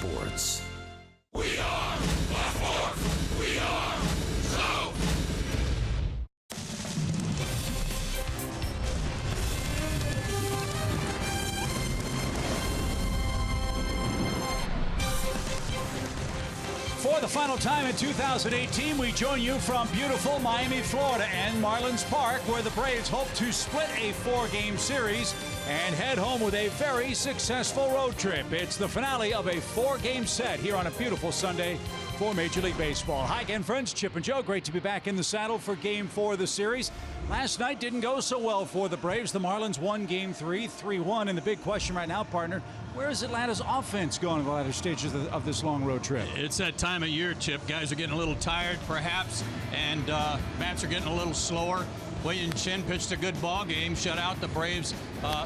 sports. We are the fourth. We are so. For the final time in 2018, we join you from beautiful Miami, Florida, and Marlins Park, where the Braves hope to split a 4-game series and head home with a very successful road trip. It's the finale of a 4-game set here on a beautiful Sunday for Major League Baseball. Hi again, friends. Chip and Joe, great to be back in the saddle for Game 4 of the series. Last night didn't go so well for the Braves. The Marlins won Game 3, 3-1. And the big question right now, partner, where is Atlanta's offense going in the latter stages of this long road trip? It's that time of year, Chip. Guys are getting a little tired, perhaps, and bats are getting a little slower. William Chin pitched a good ball game, shut out the Braves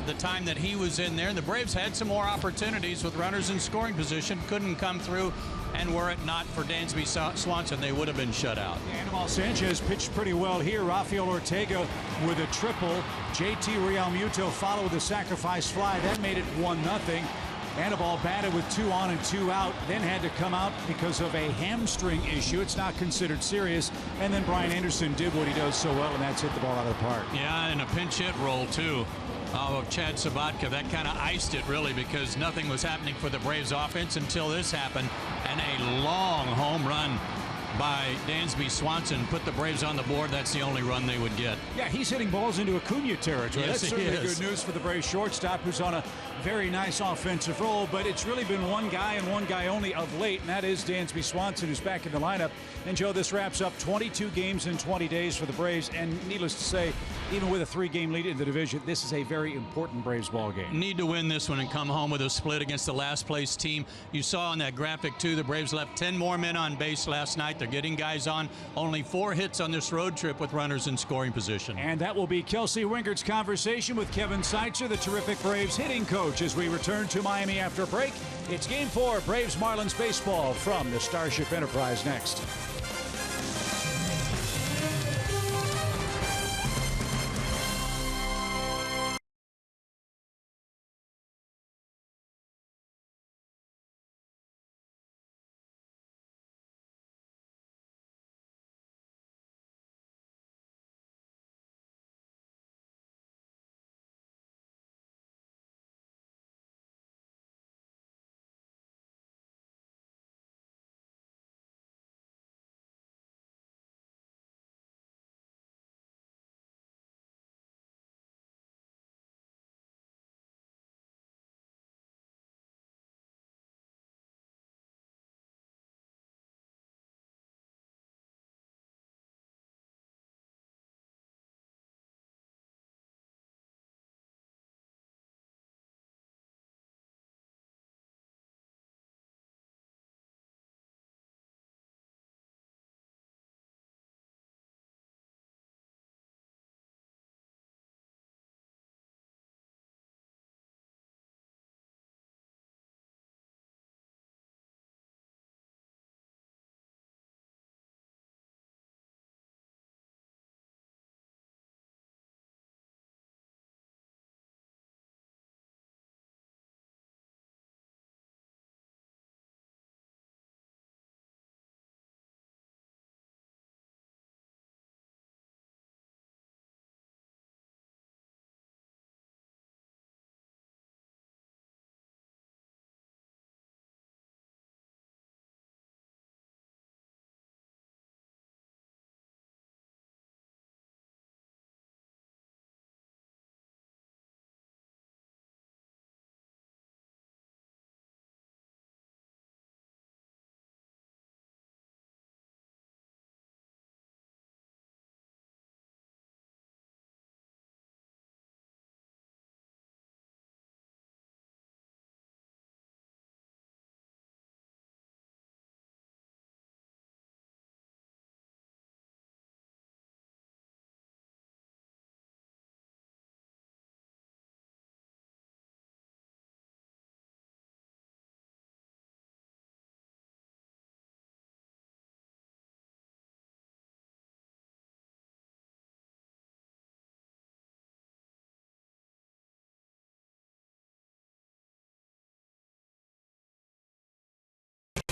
the time that he was in there. And the Braves had some more opportunities with runners in scoring position, couldn't come through. And were it not for Dansby Swanson, they would have been shut out. Anibal Sanchez pitched pretty well here. Rafael Ortega with a triple. JT Realmuto followed with a sacrifice fly. That made it 1-0. Anibal batted with 2 on and 2 out, then had to come out because of a hamstring issue. It's not considered serious. And then Brian Anderson did what he does so well, and that's hit the ball out of the park. Yeah, and a pinch hit roll, too. Chad Sabatka, that kind of iced it, really, because nothing was happening for the Braves offense until this happened. And a long home run by Dansby Swanson put the Braves on the board. That's the only run they would get. Yeah, he's hitting balls into Acuna territory. Yes, that's certainly good news for the Braves shortstop, who's on a very nice offensive role, but it's really been one guy and one guy only of late, and that is Dansby Swanson, who's back in the lineup. And Joe, this wraps up 22 games in 20 days for the Braves, and needless to say, even with a 3-game lead in the division, this is a very important Braves ball game. Need to win this one and come home with a split against the last place team. You saw on that graphic too, the Braves left 10 more men on base last night. They're getting guys on. Only 4 hits on this road trip with runners in scoring position. And that will be Kelsey Wingert's conversation with Kevin Seitzer, the terrific Braves hitting coach, as we return to Miami after a break. It's Game 4, Braves-Marlins baseball from the Starship Enterprise next.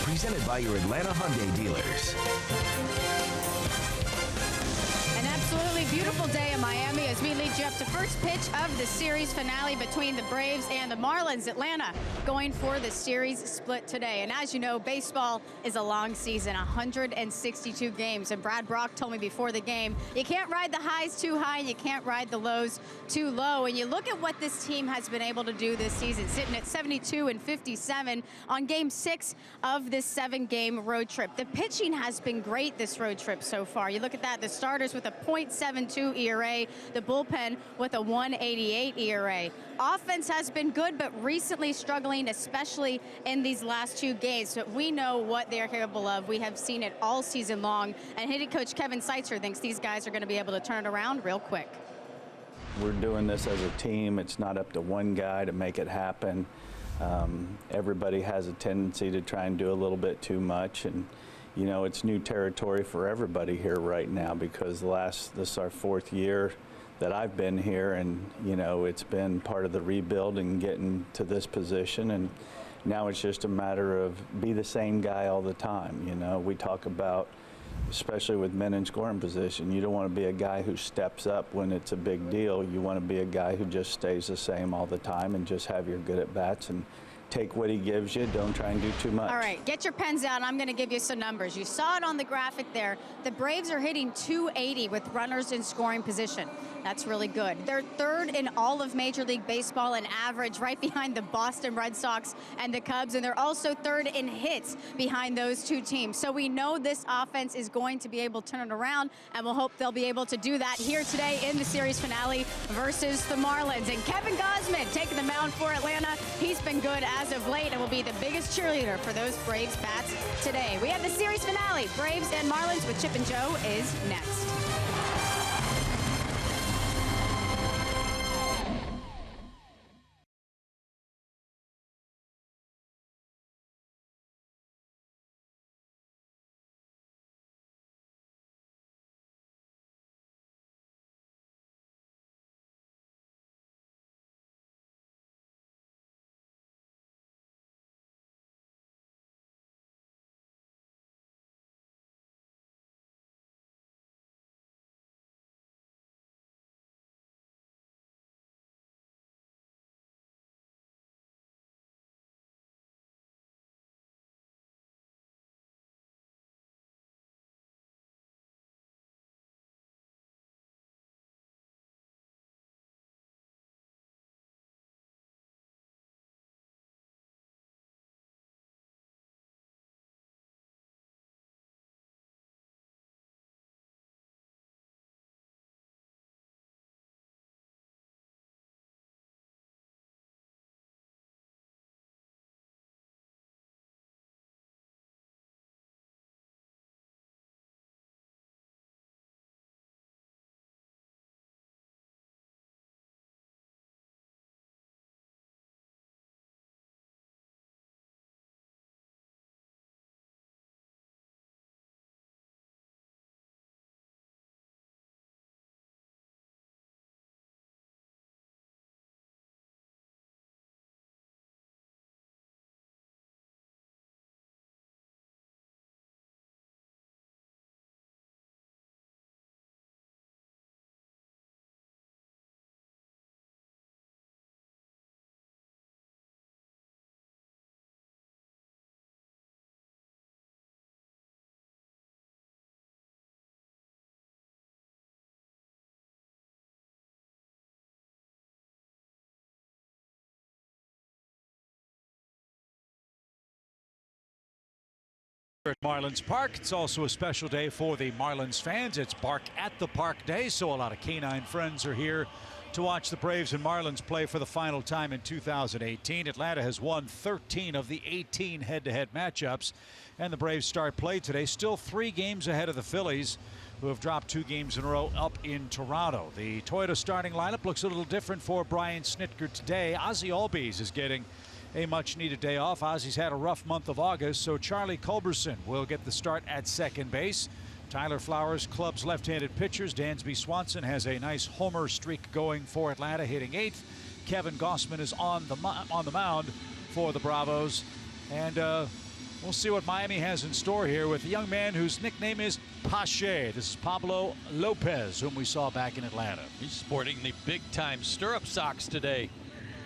Presented by your Atlanta Hyundai dealers. An absolutely beautiful day in Miami as we lead you up to first pitch of the series finale between the Braves and the Marlins. Atlanta going for the series split today. And as you know, baseball is a long season, 162 games. And Brad Brock told me before the game, you can't ride the highs too high and you can't ride the lows too low. And you look at what this team has been able to do this season, sitting at 72 and 57 on game 6 of this 7-game road trip. The pitching has been great this road trip so far. You look at that, the starters with a .72 ERA, the bullpen with a 1.88 ERA. Offense has been good, but recently struggling, especially in these last 2 games. But we know what they're capable of. We have seen it all season long. And hitting coach Kevin Seitzer thinks these guys are going to be able to turn it around real quick. We're doing this as a team. It's not up to one guy to make it happen. Everybody has a tendency to try and do a little bit too much, and you know, it's new territory for everybody here right now because this is our 4th year that I've been here, and you know, it's been part of the rebuild and getting to this position, and now it's just a matter of be the same guy all the time. You know, we talk about, especially with men in scoring position, you don't want to be a guy who steps up when it's a big deal. You want to be a guy who just stays the same all the time and just have your good at-bats and take what he gives you. Don't try and do too much. All right, get your pens out. I'm going to give you some numbers. You saw it on the graphic there. The Braves are hitting .280 with runners in scoring position. That's really good. They're 3rd in all of Major League Baseball in average, right behind the Boston Red Sox and the Cubs, and they're also 3rd in hits behind those 2 teams. So we know this offense is going to be able to turn it around, and we'll hope they'll be able to do that here today in the series finale versus the Marlins. And Kevin Gausman taking the mound for Atlanta. He's been good as of late and will be the biggest cheerleader for those Braves bats today. We have the series finale. Braves and Marlins with Chip and Joe is next. At Marlins Park, it's also a special day for the Marlins fans. It's Bark at the Park Day, so a lot of canine friends are here to watch the Braves and Marlins play for the final time in 2018. Atlanta has won 13 of the 18 head-to-head matchups, and the Braves start play today, still 3 games ahead of the Phillies, who have dropped 2 games in a row up in Toronto. The Toyota starting lineup looks a little different for Brian Snitker today. Ozzie Albies is getting a much-needed day off. Ozzie's had a rough month of August, so Charlie Culberson will get the start at second base. Tyler Flowers, club's left-handed pitchers. Dansby Swanson has a nice homer streak going for Atlanta, hitting 8th. Kevin Gausman is on the mound for the Bravos. And We'll see what Miami has in store here with a young man whose nickname is Pache. This is Pablo Lopez, whom we saw back in Atlanta. He's sporting the big-time stirrup socks today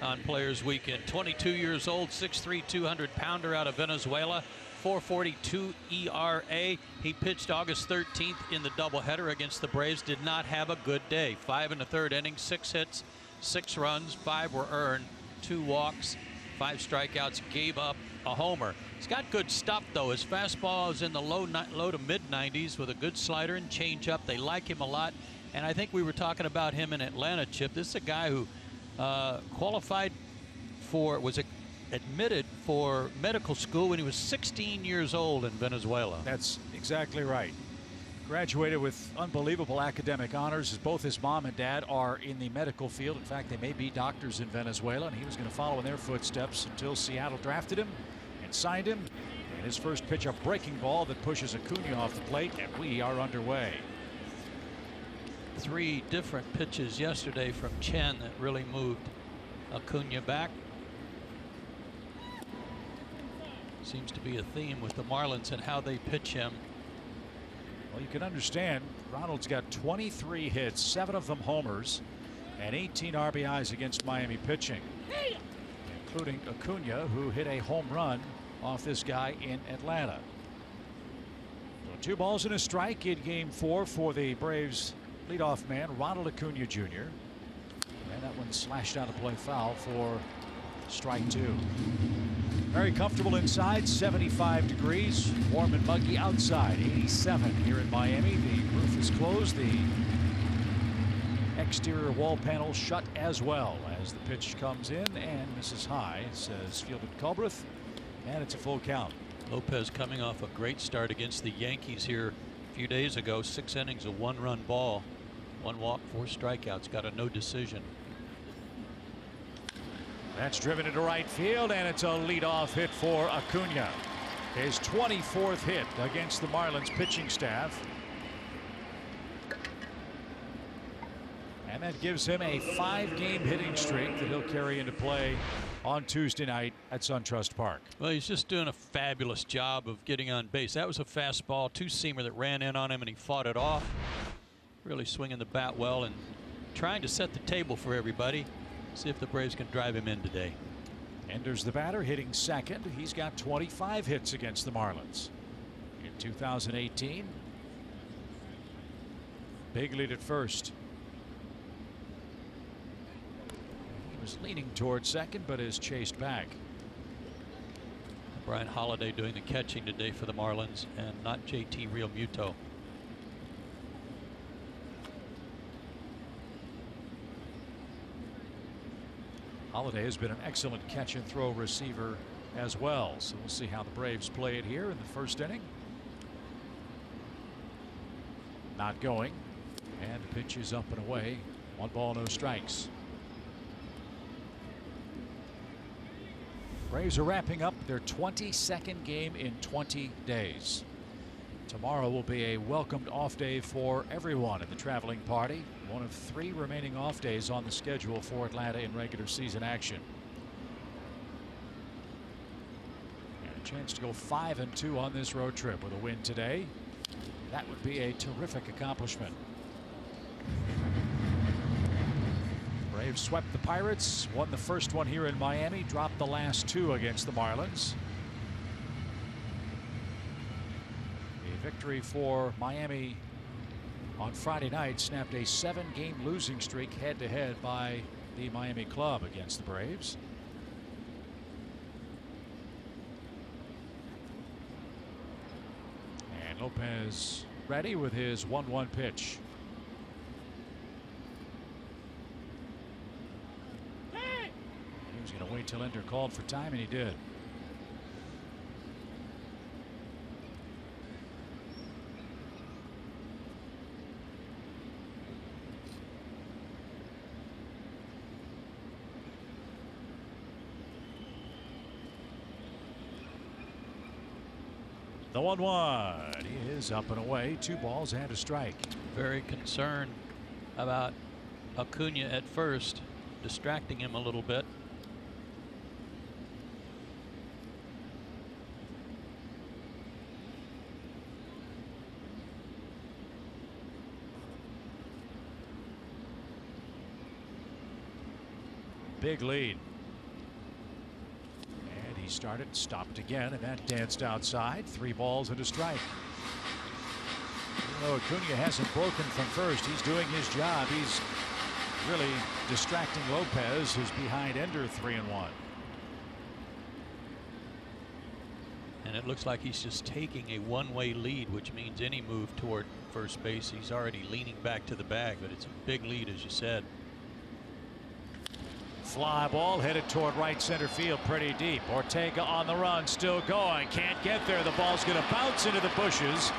on Players Weekend. 22 years old, 6'3", 200-pounder out of Venezuela. 4.42 ERA. He pitched August 13th in the doubleheader against the Braves. Did not have a good day. 5 1/3 innings, 6 hits, 6 runs, 5 were earned, 2 walks, 5 strikeouts, gave up a homer. He's got good stuff, though. His fastball is in the low to mid-90s with a good slider and changeup. They like him a lot, and I think we were talking about him in Atlanta, Chip. This is a guy who qualified for, was admitted for medical school when he was 16 years old in Venezuela. That's exactly right. Graduated with unbelievable academic honors, as both his mom and dad are in the medical field. In fact, they may be doctors in Venezuela, and he was going to follow in their footsteps until Seattle drafted him and signed him. And his first pitch, a breaking ball that pushes Acuna off the plate, and we are underway. 3 different pitches yesterday from Chen that really moved Acuna back. Seems to be a theme with the Marlins and how they pitch him. Well, you can understand Ronald's got 23 hits, 7 of them homers, and 18 RBIs against Miami pitching, including Acuna, who hit a home run off this guy in Atlanta. So 2 balls and a strike in game 4 for the Braves leadoff man, Ronald Acuna Jr. And that one slashed out of play, foul for strike 2. Very comfortable inside, 75 degrees, warm and muggy outside, 87 here in Miami. The roof is closed, the exterior wall panel shut as well as the pitch comes in and misses high, says fielded Culbreth, and it's a full count. Lopez coming off a great start against the Yankees here a few days ago. 6 innings, a 1-run ball, 1 walk, 4 strikeouts, got a no decision. That's driven into right field, and it's a leadoff hit for Acuna. His 24th hit against the Marlins pitching staff. And that gives him a 5-game hitting streak that he'll carry into play on Tuesday night at SunTrust Park. Well, he's just doing a fabulous job of getting on base. That was a fastball, 2-seamer that ran in on him, and he fought it off. Really swinging the bat well and trying to set the table for everybody. See if the Braves can drive him in today. Ender's the batter, hitting second. He's got 25 hits against the Marlins in 2018. Big lead at first. He was leaning toward second, but is chased back. Brian Holiday doing the catching today for the Marlins, and not JT Realmuto. Holiday has been an excellent catch and throw receiver as well. So we'll see how the Braves play it here in the first inning. Not going. And the pitch is up and away. 1 ball, no strikes. Braves are wrapping up their 22nd game in 20 days. Tomorrow will be a welcomed off day for everyone in the traveling party. One of 3 remaining off days on the schedule for Atlanta in regular season action. And a chance to go 5-2 on this road trip with a win today. That would be a terrific accomplishment. Braves swept the Pirates, won the first one here in Miami, dropped the last 2 against the Marlins. A victory for Miami on Friday night snapped a 7-game losing streak head-to-head by the Miami club against the Braves. And Lopez ready with his 1-1 pitch. He was going to wait till Ender called for time, and he did. The 1-1. He is up and away. 2 balls and a strike. Very concerned about Acuna at first, distracting him a little bit. big lead. And he started, stopped again, and that danced outside. 3 balls and a strike. Even though Acuna hasn't broken from first, he's doing his job. He's really distracting Lopez, who's behind Ender 3-1. And it looks like he's just taking a one-way lead, which means any move toward first base, he's already leaning back to the bag, but it's a big lead, as you said. Fly ball headed toward right center field, pretty deep. Ortega on the run, still going, can't get there. The ball's going to bounce into the bushes,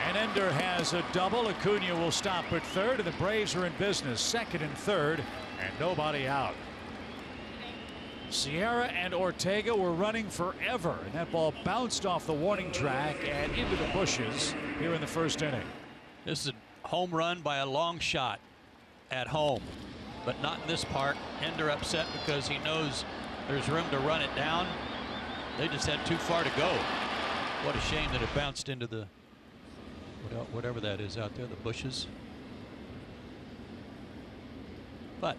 and Ender has a double. Acuna will stop at third, and the Braves are in business. Second and third, and nobody out. Sierra and Ortega were running forever, and that ball bounced off the warning track and into the bushes here in the first inning. This is a home run by a long shot at home, but not in this park. Ender upset because he knows there's room to run it down. They just had too far to go. What a shame that it bounced into the whatever that is out there, the bushes. But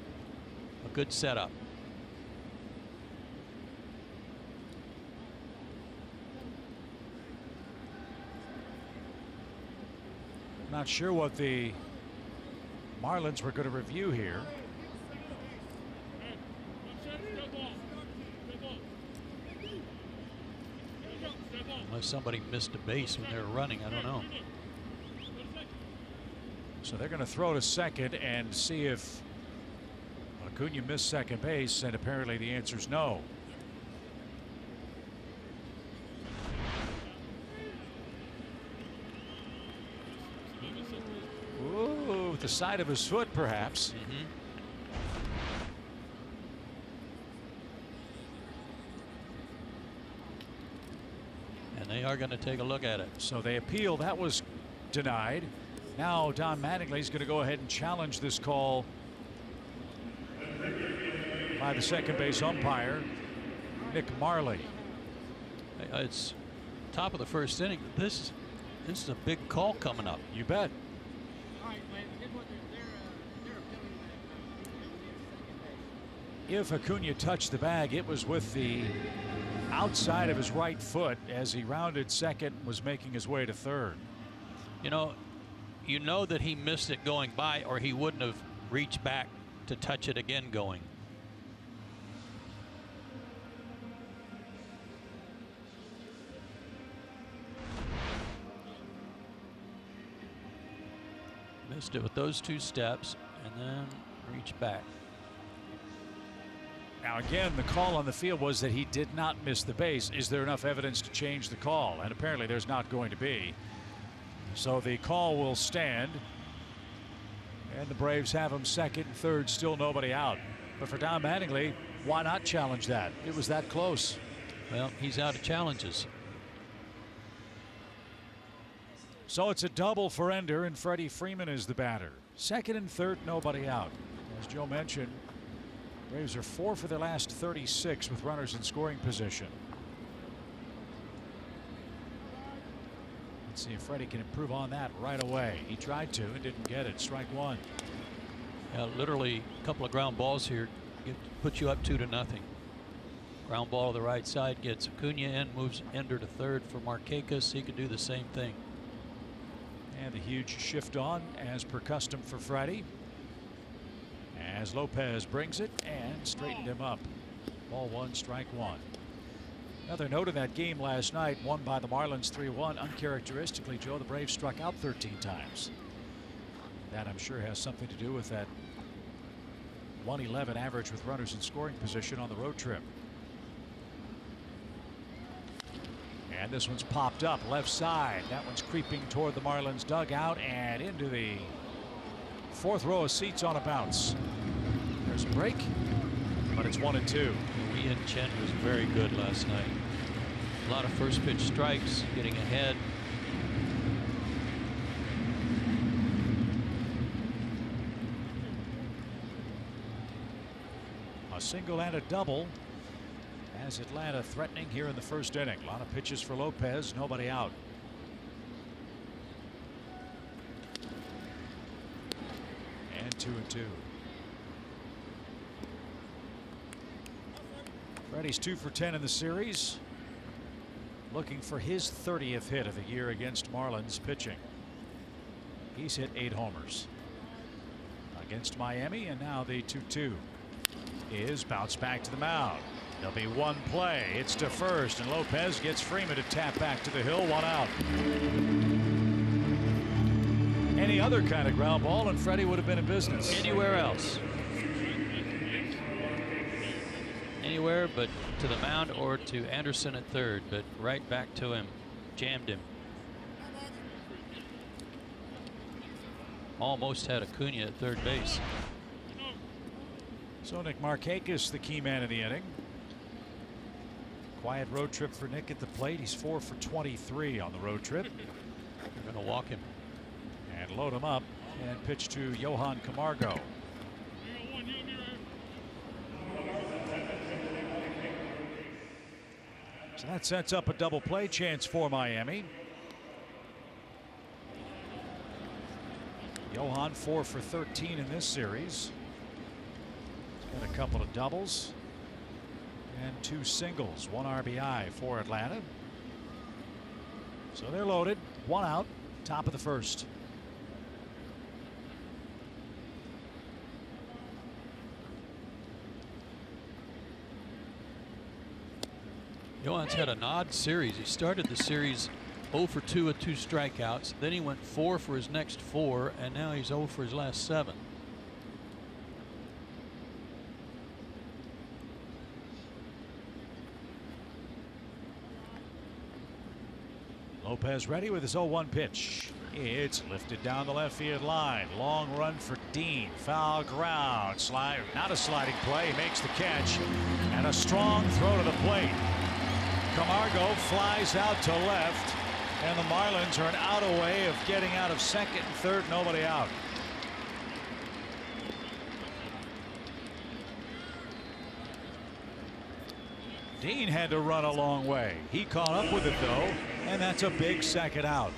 a good setup. Not sure what the Marlins were going to review here. Unless somebody missed a base when they were running, I don't know. So they're going to throw to second and see if Acuna missed second base, and apparently the answer is no. Ooh, with the side of his foot, perhaps. And they are going to take a look at it. So they appeal. That was denied. Now Don Mattingly is going to go ahead and challenge this call by the second base umpire, Nick Marley. It's top of the first inning. This is a big call coming up. You bet. If Acuna touched the bag, it was with the outside of his right foot as he rounded second, was making his way to third. You know that he missed it going by, or he wouldn't have reached back to touch it again going. Missed it with those 2 steps and then reached back. Now again, the call on the field was that he did not miss the base. Is there enough evidence to change the call? And apparently there's not going to be. So the call will stand, and the Braves have him second and third, still nobody out. But for Don Mattingly, why not challenge that? It was that close. Well, he's out of challenges. So it's a double for Ender, and Freddie Freeman is the batter. Second and third, nobody out. As Joe mentioned, Braves are 4 for their last 36 with runners in scoring position. Let's see if Freddie can improve on that right away. He tried to and didn't get it. Strike 1. Yeah, literally a couple of ground balls here put you up 2-0. Ground ball to the right side gets Acuna in, moves Ender to third for Markakis. He could do the same thing. And the huge shift on, as per custom for Freddie, as Lopez brings it and straightened him up. Ball 1, strike 1. Another note of that game last night, won by the Marlins 3-1. Uncharacteristically, Joe, the Braves struck out 13 times. That, I'm sure, has something to do with that 111 average with runners in scoring position on the road trip. And this one's popped up left side. That one's creeping toward the Marlins dugout and into the 4th row of seats on a bounce. There's a break, but it's 1-2. Ian Chen was very good last night. A lot of first pitch strikes, getting ahead. A single and a double as Atlanta threatening here in the first inning. A lot of pitches for Lopez, nobody out. And 2-2. Freddie's 2 for 10 in the series. Looking for his 30th hit of the year against Marlins pitching. He's hit 8 homers against Miami, and now the 2-2 is bounced back to the mound. There'll be one play. It's to first, and Lopez gets Freeman to tap back to the hill. 1 out. Any other kind of ground ball, and Freddie would have been in business. Anywhere else. Anywhere but to the mound or to Anderson at third, but right back to him. Jammed him. Almost had Acuna at third base. So Nick Markakis, the key man of the inning. Quiet road trip for Nick at the plate. He's 4 for 23 on the road trip. They're going to walk him. And load him up and pitch to Johan Camargo. So that sets up a double play chance for Miami. Johan 4 for 13 in this series. He's got a couple of doubles and 2 singles, 1 RBI for Atlanta. So they're loaded. 1 out, top of the first. Johan's had an odd series. He started the series 0 for 2 with 2 strikeouts. Then he went 4 for his next 4, and now he's 0 for his last 7. Lopez ready with his 0-1 pitch. It's lifted down the left field line. Long run for Dean. Foul ground. Slide, not a sliding play. He makes the catch. And a strong throw to the plate. Camargo flies out to left. And the Marlins are an out away of getting out of second and third. Nobody out. Dean had to run a long way. He caught up with it though, and that's a big second out.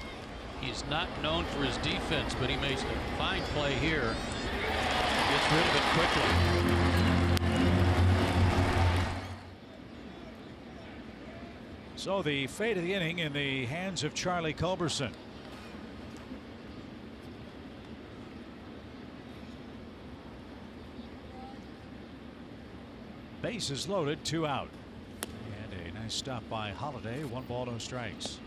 He's not known for his defense, but he makes a fine play here. Gets rid of it quickly. So the fate of the inning in the hands of Charlie Culberson. Bases loaded, 2 out. And a nice stop by Holiday. 1 ball, no strikes.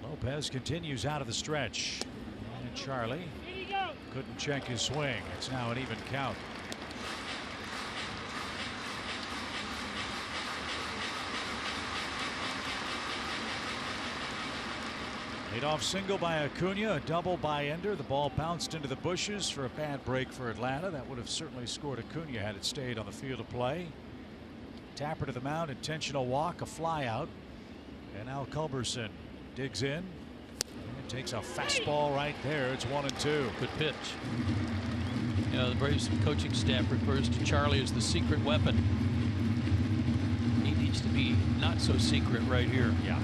Lopez continues out of the stretch. And Charlie couldn't check his swing. It's now an even count. Leadoff single by Acuna, a double by Ender. The ball bounced into the bushes for a bad break for Atlanta. That would have certainly scored Acuna had it stayed on the field of play. Tapper to the mound, intentional walk, a fly out. And now Culberson digs in and takes a fastball right there. It's 1-2. Good pitch. You know, the Braves coaching staff refers to Charlie as the secret weapon. He needs to be not so secret right here. Yeah.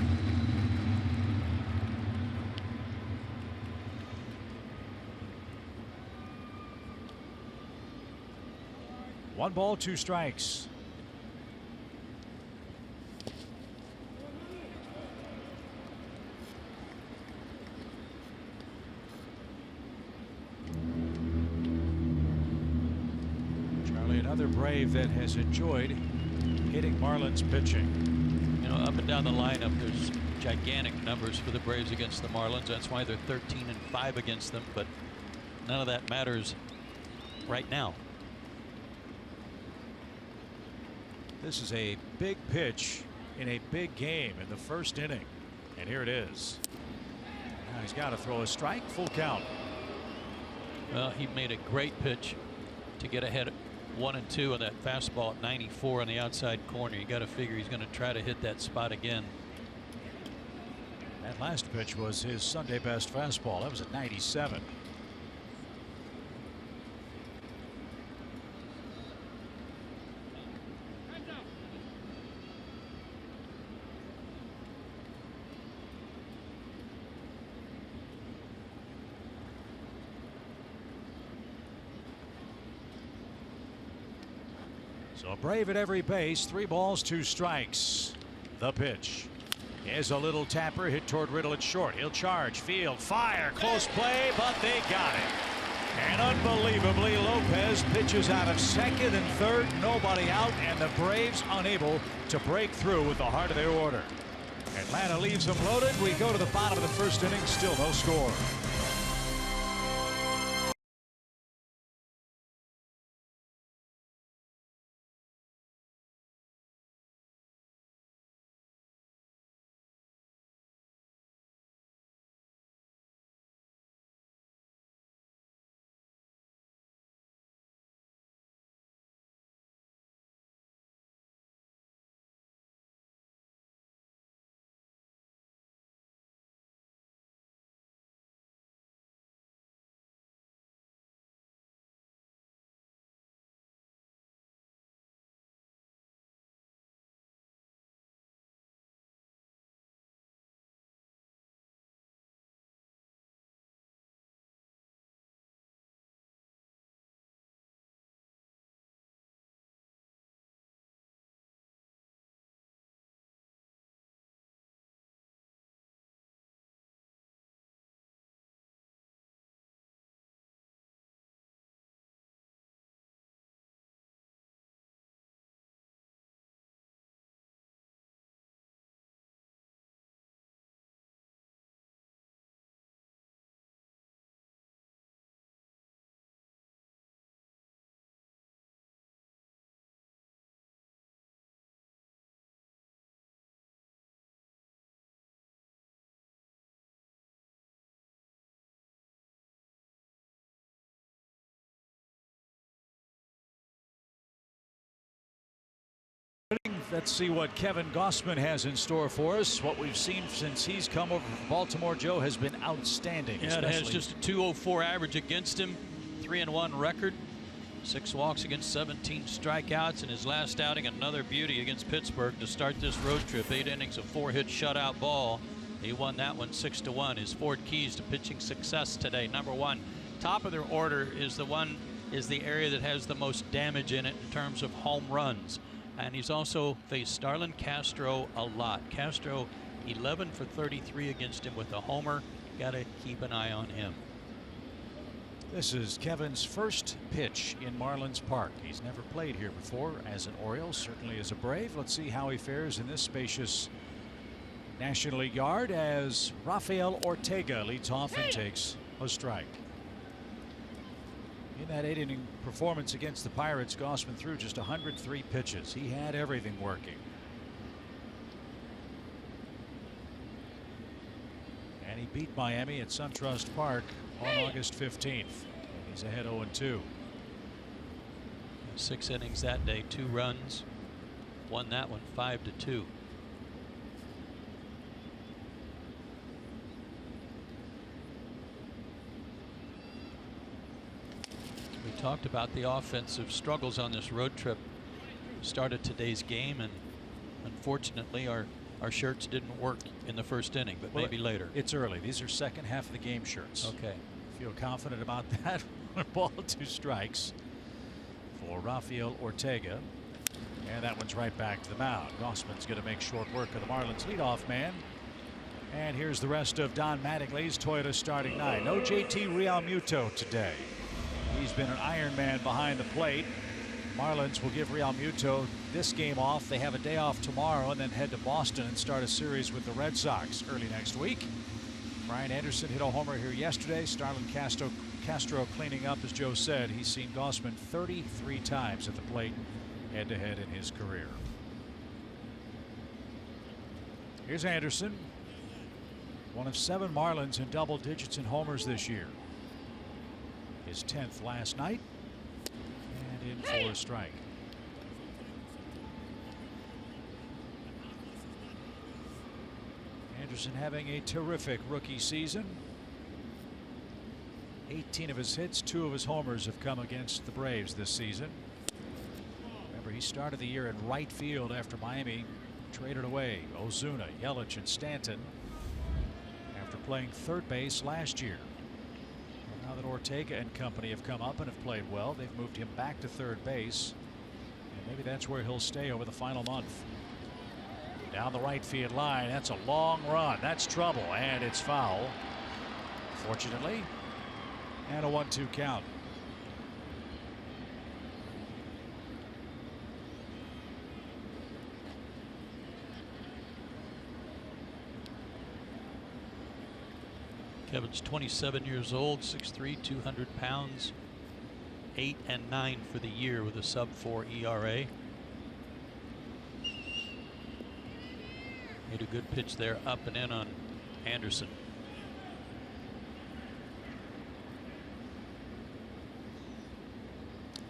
One ball, 2 strikes. Another Brave that has enjoyed hitting Marlins pitching. You know, up and down the lineup, there's gigantic numbers for the Braves against the Marlins. That's why they're 13-5 against them, but none of that matters right now. This is a big pitch in a big game in the first inning, and here it is. Now he's got to throw a strike. Full count. Well, he made a great pitch to get ahead 1-2 on that fastball at 94 on the outside corner. You got to figure he's going to try to hit that spot again. That last pitch was his Sunday best fastball. That was at 97. So a Brave at every base. 3 balls, 2 strikes. The pitch. Here's a little tapper hit toward Riddle at short. He'll charge, field, fire, close play, but they got it. And unbelievably, Lopez pitches out of second and third, nobody out, and the Braves unable to break through with the heart of their order. Atlanta leaves them loaded. We go to the bottom of the first inning, still no score. Let's see what Kevin Gossman has in store for us. What we've seen since he's come over from Baltimore, Joe, has been outstanding. Yeah, it has just a 204 average against him, 3-1 record, 6 walks against 17 strikeouts. In his last outing, another beauty against Pittsburgh to start this road trip. 8 innings of 4-hit shutout ball. He won that one 6-1. His 4 keys to pitching success today. Number 1, top of their order is the area that has the most damage in it in terms of home runs. And he's also faced Starlin Castro a lot. Castro 11 for 33 against him with a homer. Got to keep an eye on him. This is Kevin's first pitch in Marlins Park. He's never played here before as an Oriole, certainly as a Brave. Let's see how he fares in this spacious National League yard as Rafael Ortega leads off and takes a strike. In that 8-inning performance against the Pirates, Gossman threw just 103 pitches. He had everything working. And he beat Miami at SunTrust Park on August 15th. He's ahead 0-2. 6 innings that day, 2 runs. Won that one 5-2. We talked about the offensive struggles on this road trip. Started today's game, and unfortunately our shirts didn't work in the first inning, but maybe later. It's early. These are second half of the game shirts. Okay. Feel confident about that. 1 ball, 2 strikes for Rafael Ortega. And that one's right back to the mound. Gossman's going to make short work of the Marlins leadoff man. And here's the rest of Don Mattingly's Toyota starting 9. No JT Realmuto today. He's been an Iron Man behind the plate. Marlins will give Realmuto this game off. They have a day off tomorrow and then head to Boston and start a series with the Red Sox early next week. Brian Anderson hit a homer here yesterday. Starlin Castro cleaning up, as Joe said. He's seen Gossman 33 times at the plate head-to-head in his career. Here's Anderson, one of 7 Marlins in double digits in homers this year. His 10th last night, and in for a strike. Anderson having a terrific rookie season. 18 of his hits, 2 of his homers have come against the Braves this season. Remember, he started the year in right field after Miami traded away Ozuna, Yelich, and Stanton after playing third base last year. Now that Ortega and company have come up and have played well, they've moved him back to third base. And Maybe that's where he'll stay over the final month. Down the right field line. That's a long run. That's trouble, and it's foul. Fortunately, and a 1-2 count. Kevin's 27 years old, 6'3", 200 pounds, 8 and 9 for the year with a sub-4 ERA. Made a good pitch there, up and in on Anderson.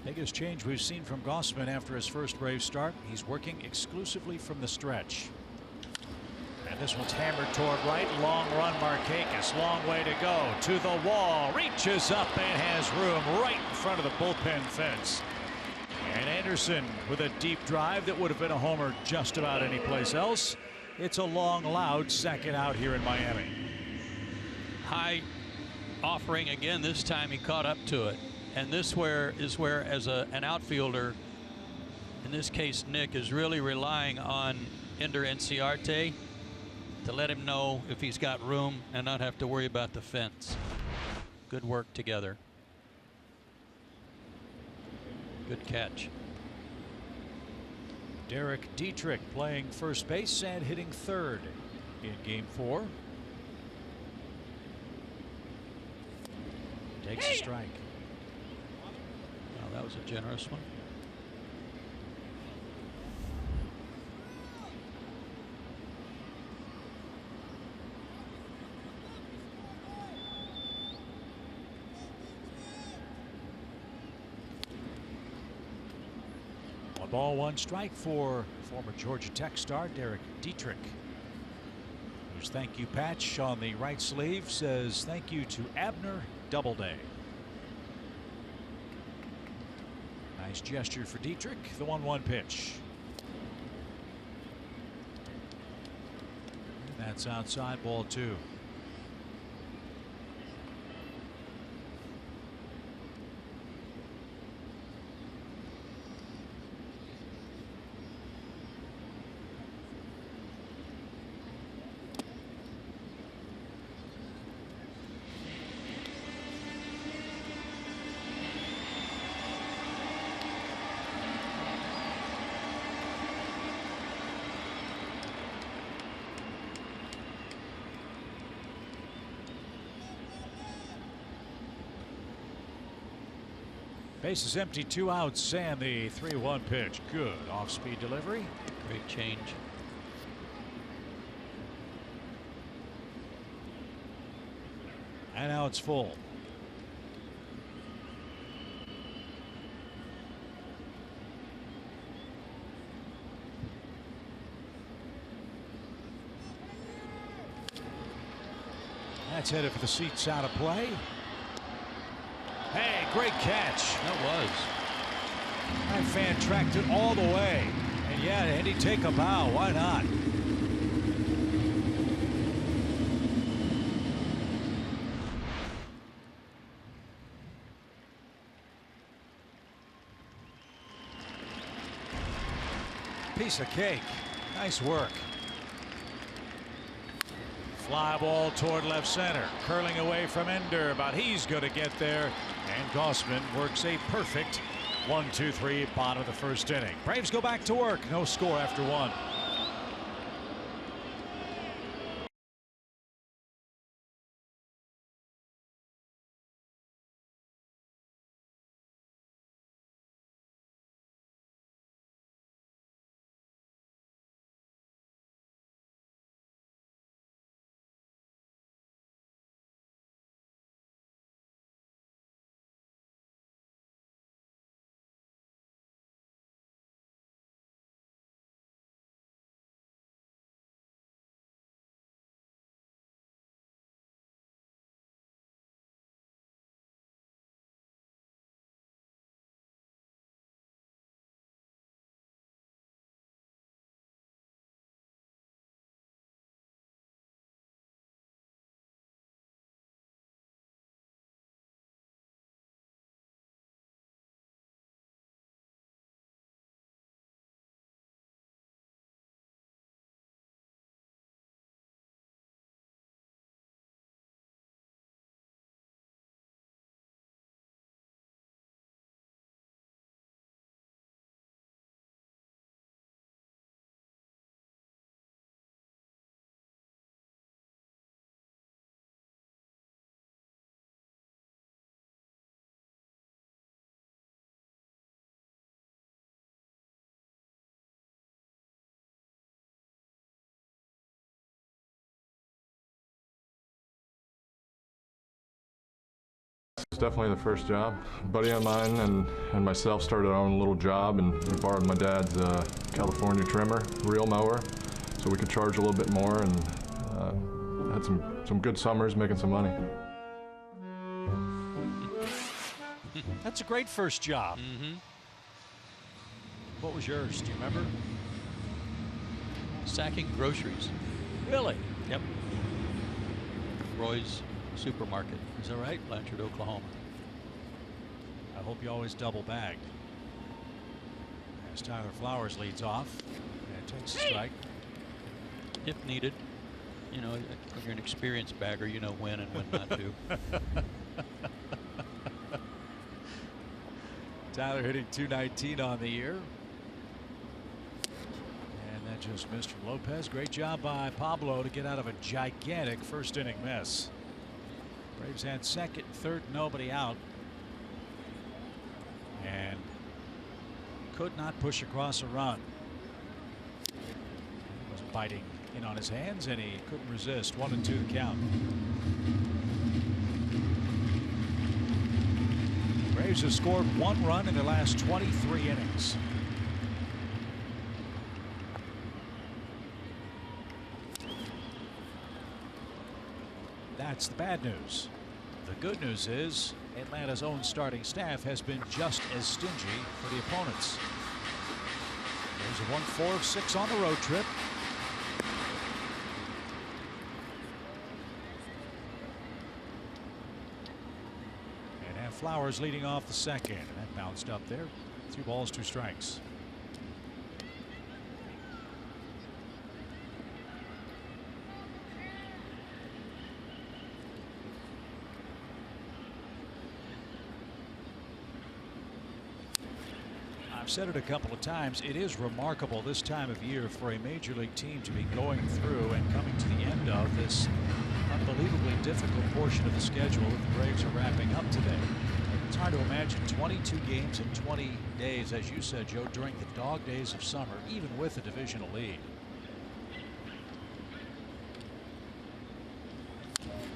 Biggest change we've seen from Gossman after his first Brave start. He's working exclusively from the stretch. And this one's hammered toward right. Long run, Markakis. Long way to go. To the wall. Reaches up and has room right in front of the bullpen fence. And Anderson with a deep drive that would have been a homer just about any place else. It's a long, loud second out here in Miami. High offering again. This time he caught up to it. And this is where as an outfielder, in this case Nick, is really relying on Ender Enciarte to let him know if he's got room and not have to worry about the fence. Good work together. Good catch. Derek Dietrich playing first base and hitting third in game 4. Takes a strike. Well, that was a generous one. One ball, one strike for former Georgia Tech star Derek Dietrich, whose thank you patch on the right sleeve says thank you to Abner Doubleday. Nice gesture for Dietrich. The 1-1 pitch. And that's outside, ball 2. Base is empty, 2 outs, and the 3-1 pitch. Good off-speed delivery. Great change. And now it's full. That's headed for the seats, out of play. Hey, great catch. That was. That fan tracked it all the way. And yeah, Andy, take a bow. Why not? Piece of cake. Nice work. Fly ball toward left center. Curling away from Ender, but he's going to get there. And Gossman works a perfect 1-2-3 bottom of the first inning. Braves go back to work. No score after 1. It's definitely the first job. A buddy of mine and myself started our own little job, and we borrowed my dad's California trimmer, reel mower, so we could charge a little bit more, and had some good summers making some money. That's a great first job. What was yours? Do you remember? Sacking groceries. Really? Yep. Roy's Supermarket. Is that right? Blanchard, Oklahoma. I hope you always double bagged. As Tyler Flowers leads off and takes a strike. If needed. You know, if you're an experienced bagger, you know when and when not to. Tyler hitting .219 on the year. And that just missed from Lopez. Great job by Pablo to get out of a gigantic first inning miss. Braves had second, third, nobody out. And could not push across a run. He was biting in on his hands, and he couldn't resist. 1-2 the count. Braves have scored 1 run in their last 23 innings. That's the bad news. The good news is Atlanta's own starting staff has been just as stingy for the opponents. There's a 1-4 of 6 on the road trip. And have Flowers leading off the second, and that bounced up there. 2 balls, 2 strikes. I've said it a couple of times. It is remarkable this time of year for a major league team to be going through and coming to the end of this unbelievably difficult portion of the schedule that the Braves are wrapping up today. It's hard to imagine 22 games in 20 days, as you said, Joe, during the dog days of summer, even with a divisional lead.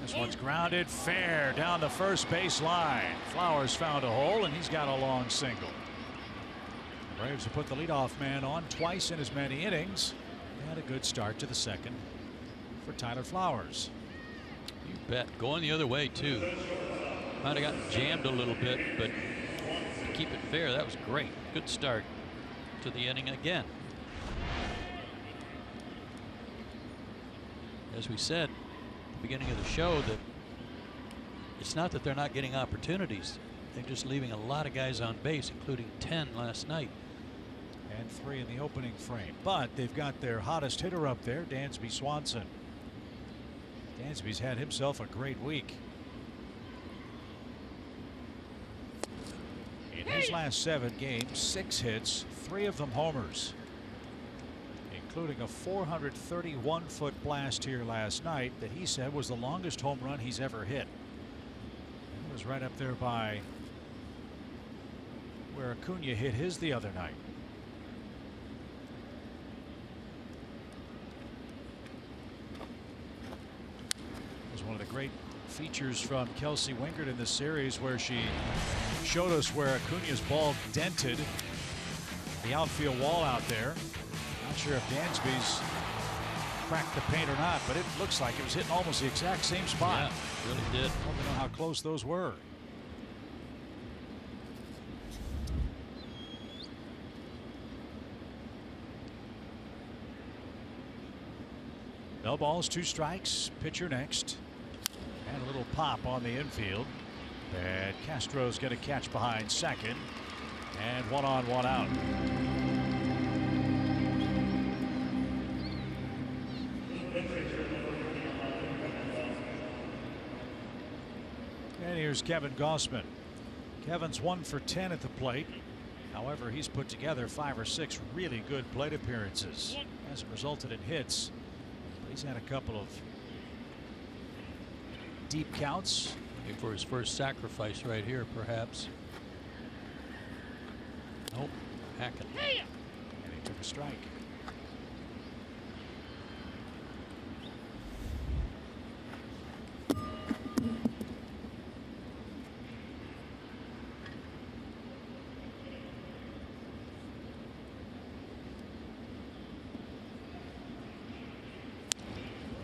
This one's grounded fair down the first base line. Flowers found a hole, and he's got a long single. The Braves have put the leadoff man on twice in as many innings. They had a good start to the second for Tyler Flowers. You bet. Going the other way, too. Might have gotten jammed a little bit, but to keep it fair, that was great. Good start to the inning again. As we said at the beginning of the show, that it's not that they're not getting opportunities. They're just leaving a lot of guys on base, including 10 last night. And 3 in the opening frame. But they've got their hottest hitter up there, Dansby Swanson. Dansby's had himself a great week. In his last 7 games, 6 hits, 3 of them homers, including a 431-foot blast here last night that he said was the longest home run he's ever hit. It was right up there by where Acuna hit his the other night. It was one of the great features from Kelsey Wingert in this series, where she showed us where Acuna's ball dented the outfield wall out there. Not sure if Dansby's cracked the paint or not, but it looks like it was hitting almost the exact same spot. Yeah, really did. I don't know how close those were. No balls, 2 strikes. Pitcher next. And a little pop on the infield. And Castro's going to catch behind second. And 1 on, 1 out. And here's Kevin Gossman. Kevin's 1 for 10 at the plate. However, he's put together 5 or 6 really good plate appearances. Hasn't resulted in hits. He's had a couple of deep counts. Looking for his first sacrifice right here, perhaps. Nope. Hacking. And he took a strike.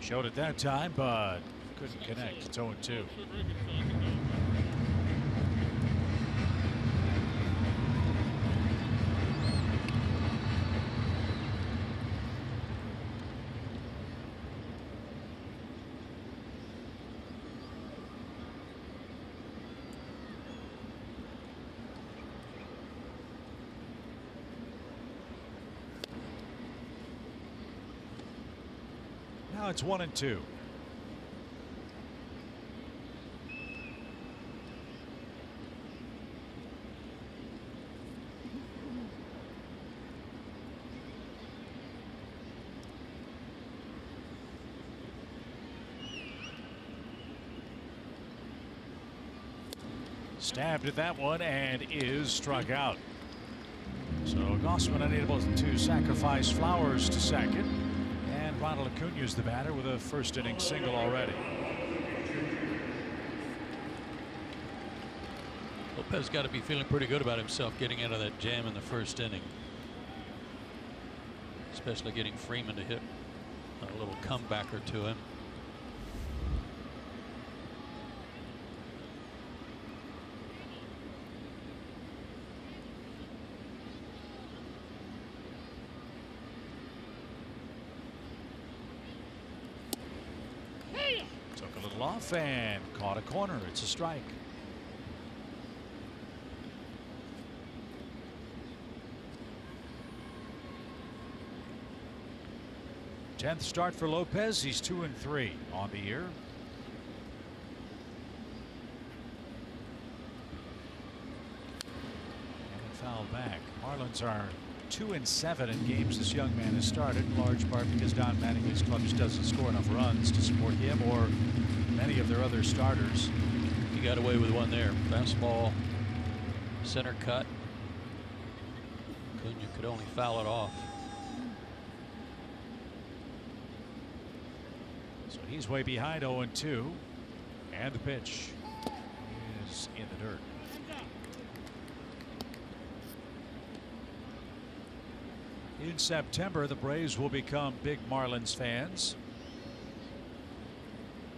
Showed it that time, but couldn't connect. It's 0-2. Now it's 1-2. Stabbed at that one and is struck out. So Gossman unable to sacrifice Flowers to second. And Ronald Acuna's the batter with a first inning single already. Lopez got to be feeling pretty good about himself getting out of that jam in the first inning. Especially getting Freeman to hit a little comebacker to him. Took a little off and caught a corner. It's a strike. Tenth start for Lopez. He's 2-3 on the year. And fouled back. Marlins are 2-7 in games this young man has started, in large part because Don Mattingly's club just doesn't score enough runs to support him or many of their other starters. He got away with one there. Fastball, center cut. Acuna could only foul it off. So he's way behind 0-2. And the pitch is in the dirt. In September, the Braves will become big Marlins fans.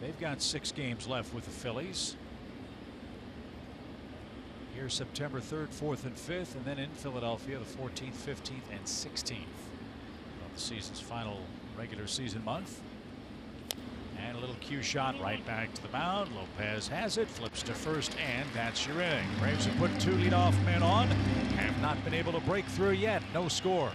They've got 6 games left with the Phillies. Here September 3rd, 4th, and 5th, and then in Philadelphia the 14th, 15th, and 16th. Well, the season's final regular season month. And a little cue shot right back to the mound. Lopez has it, flips to first, and that's your inning. Braves have put 2 leadoff men on, have not been able to break through yet. No score.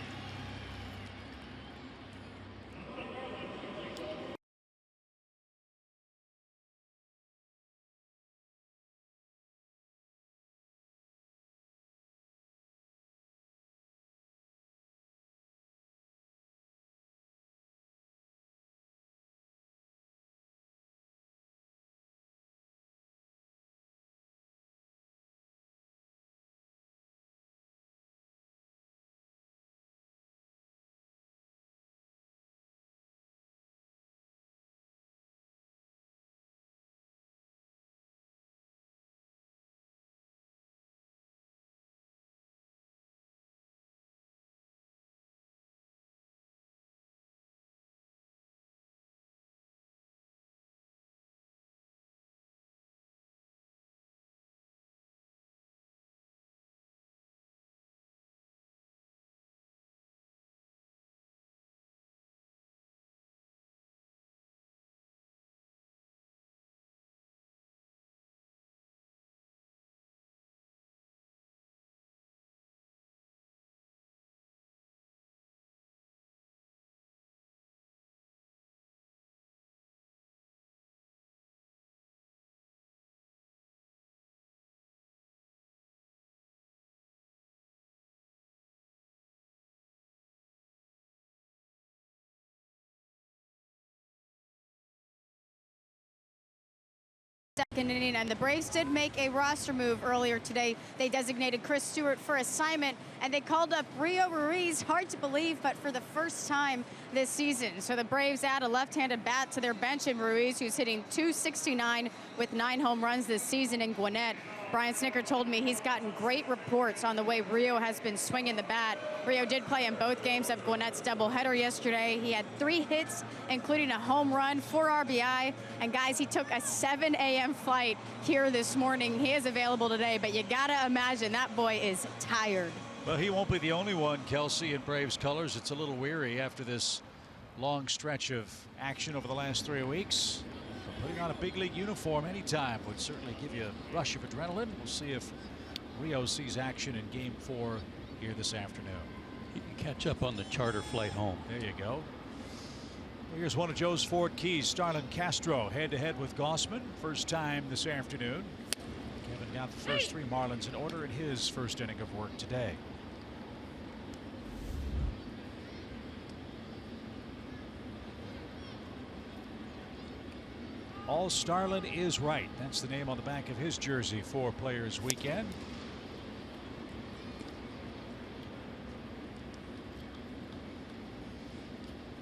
Second inning, and the Braves did make a roster move earlier today. They designated Chris Stewart for assignment, and they called up Rio Ruiz. Hard to believe, but for the first time this season. So the Braves add a left-handed bat to their bench in Ruiz, who's hitting .269 with 9 home runs this season in Gwinnett. Brian Snicker told me he's gotten great reports on the way Rio has been swinging the bat. Rio did play in both games of Gwinnett's doubleheader yesterday. He had 3 hits, including a home run, 4 RBI. And guys, he took a 7 a.m. flight here this morning. He is available today, but you gotta imagine that boy is tired. Well, he won't be the only one, Kelsey, in Braves colors. It's a little weary after this long stretch of action over the last 3 weeks. Putting on a big league uniform anytime would certainly give you a rush of adrenaline. We'll see if Rio sees action in Game 4 here this afternoon. You can catch up on the charter flight home. There you go. Here's one of Joe's Ford Keys, Starlin Castro, head-to-head with Gossman. First time this afternoon. Kevin got the first 3 Marlins in order in his first inning of work today. All Starlin is right. That's the name on the back of his jersey for Players Weekend.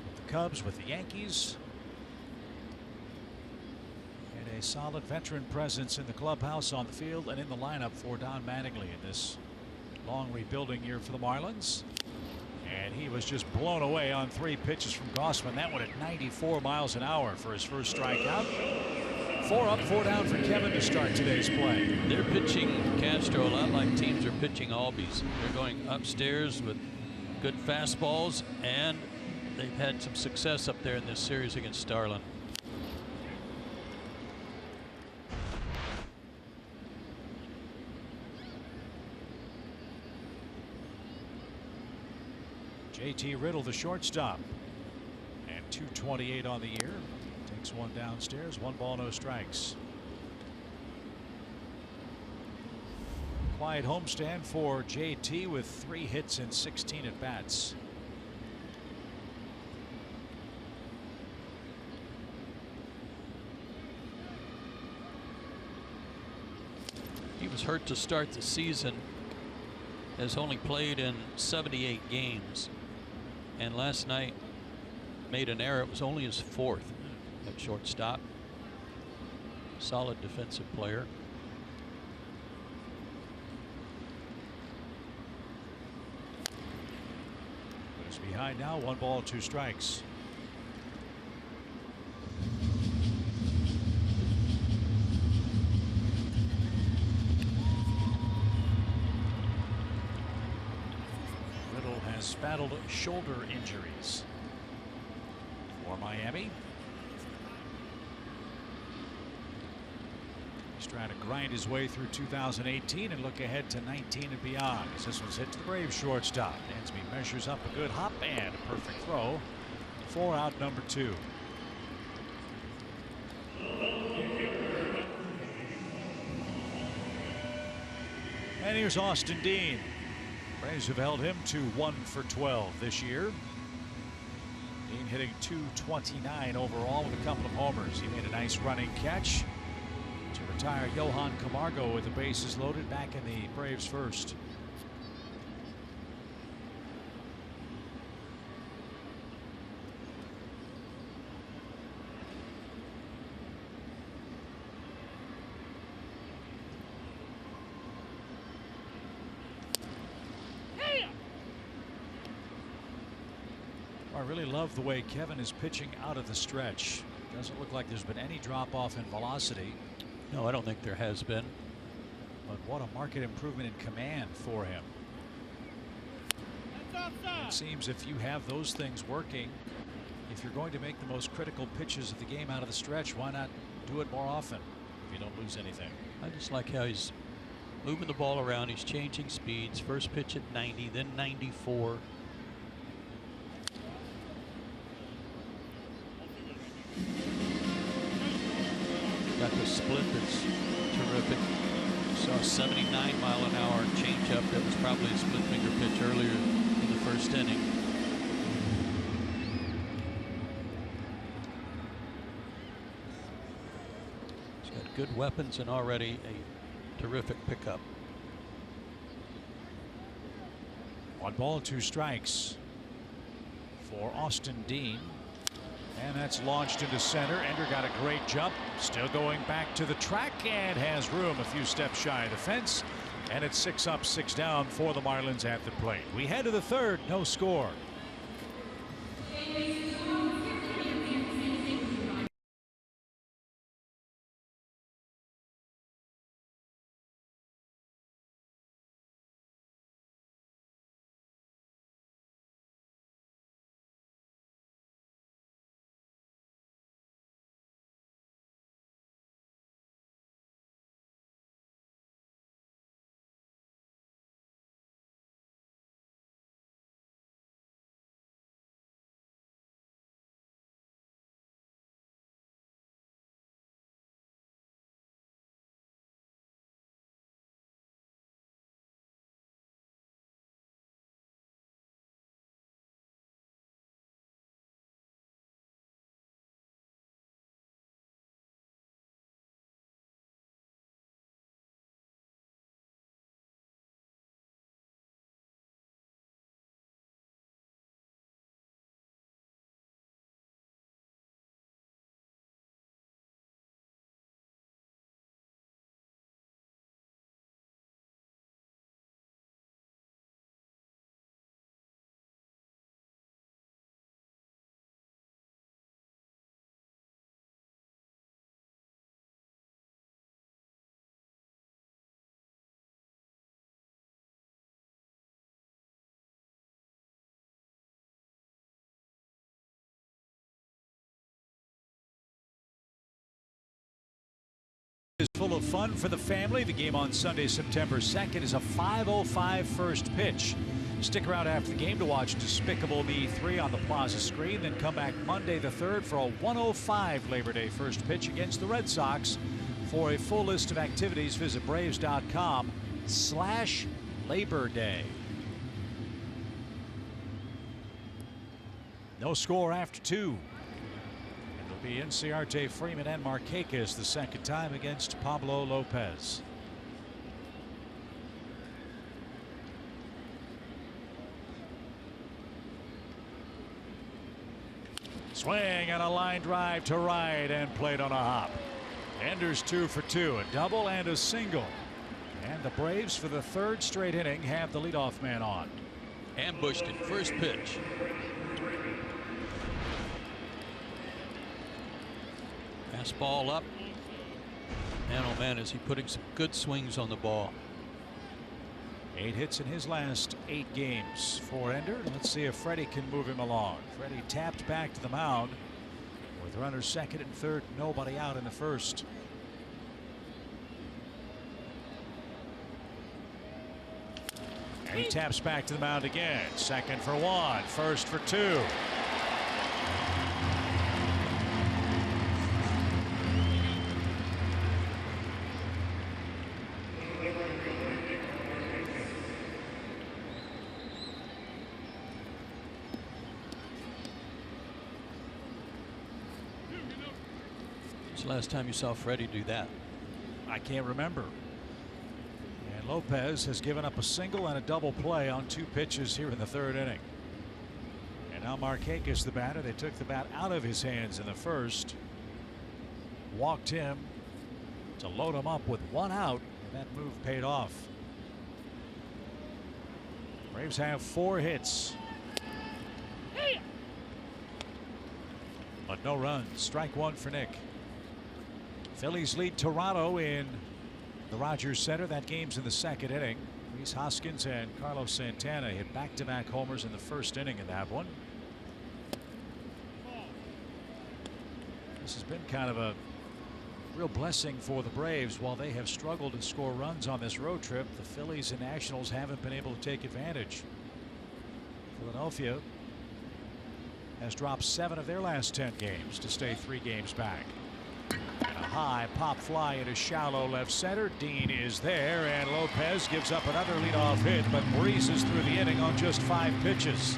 With the Cubs, with the Yankees. And a solid veteran presence in the clubhouse, on the field, and in the lineup for Don Mattingly in this long rebuilding year for the Marlins. And he was just blown away on 3 pitches from Gossman. That one at 94 miles an hour for his first strikeout. 4 up, 4 down for Kevin to start today's play. They're pitching Castro a lot like teams are pitching Albies. They're going upstairs with good fastballs, and they've had some success up there in this series against Starlin. JT Riddle, the shortstop, and 228 on the year. Takes one downstairs. 1 ball, no strikes. Quiet homestand for JT with 3 hits and 16 at bats. He was hurt to start the season, has only played in 78 games. And last night made an error. It was only his 4th at shortstop. Solid defensive player. Goes behind now. 1 ball, 2 strikes. Battled shoulder injuries for Miami. He's trying to grind his way through 2018 and look ahead to 19 and beyond. As this one's hit to the Braves shortstop. Dansby measures up a good hop and a perfect throw. 4 out, number 2. And here's Austin Dean. Braves have held him to 1 for 12 this year. Dean hitting .229 overall with a couple of homers. He made a nice running catch to retire Johan Camargo with the bases loaded back in the Braves' first. I really love the way Kevin is pitching out of the stretch. Doesn't look like there's been any drop off in velocity. No, I don't think there has been. But what a marked improvement in command for him. It seems if you have those things working, if you're going to make the most critical pitches of the game out of the stretch, why not do it more often if you don't lose anything? I just like how he's moving the ball around. He's changing speeds. First pitch at 90, then 94. Got the split that's terrific. Saw a 79-mile-an-hour changeup that was probably a split finger pitch earlier in the first inning. He's got good weapons and already a terrific pickup. 1 ball, 2 strikes for Austin Dean. And that's launched into center. Ender got a great jump. Still going back to the track and has room a few steps shy of the fence. And it's 6 up, 6 down for the Marlins at the plate. We head to the third, no score. Is full of fun for the family. The game on Sunday, September 2nd is a 5:05 first pitch. Stick around after the game to watch Despicable Me 3 on the Plaza screen. Then come back Monday the 3rd for a 1:05 Labor Day first pitch against the Red Sox. For a full list of activities, visit Braves.com/Labor Day. No score after 2. It'll be Inciarte, Freeman, and Markakis the second time against Pablo Lopez. Swing and a line drive to right and played on a hop. Ender's 2 for 2, a double and a single. And the Braves, for the third straight inning, have the leadoff man on. Ambushed at first pitch. Fastball up. And oh man, is he putting some good swings on the ball. 8 hits in his last 8 games for Ender. Let's see if Freddie can move him along. Freddie tapped back to the mound with runners second and third, nobody out in the first. And he taps back to the mound again. Second for 1, first for 2. When's the last time you saw Freddie do that? I can't remember. And Lopez has given up a single and a double play on 2 pitches here in the third inning. And now Markakis, the batter, they took the bat out of his hands in the first. Walked him to load him up with 1 out, and that move paid off. Braves have 4 hits. But no runs. Strike 1 for Nick. Phillies lead Toronto in the Rogers Center. That game's in the second inning. Rhys Hoskins and Carlos Santana hit back-to-back homers in the first inning in that one. This has been kind of a real blessing for the Braves. While they have struggled to score runs on this road trip, the Phillies and Nationals haven't been able to take advantage. Philadelphia has dropped 7 of their last 10 games to stay 3 games back. And a high pop fly into shallow left center. Dean is there, and Lopez gives up another leadoff hit, but breezes through the inning on just 5 pitches.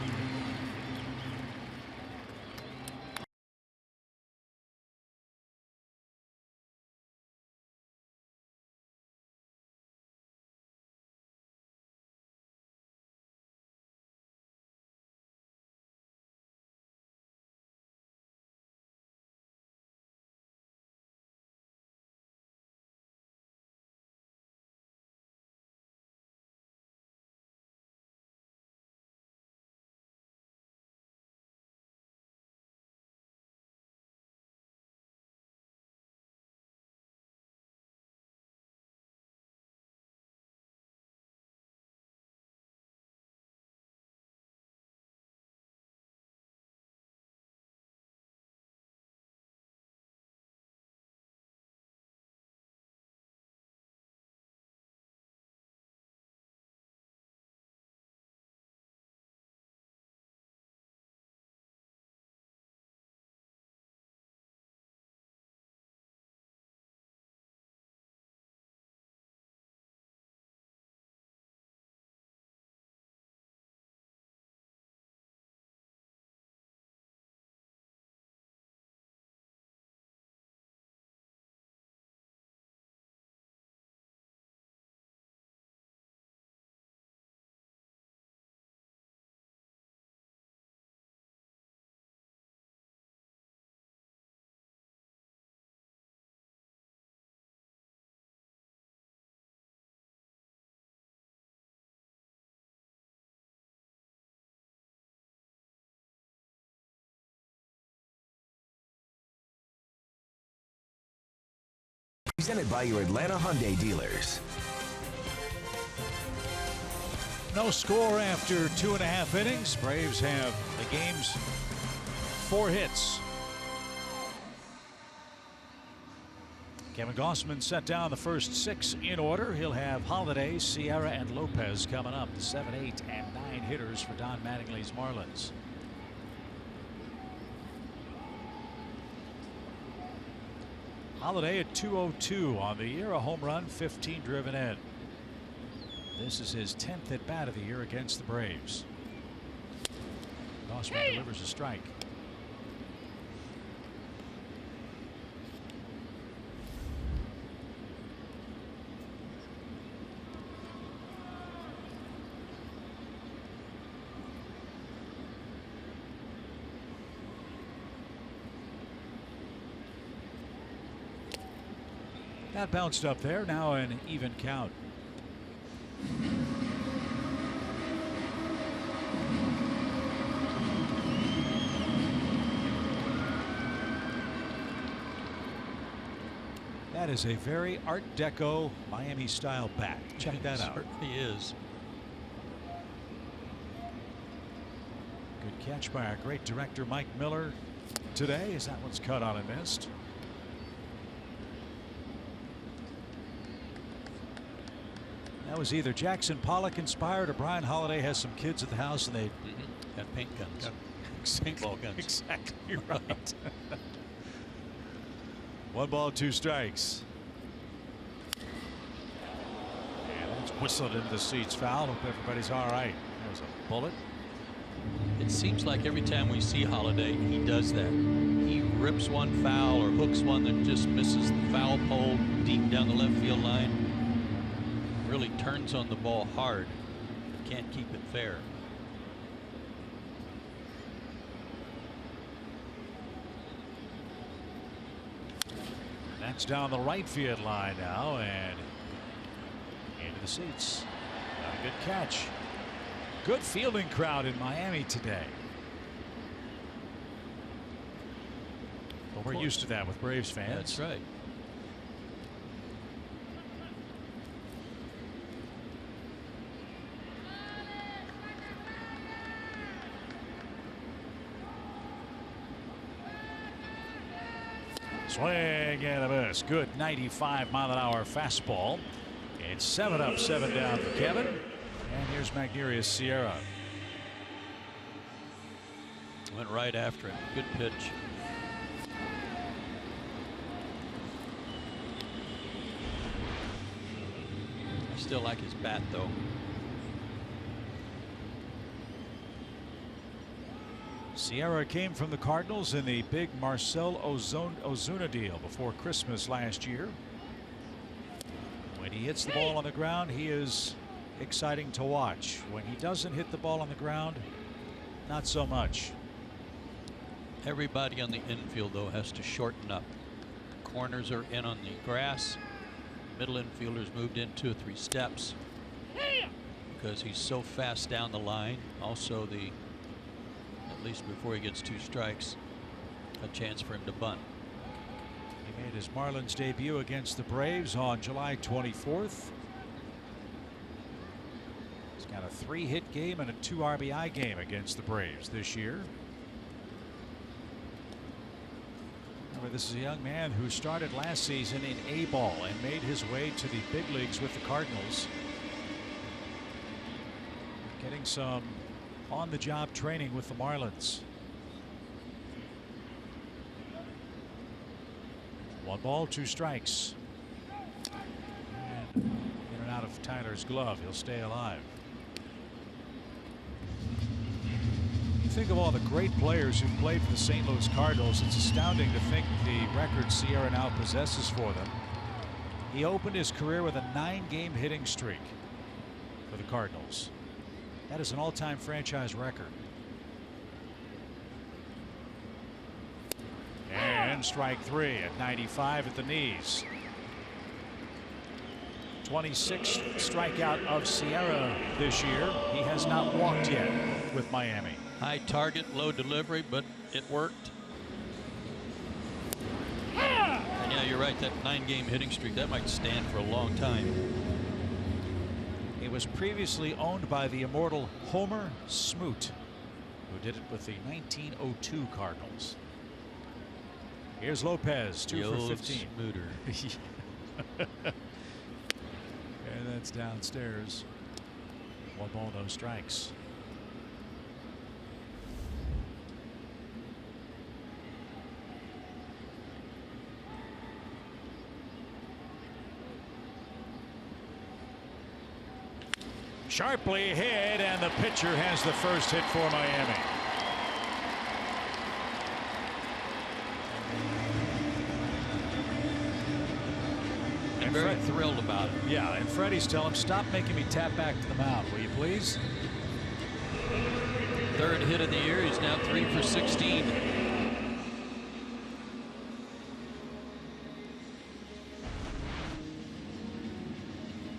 Presented by your Atlanta Hyundai dealers. No score after 2.5 innings. Braves have the game's 4 hits. Kevin Gossman set down the first 6 in order. He'll have Holiday, Sierra, and Lopez coming up. The 7, 8, and 9 hitters for Don Mattingly's Marlins. Holiday at 202 on the year, a home run, 15 driven in. This is his 10th at bat of the year against the Braves. Gossman delivers a strike. That bounced up there, now an even count. That is a very Art Deco Miami style bat. Check that out. Certainly is. Good catch by our great director Mike Miller today, as that one's cut on and missed. That was either Jackson Pollock inspired or Brian Holiday has some kids at the house and they Got paint guns. paintball guns. Exactly right. 1 ball, 2 strikes. And that's whistled into the seats. Foul. Hope everybody's all right. There's a bullet. It seems like every time we see Holiday, he does that. He rips one foul or hooks one that just misses the foul pole deep down the left field line. Really turns on the ball hard. Can't keep it fair. That's down the right field line now and into the seats. Not a good catch. Good fielding crowd in Miami today. But we're used to that with Braves fans. That's right. Swing and a miss. Good 95-mile-an-hour fastball. It's 7 up, 7 down for Kevin. And here's Magneuris Sierra. Went right after him. Good pitch. I still like his bat, though. Sierra came from the Cardinals in the big Marcell Ozuna deal before Christmas last year. When he hits the ball on the ground, he is exciting to watch. When he doesn't hit the ball on the ground, not so much. Everybody on the infield, though, has to shorten up. Corners are in on the grass. Middle infielders moved in 2 or 3 steps because he's so fast down the line. Also, at least before he gets 2 strikes, a chance for him to bunt. He made his Marlins debut against the Braves on July 24th. He's got a 3-hit game and a 2 RBI game against the Braves this year. Remember, this is a young man who started last season in A-ball and made his way to the big leagues with the Cardinals. Getting some on-the-job training with the Marlins. 1 ball, 2 strikes. And in and out of Tyler's glove. He'll stay alive. You think of all the great players who played for the St. Louis Cardinals. It's astounding to think the record Sierra now possesses for them. He opened his career with a 9-game hitting streak for the Cardinals. That is an all-time franchise record. And strike 3 at 95 at the knees. 26th strikeout of Sierra this year. He has not walked yet with Miami. High target, low delivery, but it worked. And yeah, you're right. That 9-game hitting streak, that might stand for a long time. It was previously owned by the immortal Homer Smoot, who did it with the 1902 Cardinals. Here's Lopez, 2 for 15. Smooter. And that's downstairs. 1 ball, no strikes. Sharply hit, and the pitcher has the first hit for Miami. And very thrilled about it. Yeah, and Freddie's telling him, stop making me tap back to the mound, will you please? 3rd hit of the year. He's now 3 for 16.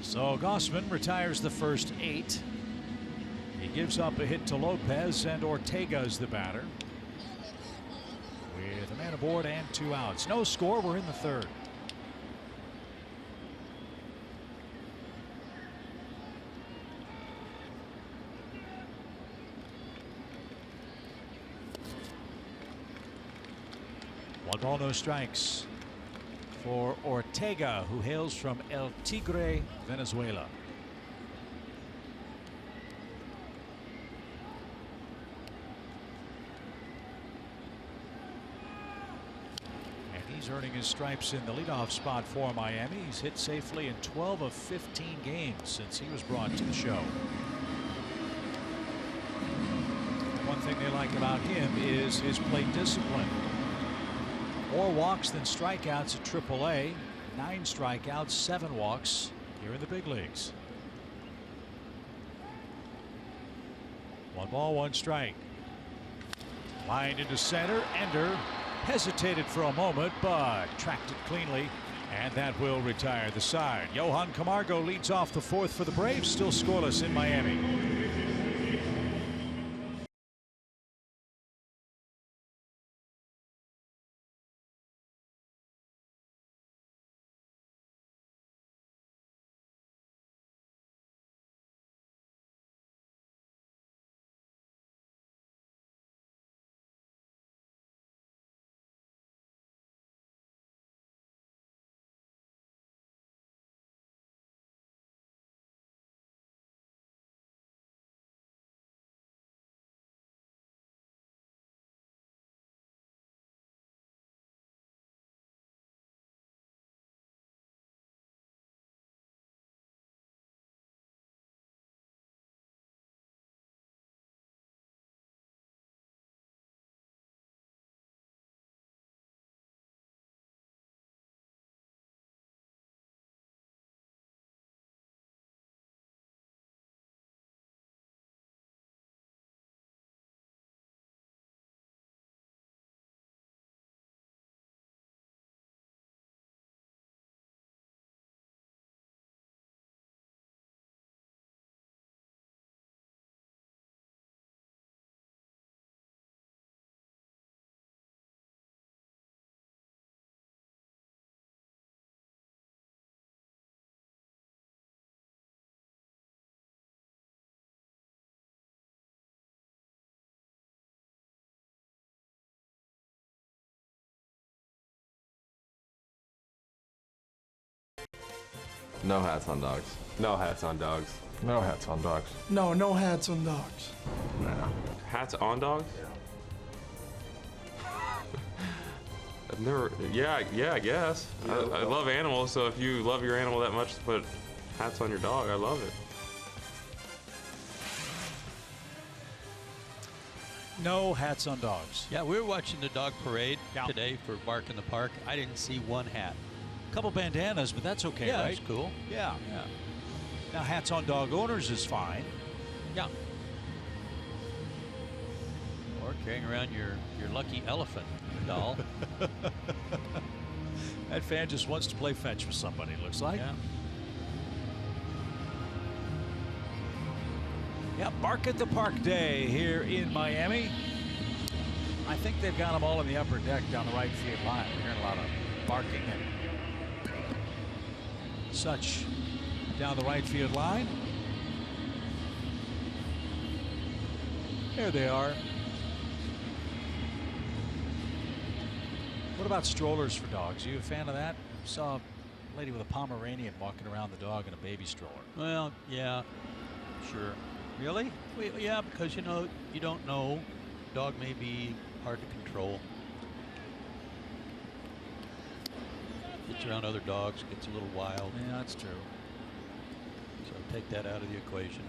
So Gossman retires the first 8. He gives up a hit to Lopez, and Ortega's the batter. With a man aboard and 2 outs. No score. We're in the 3rd. One ball, no strikes for Ortega, who hails from El Tigre, Venezuela. And he's earning his stripes in the leadoff spot for Miami. He's hit safely in 12 of 15 games since he was brought to the show. One thing they like about him is his plate discipline. More walks than strikeouts at AAA. 9 strikeouts, 7 walks here in the big leagues. 1 ball, 1 strike. Lined into center. Ender hesitated for a moment, but tracked it cleanly, and that will retire the side. Johan Camargo leads off the 4th for the Braves, still scoreless in Miami. No hats on dogs. No hats on dogs. No hats on dogs. No, no hats on dogs. Nah. Hats on dogs? I've never, yeah, I guess. I love animals, so if you love your animal that much to put hats on your dog, I love it. No hats on dogs. Yeah, we were watching the dog parade today for Bark in the Park. I didn't see 1 hat. Couple bandanas, but that's okay, Yeah, right? that's cool. Yeah. Yeah. Now hats on dog owners is fine. Yeah. Or carrying around your lucky elephant doll. That fan just wants to play fetch with somebody, it looks like. Yeah. Yeah, Bark at the Park Day here in Miami. I think they've got them all in the upper deck down the right field line. We're hearing a lot of barking and Such down the right field line. There they are. What about strollers for dogs? Are you a fan of that? I saw a lady with a Pomeranian walking around the dog in a baby stroller. Well, yeah, sure. Really? Well, yeah, because you know, you don't know. Dog may be hard to control. Gets around other dogs, gets a little wild. Yeah, that's true. So take that out of the equation.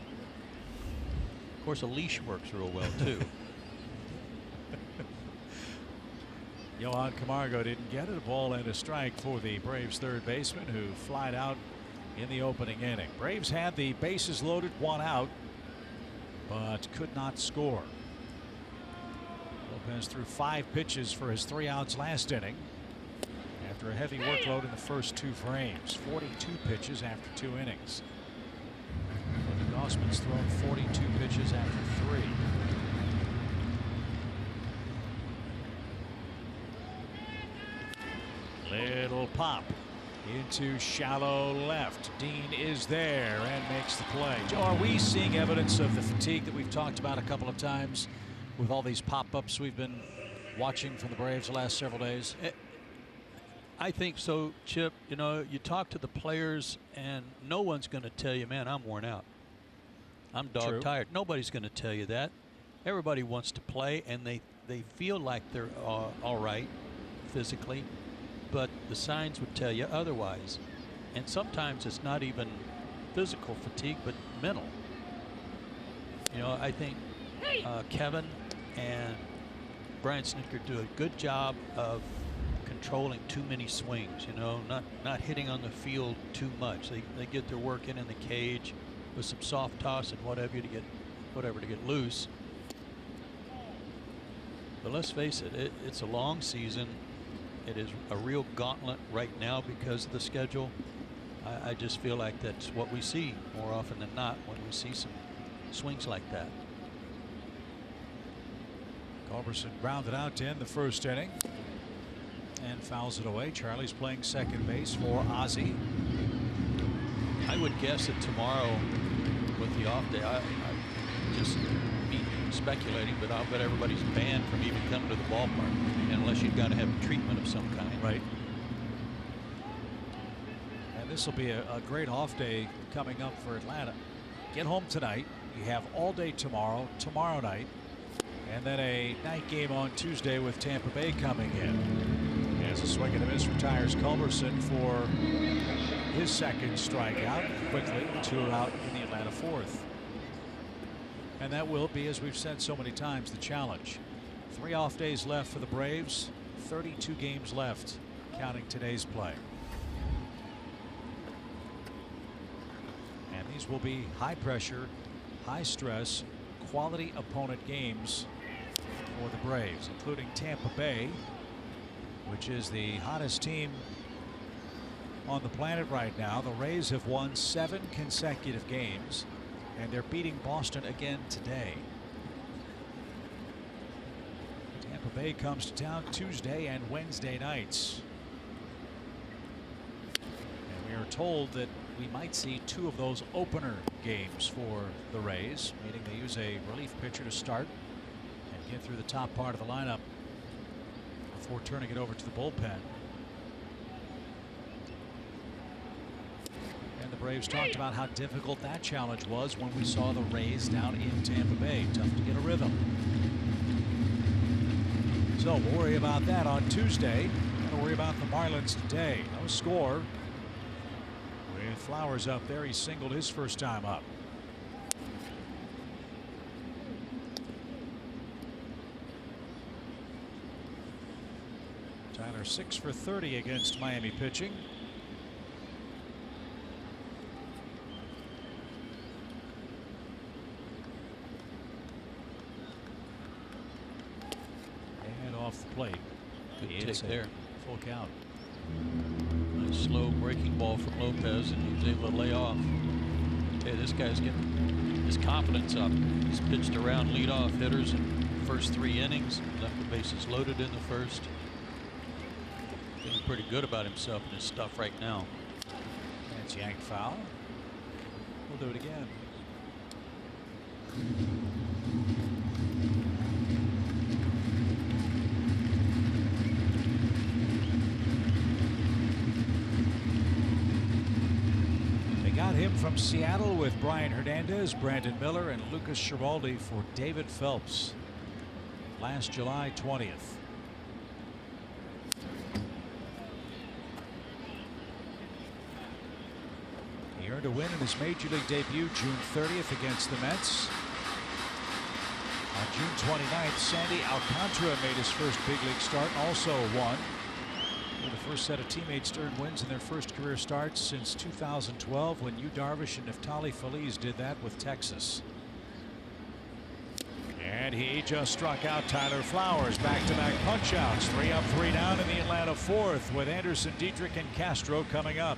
Of course, a leash works real well too. Johan Camargo didn't get it. A ball and a strike for the Braves third baseman, who flied out in the opening inning. Braves had the bases loaded, 1 out, but could not score. Lopez threw 5 pitches for his 3 outs last inning after a heavy workload in the first 2 frames. 42 pitches after 2 innings. Gossman's thrown 42 pitches after 3. Little pop into shallow left. Dean is there and makes the play. Joe, are we seeing evidence of the fatigue that we've talked about a couple of times with all these pop-ups we've been watching from the Braves the last several days? I think so, Chip. You know, you talk to the players and no one's going to tell you, man, I'm worn out. I'm dog tired. Nobody's going to tell you that. Everybody wants to play, and they feel like they're all right physically, but the signs would tell you otherwise. And sometimes it's not even physical fatigue, but mental. You know, I think Kevin and Brian Snitker do a good job of controlling too many swings, you know, not hitting on the field too much. They get their work in the cage with some soft toss and whatever to get loose. But let's face it, it's a long season. It is a real gauntlet right now because of the schedule. I just feel like that's what we see more often than not when we see some swings like that. Culberson grounded out to end the first inning and fouls it away. Charlie's playing second base for Ozzie. I would guess that tomorrow with the off day, I just be speculating, but I'll bet everybody's banned from even coming to the ballpark unless you've got to have treatment of some kind. Right. And this will be a great off day coming up for Atlanta. Get home tonight. You have all day tomorrow night, and then a night game on Tuesday with Tampa Bay coming in. As a swing and a miss retires Culberson for his second strikeout. Quickly, 2 out in the Atlanta fourth. And that will be, as we've said so many times, the challenge. 3 off days left for the Braves. 32 games left, counting today's play. And these will be high pressure, high stress, quality opponent games for the Braves, including Tampa Bay, which is the hottest team on the planet right now. The Rays have won 7 consecutive games, and they're beating Boston again today. Tampa Bay comes to town Tuesday and Wednesday nights. And we are told that we might see 2 of those opener games for the Rays, meaning they use a relief pitcher to start and get through the top part of the lineup before turning it over to the bullpen. And the Braves talked about how difficult that challenge was when we saw the Rays down in Tampa Bay. Tough to get a rhythm. So we'll worry about that on Tuesday. We'll worry about the Marlins today. No score. With Flowers up there, he singled his first time up. Tyler 6 for 30 against Miami pitching. And off the plate. Good take there. Full count. Nice slow breaking ball from Lopez, and he was able to lay off. Hey, this guy's getting his confidence up. He's pitched around leadoff hitters in the first 3 innings. Left the bases loaded in the first. Feeling pretty good about himself and his stuff right now. And It's yanked foul. We'll do it again. They got him from Seattle with Brian Hernandez, Brandon Miller, and Lucas Schiraldi for David Phelps last July 20th. He earned a win in his major league debut June 30th against the Mets. On June 29th, Sandy Alcantara made his first big league start and also won. They're the first set of teammates to earn wins in their first career starts since 2012 when Yu Darvish and Neftali Feliz did that with Texas. And he just struck out Tyler Flowers. Back-to-back punch-outs. 3 up, 3 down in the Atlanta fourth with Anderson, Dietrich, and Castro coming up.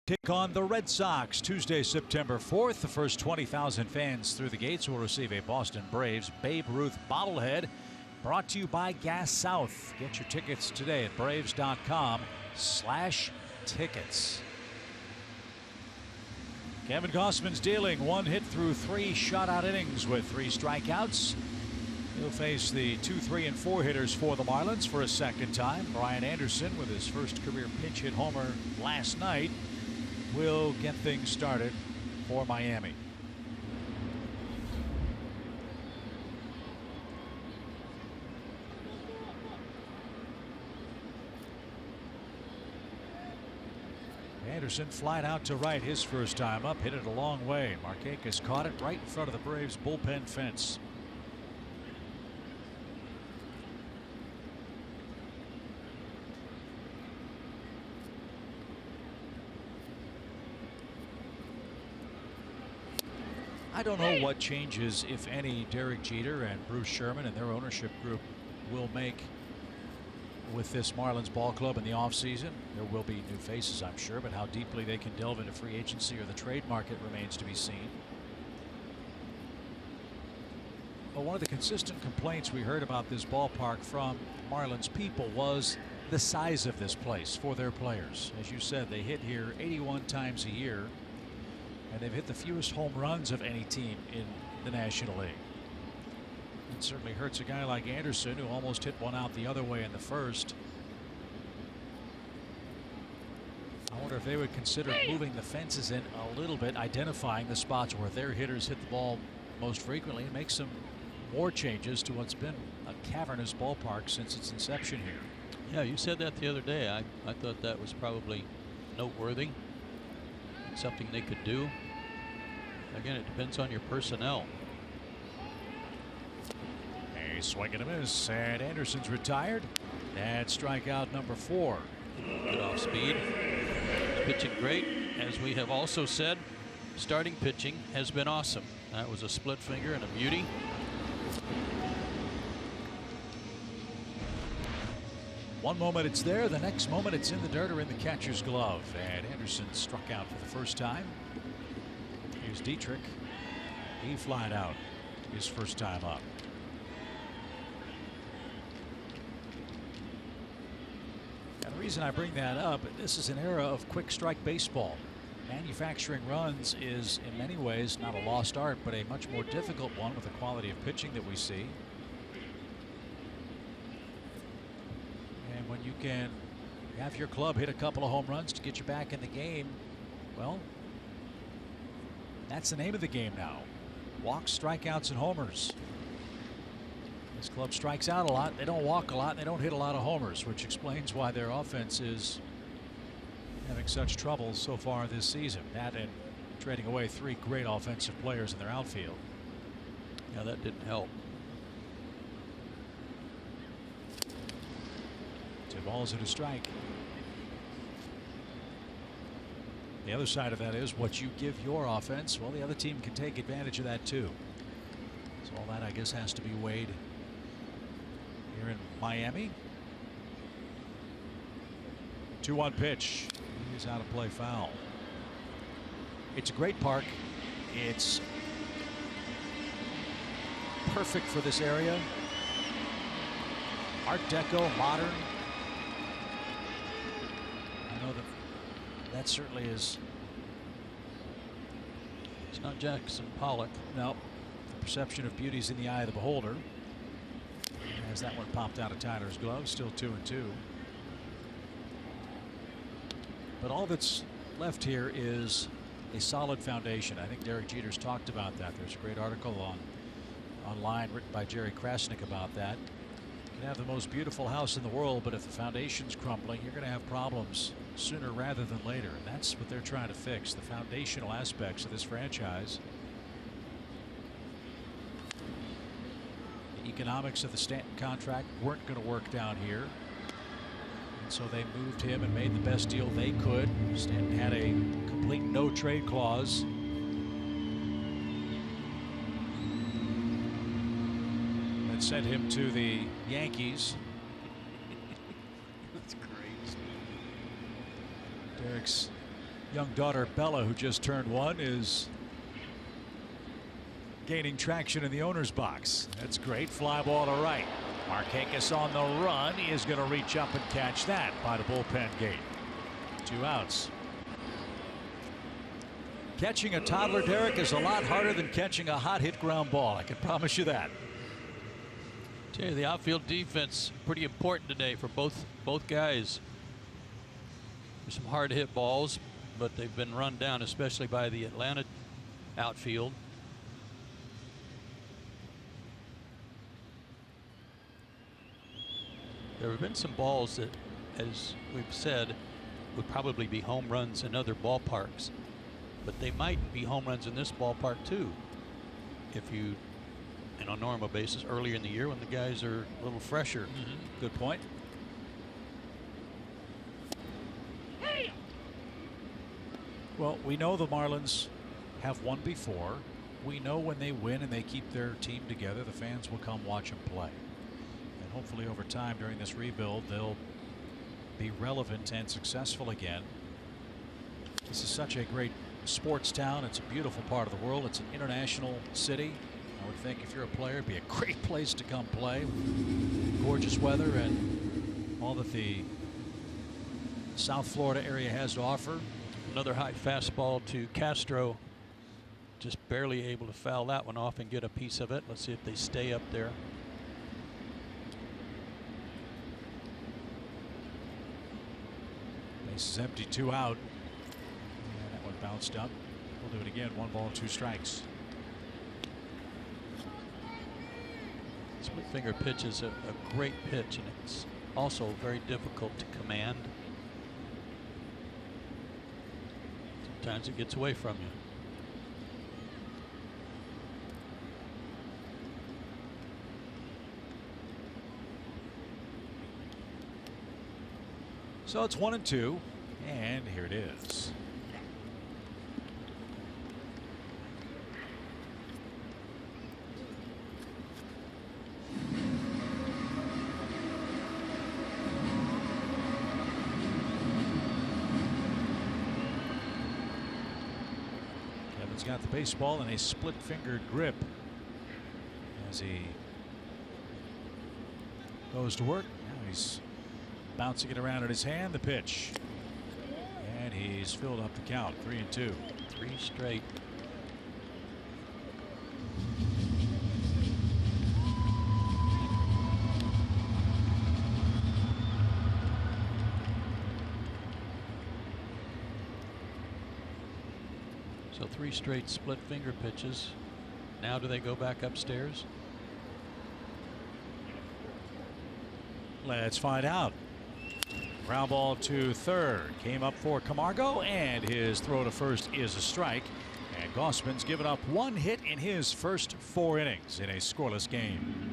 Take on the Red Sox Tuesday, September 4th. The first 20,000 fans through the gates will receive a Boston Braves Babe Ruth bobblehead. Brought to you by Gas South. Get your tickets today at braves.com/tickets. Kevin Gausman's dealing 1 hit through 3 shutout innings with 3 strikeouts. He'll face the 2, 3, and 4 hitters for the Marlins for a second time. Brian Anderson, with his first career pinch hit homer last night, will get things started for Miami. Anderson flied out to right his first time up, hit it a long way. Markakis caught it right in front of the Braves bullpen fence. I don't know what changes, if any, Derek Jeter and Bruce Sherman and their ownership group will make with this Marlins ball club in the offseason. There will be new faces, I'm sure, but how deeply they can delve into free agency or the trade market remains to be seen. Well, one of the consistent complaints we heard about this ballpark from Marlins people was the size of this place for their players. As you said, they hit here 81 times a year. And they've hit the fewest home runs of any team in the National League. It certainly hurts a guy like Anderson, who almost hit one out the other way in the first. I wonder if they would consider moving the fences in a little bit, identifying the spots where their hitters hit the ball most frequently, and make some more changes to what's been a cavernous ballpark since its inception here. Yeah, you said that the other day. I thought that was probably noteworthy. Something they could do. Again, it depends on your personnel. A swing and a miss, and Anderson's retired. And strikeout number 4. Good off speed. Pitching great, as we have also said. starting pitching has been awesome. That was a split finger and a beauty. One moment it's there, the next moment it's in the dirt or in the catcher's glove. And Anderson struck out for the first time. Here's Dietrich. He flied out his first time up. And the reason I bring that up, this is an era of quick strike baseball. Manufacturing runs is in many ways not a lost art, but a much more difficult one with the quality of pitching that we see. And when you can have your club hit a couple of home runs to get you back in the game, well, that's the name of the game now. Walks, strikeouts, and homers. This club strikes out a lot. They don't walk a lot. And they don't hit a lot of homers, which explains why their offense is having such trouble so far this season. That and trading away 3 great offensive players in their outfield. Yeah, that didn't help. 2 balls and a strike. The other side of that is what you give your offense. Well, the other team can take advantage of that too. So all that, I guess, has to be weighed here in Miami. 2-1 pitch. He's out of play, foul. It's a great park. It's perfect for this area. Art Deco, modern. I know that certainly is. It's not Jackson Pollock. No. The perception of beauty is in the eye of the beholder. As that one popped out of Tyler's glove, still 2-2. But all that's left here is a solid foundation. I think Derek Jeter's talked about that. There's a great article online written by Jerry Krasnick about that. You can have the most beautiful house in the world, but if the foundation's crumbling, you're going to have problems sooner rather than later. And that's what they're trying to fix, the foundational aspects of this franchise. The economics of the Stanton contract weren't going to work down here. And so they moved him and made the best deal they could. Stanton had a complete no trade clause. That sent him to the Yankees. That's great. Derek's young daughter Bella, who just turned 1, is gaining traction in the owner's box. That's great. Fly ball to right. Markakis on the run. He is going to reach up and catch that by the bullpen gate. 2 outs. Catching a toddler, Derek, is a lot harder than catching a hot hit ground ball. I can promise you that. Tell you, the outfield defense pretty important today for both guys. There's some hard hit balls, but they've been run down, especially by the Atlanta outfield. There have been some balls that, as we've said, would probably be home runs in other ballparks, but they might be home runs in this ballpark too, if you, on a normal basis, earlier in the year when the guys are a little fresher. Good point. Well, we know the Marlins have won before. We know when they win and they keep their team together, the fans will come watch them play. And hopefully over time during this rebuild, they'll be relevant and successful again. This is such a great sports town. It's a beautiful part of the world. It's an international city. I would think if you're a player, it'd be a great place to come play. Gorgeous weather and all that the South Florida area has to offer. Another high fastball to Castro. Just barely able to foul that one off and get a piece of it. Let's see if they stay up there. Base is empty, 2 out. And that one bounced up. We'll do it again. 1 ball, 2 strikes. Split finger pitch is a great pitch, and it's also very difficult to command. Sometimes it gets away from you. So it's 1-2, and here it is. He's got the baseball in a split-fingered grip as he goes to work. Now he's bouncing it around in his hand. The pitch. And he's filled up the count. 3-2. 3 straight. So 3 straight split finger pitches. Now do they go back upstairs? Let's find out. Ground ball to third. Came up for Camargo, and his throw to first is a strike. And Gossman's given up 1 hit in his first 4 innings in a scoreless game.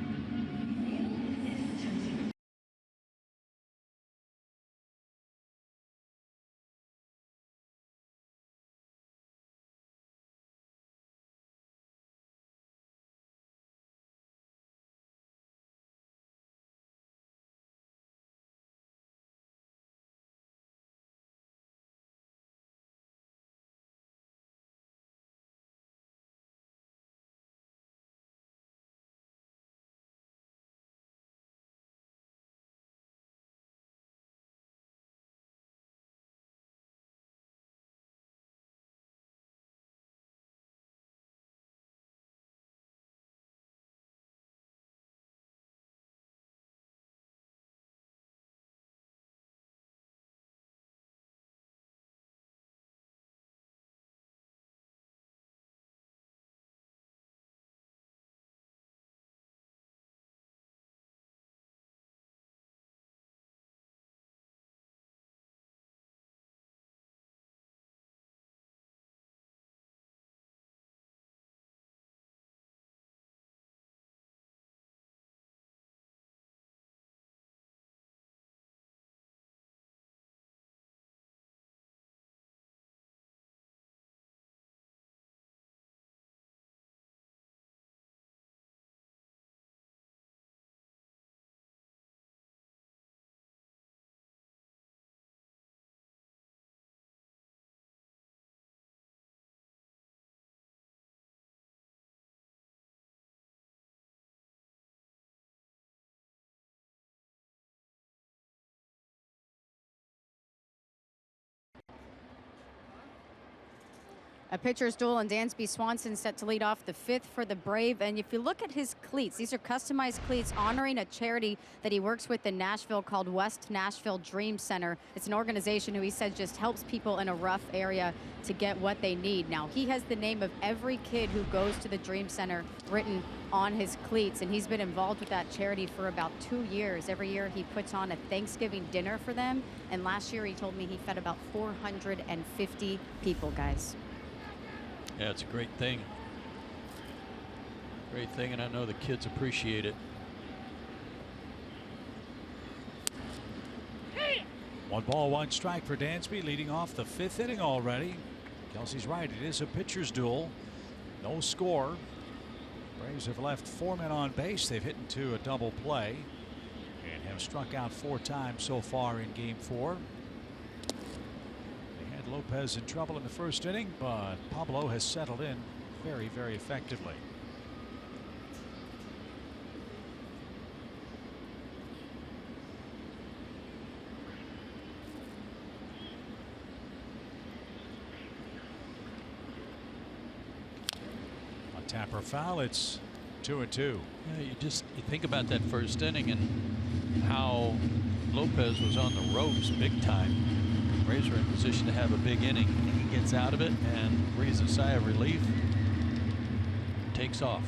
A pitcher's duel, and Dansby Swanson set to lead off the 5th for the Brave. And if you look at his cleats, these are customized cleats honoring a charity that he works with in Nashville called West Nashville Dream Center. It's an organization who he said just helps people in a rough area to get what they need. Now, he has the name of every kid who goes to the Dream Center written on his cleats, and he's been involved with that charity for about 2 years. Every year he puts on a Thanksgiving dinner for them, and last year he told me he fed about 450 people, guys. Yeah, it's a great thing. Great thing, and I know the kids appreciate it. One ball, 1 strike for Dansby, leading off the 5th inning already. Kelsey's right. It is a pitcher's duel. No score. Braves have left 4 men on base. They've hit into a double play and have struck out 4 times so far in Game 4. Lopez in trouble in the first inning, but Pablo has settled in very, very effectively. A tapper foul. It's 2-2. Yeah, you think about that first inning and how Lopez was on the ropes big time. Braves are in position to have a big inning. He gets out of it and breathes a sigh of relief. Takes off.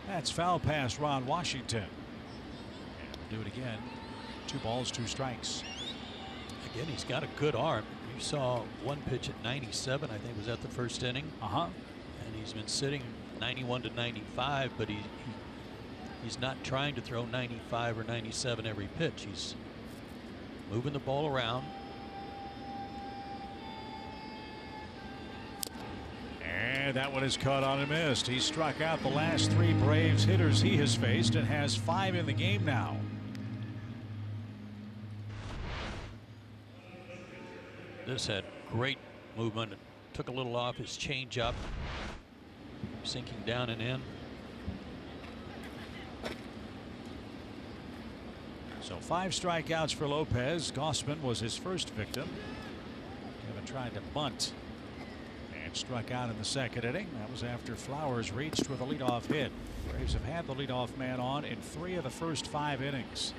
That's foul past Ron Washington. And we'll do it again. 2 balls, 2 strikes. Again, he's got a good arm. You saw one pitch at 97, I think was at the first inning. And he's been sitting 91 to 95, but he's not trying to throw 95 or 97 every pitch. He's moving the ball around. And And that one is caught on and missed. He struck out the last 3 Braves hitters he has faced and has 5 in the game now. This had great movement. It took a little off his changeup, sinking down and in. So 5 strikeouts for Lopez. Gossman was his first victim. Kevin tried to bunt and struck out in the 2nd inning. That was after Flowers reached with a leadoff hit. Braves have had the leadoff man on in 3 of the first 5 innings.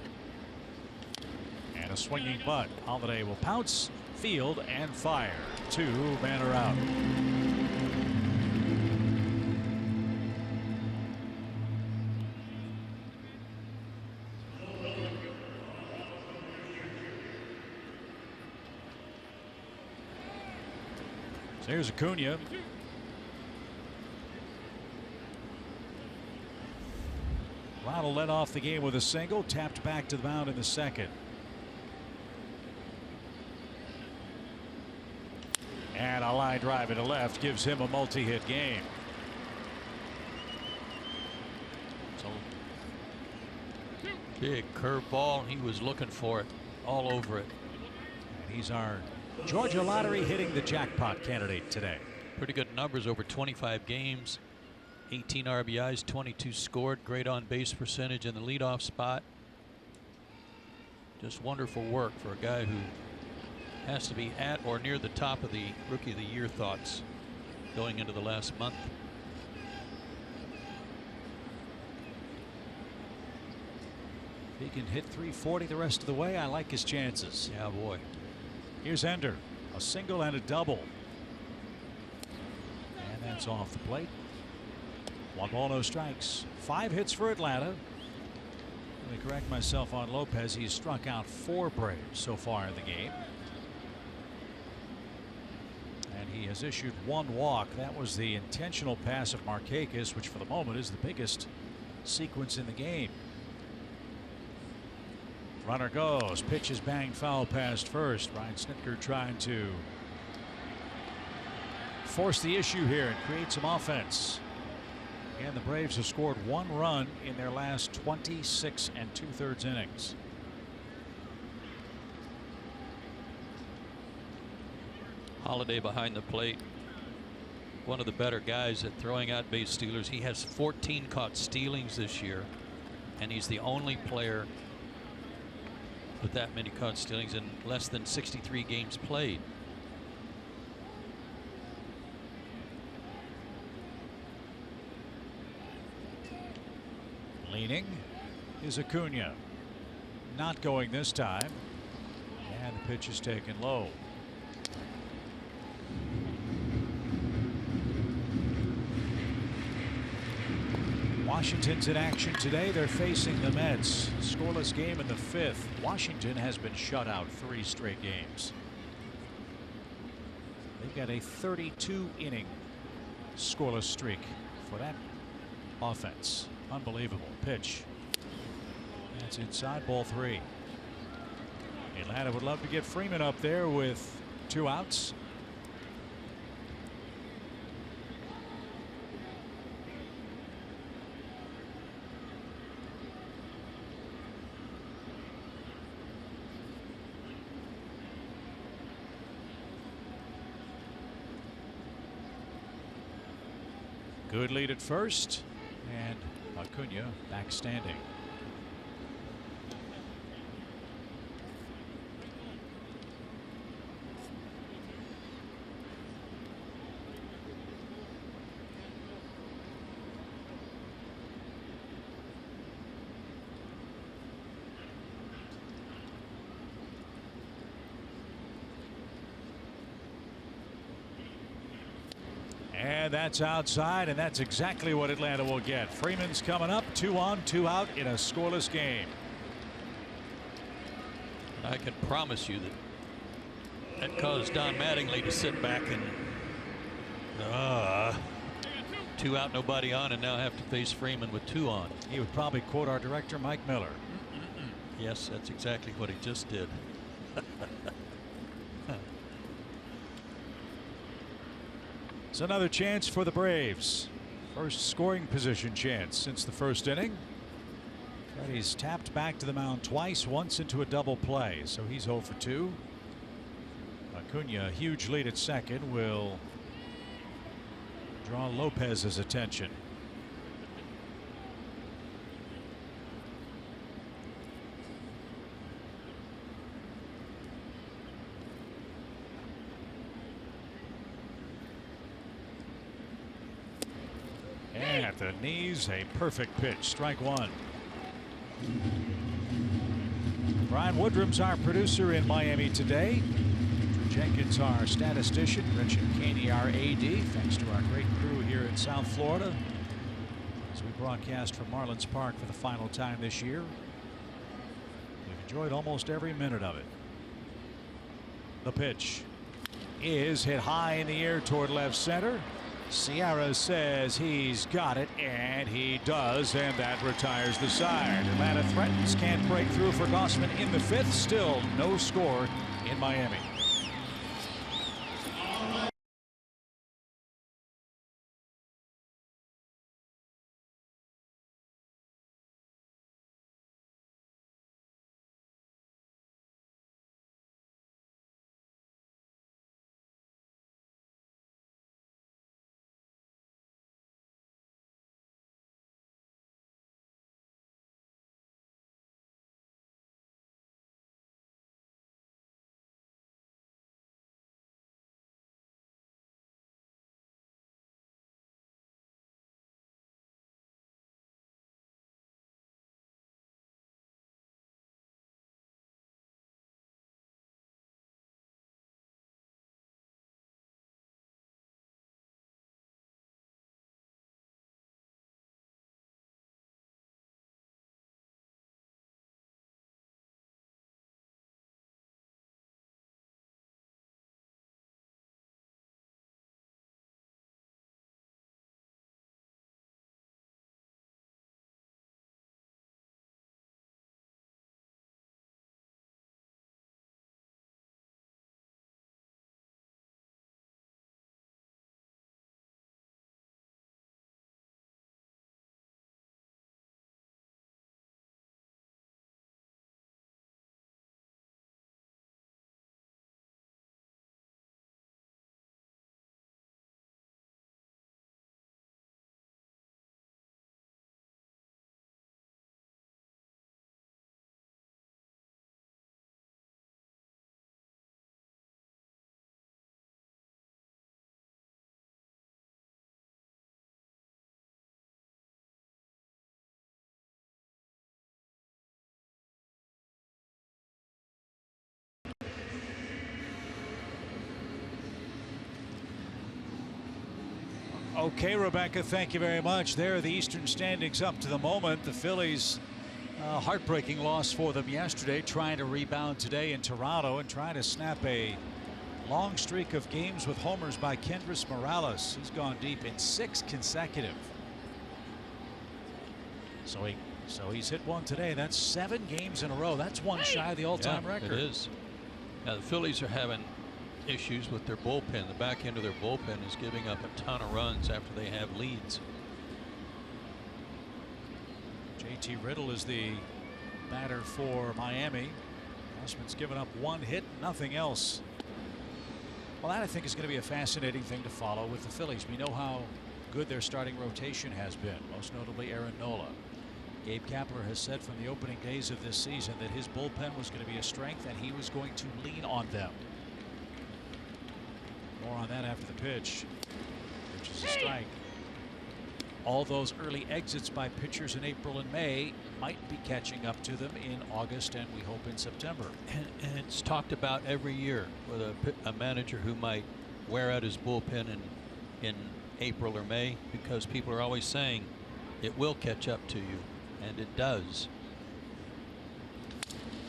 And a swinging bunt. Holiday will pounce, field, and fire. 2 men are out. So here's Acuna. Ronald led off the game with a single, tapped back to the mound in the 2nd. And a line drive into left gives him a multi-hit game. So big curveball. He was looking for it all over it. And he's our Georgia Lottery hitting the jackpot candidate today. Pretty good numbers over 25 games. 18 RBIs, 22 scored. Great on base percentage in the leadoff spot. Just wonderful work for a guy who has to be at or near the top of the Rookie of the Year thoughts going into the last month. If he can hit 340 the rest of the way, I like his chances. Yeah, boy. Here's Ender, a single and a double. And that's off the plate. 1 ball, no strikes. 5 hits for Atlanta. Let me correct myself on Lopez. He's struck out 4 Braves so far in the game. And he has issued 1 walk. That was the intentional pass of Markakis, which for the moment is the biggest sequence in the game. Runner goes. Pitch is banged foul past first. Ryan Snitker trying to force the issue here and create some offense. And the Braves have scored 1 run in their last 26 2/3 innings. Holiday behind the plate. One of the better guys at throwing out base stealers. He has 14 caught stealings this year, and he's the only player with that many caught stealings in less than 63 games played. Leaning is Acuna. Not going this time. And the pitch is taken low. Washington's in action today. They're facing the Mets. Scoreless game in the 5th. Washington has been shut out 3 straight games. They've got a 32-inning scoreless streak for that offense. Unbelievable pitch. That's inside, ball 3. Atlanta would love to get Freeman up there with 2 outs. Good lead at first, and Acuna back standing. And that's outside, and that's exactly what Atlanta will get. Freeman's coming up, 2 on, 2 out in a scoreless game. I can promise you that caused Don Mattingly to sit back and 2 out, nobody on, and now have to face Freeman with 2 on. He would probably quote our director, Mike Miller. Yes, that's exactly what he just did. It's another chance for the Braves. First scoring position chance since the first inning. He's tapped back to the mound twice, once into a double play, so he's 0 for 2. Acuna, a huge lead at second, will draw Lopez's attention. And at the knees, a perfect pitch, strike one. Brian Woodrum's our producer in Miami today. Jenkins, our statistician. Rich and Caney, our AD. Thanks to our great crew here in South Florida as we broadcast from Marlins Park for the final time this year. We've enjoyed almost every minute of it. The pitch is hit high in the air toward left center. Sierra says he's got it, and he does, and that retires the side. Atlanta threatens, can't break through for Gossman in the fifth. Still no score in Miami. Okay, Rebecca, thank you very much. There are the Eastern standings up to the moment. The Phillies, heartbreaking loss for them yesterday, trying to rebound today in Toronto and trying to snap a long streak of games with homers by Kendrys Morales. He's gone deep in 6 consecutive. So he's hit one today. That's 7 games in a row. That's one shy of the all-time record. It is. Now the Phillies are having issues with their bullpen. The back end of their bullpen is giving up a ton of runs after they have leads. JT Riddle is the batter for Miami. Osman's given up 1 hit, nothing else. Well, that I think is going to be a fascinating thing to follow with the Phillies. We know how good their starting rotation has been, most notably Aaron Nola. Gabe Kapler has said from the opening days of this season that his bullpen was going to be a strength and he was going to lean on them. More on that after the pitch, which is a strike. All those early exits by pitchers in April and May might be catching up to them in August and we hope in September. And it's talked about every year with a manager who might wear out his bullpen in April or May, because people are always saying it will catch up to you, and it does.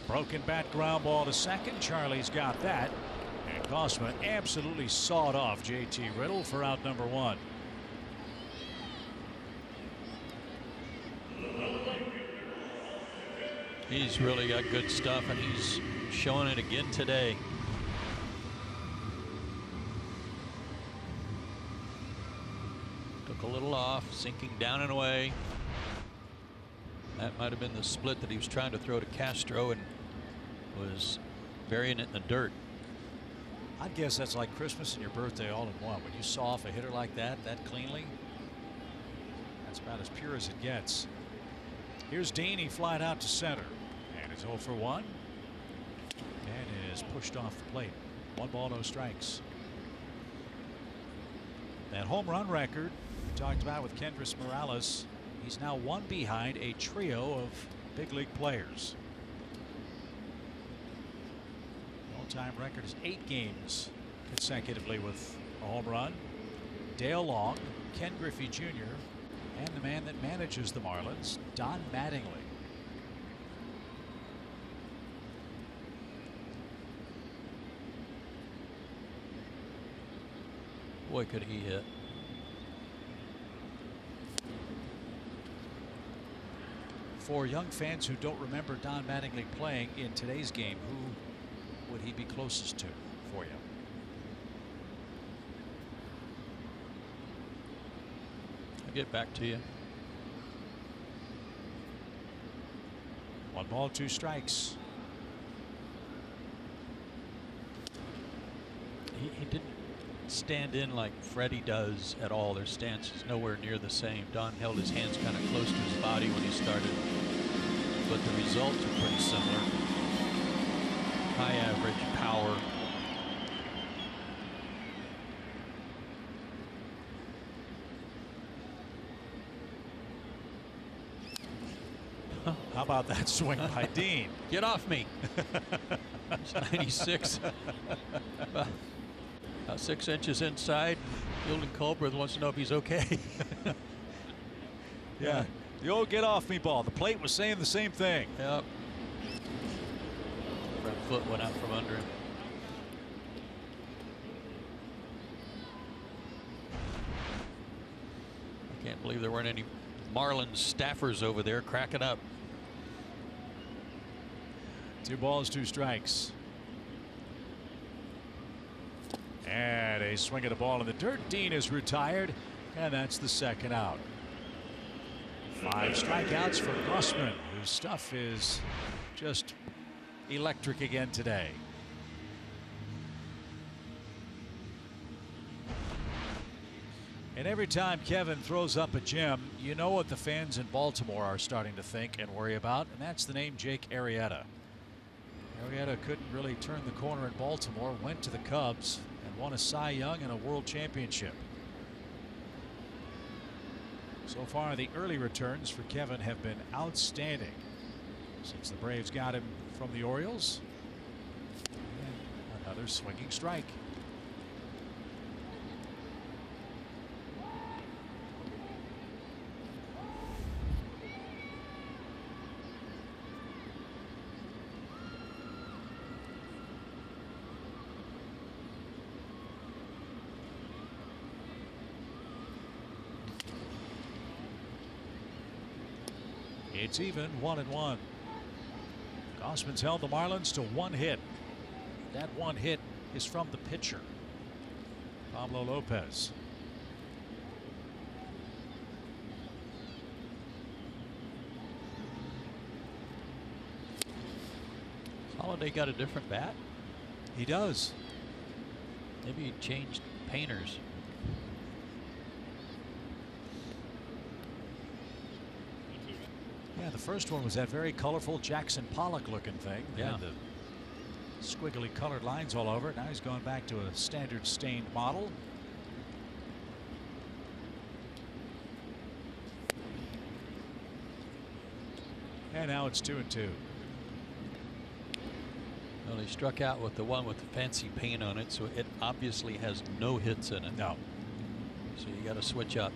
Broken bat ground ball to second. Charlie's got that. And Gossman absolutely sawed off JT Riddle for out number 1. He's really got good stuff, and he's showing it again today. little off, sinking down and away. That might have been the split that he was trying to throw to Castro and was burying it in the dirt. I'd guess that's like Christmas and your birthday all in one. When you saw off a hitter like that cleanly, that's about as pure as it gets. Here's Dean. He flied out to center. And it's 0 for 1. And is pushed off the plate. 1 ball, no strikes. That home run record we talked about with Kendrys Morales, he's now 1 behind a trio of big league players. All-time record is 8 games consecutively with a home run. Dale Long, Ken Griffey Jr., and the man that manages the Marlins, Don Mattingly. Boy, could he hit. For young fans who don't remember Don Mattingly playing in today's game, who would he be closest to for you? I'll get back to you. 1 ball, 2 strikes. He didn't stand in like Freddie does at all. Their stance is nowhere near the same. Don held his hands kind of close to his body when he started, but the results are pretty similar. High average power. How about that swing by Dean? Get off me. It's 96. About 6 inches inside. Fielding Colbert wants to know if he's okay. Yeah, the old get off me ball. The plate was saying the same thing. Yep. Front foot went out from under him. I can't believe there weren't any Marlins staffers over there cracking up. 2 balls, 2 strikes. And a swing at a ball in the dirt. Dean is retired, and that's the 2nd out. 5 strikeouts for Gossman, whose stuff is just electric again today. And every time Kevin throws up a gem, you know what the fans in Baltimore are starting to think and worry about, and that's the name Jake Arrieta. Arrieta couldn't really turn the corner in Baltimore, went to the Cubs and won a Cy Young and a World Championship. So far, the early returns for Kevin have been outstanding since the Braves got him from the Orioles. And another swinging strike. It's even 1-1. Gossman's held the Marlins to 1 hit. That 1 hit is from the pitcher, Pablo Lopez. Holiday got a different bat. He does. Maybe he changed painters. Yeah, the first one was that very colorful Jackson Pollock looking thing. Yeah. The squiggly colored lines all over it. Now he's going back to a standard stained model. And now it's 2-2. Well, he struck out with the one with the fancy paint on it, so it obviously has no hits in it. No. So you got to switch up.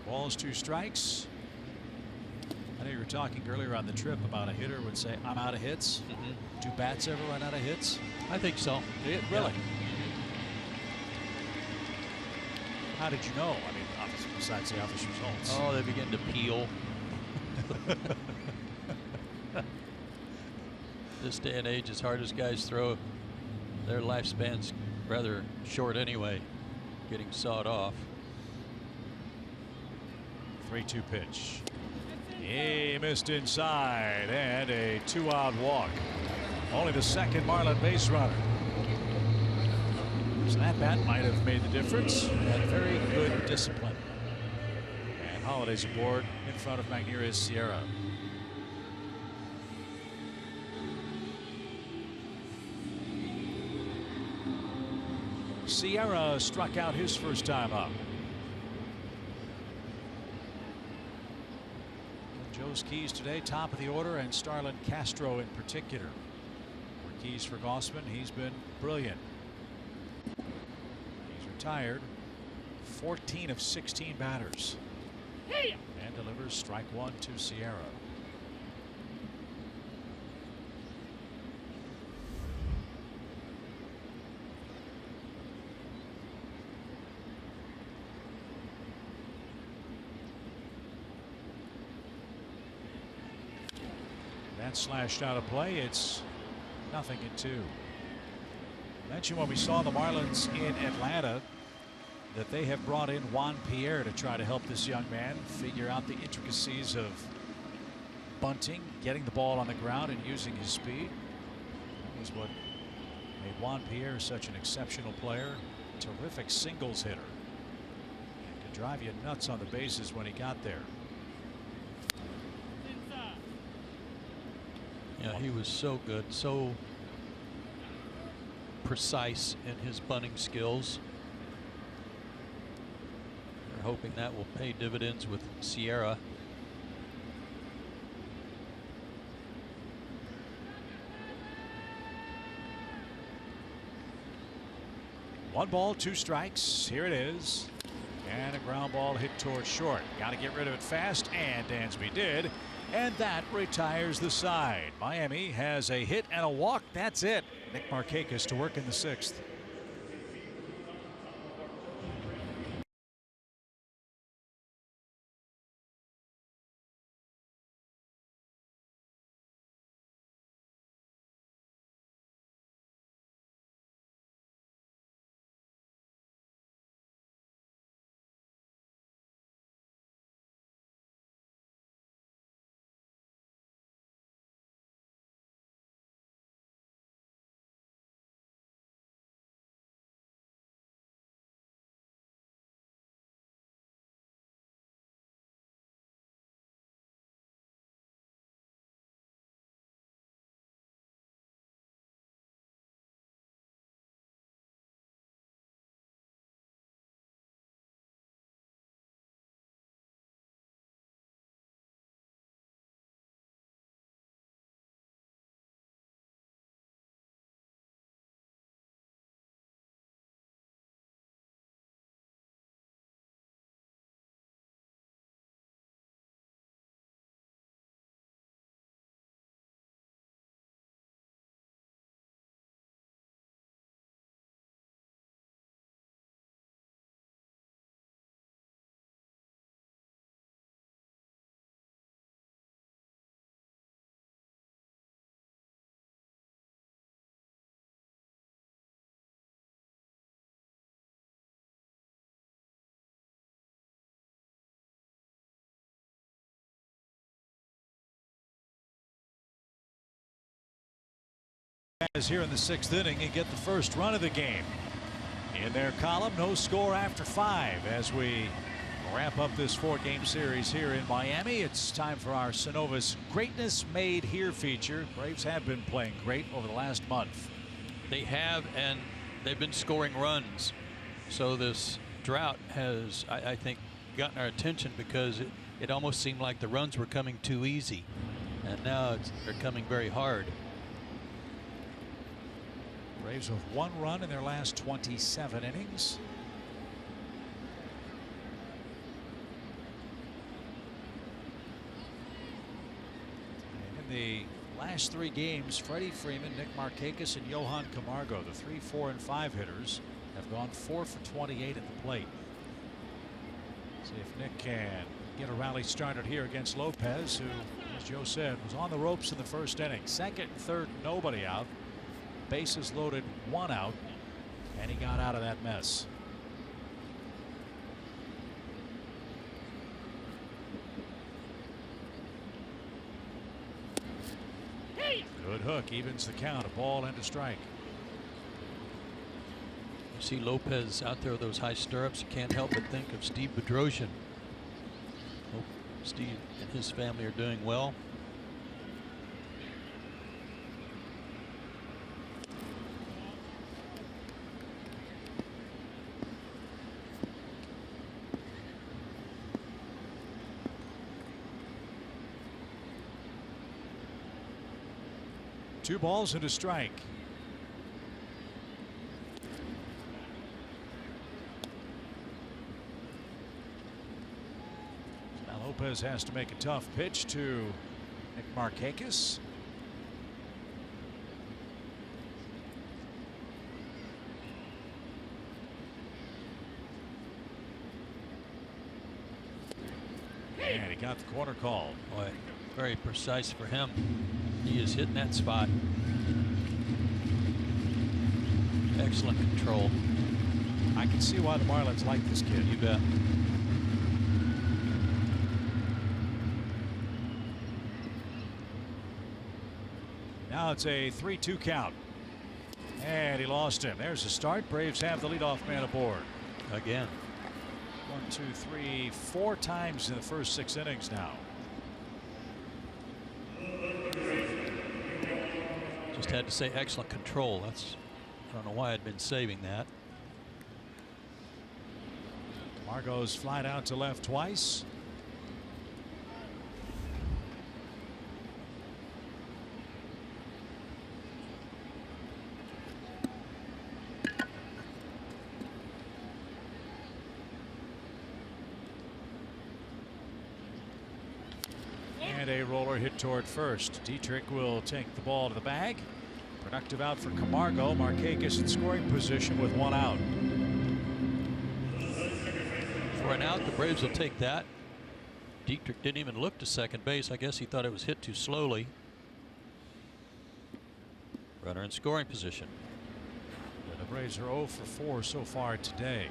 Balls, 2 strikes. I know you were talking earlier on the trip about a hitter would say, I'm out of hits. Do bats ever run out of hits? I think so. Really? Yeah. How did you know? I mean, obviously, besides the obvious results. Oh, they begin to peel. This day and age, as hard as guys throw, their lifespan's rather short anyway, getting sawed off. 3-2 pitch. He missed inside, and a 2-out walk. Only the second Marlin base runner. So that bat might have made the difference. Had very good discipline. And Holiday's aboard in front of Magneria's Sierra. Sierra struck out his first time up. Joe's keys today, top of the order, and Starlin Castro in particular. For keys for Gossman, he's been brilliant. He's retired 14 of 16 batters. And delivers strike one to Sierra. That slashed out of play. It's 0-2. Mentioned when we saw the Marlins in Atlanta that they have brought in Juan Pierre to try to help this young man figure out the intricacies of bunting, getting the ball on the ground, and using his speed. That was what made Juan Pierre such an exceptional player. Terrific singles hitter. And could drive you nuts on the bases when he got there. Yeah, he was so good, so precise in his bunting skills. They're hoping that will pay dividends with Sierra. One ball, two strikes. Here it is. And a ground ball hit towards short. Got to get rid of it fast, and Dansby did. And that retires the side. Miami has a hit and a walk. That's it. Nick Markakis to work in the sixth. Is here in the sixth inning and get the first run of the game. In their column, no score after 5 as we wrap up this 4-game series here in Miami. It's time for our Synovus Greatness Made Here feature. Braves have been playing great over the last month. They have, and they've been scoring runs. So this drought has, I think, gotten our attention because it almost seemed like the runs were coming too easy. And now they're coming very hard. Braves with 1 run in their last 27 innings. In the last 3 games, Freddie Freeman, Nick Markakis, and Johan Camargo, the 3, 4, and 5 hitters, have gone 4 for 28 at the plate. See if Nick can get a rally started here against Lopez, who, as Joe said, was on the ropes in the first inning. Second and third, nobody out. Bases loaded, 1 out, and he got out of that mess. Good hook, evens the count, a ball and a strike. You see Lopez out there with those high stirrups. You can't help but think of Steve Bedrosian. Hope Steve and his family are doing well. Two balls and a strike. Now Lopez has to make a tough pitch to Nick Markakis. And he got the corner call. Boy, very precise for him. He is hitting that spot. Excellent control. I can see why the Marlins like this kid. You bet. Now it's a 3-2 count. And he lost him. There's the start. Braves have the leadoff man aboard. Again. 1, 2, 3, 4 times in the first 6 innings now. Just had to say excellent control. That's, I don't know why I'd been saving that. Margot's flied out to left twice. And a roller hit toward first. Dietrich will take the ball to the bag. Productive out for Camargo. Markakis in scoring position with 1 out. For an out, the Braves will take that. Dietrich didn't even look to second base. I guess he thought it was hit too slowly. Runner in scoring position. The Braves are 0 for 4 so far today.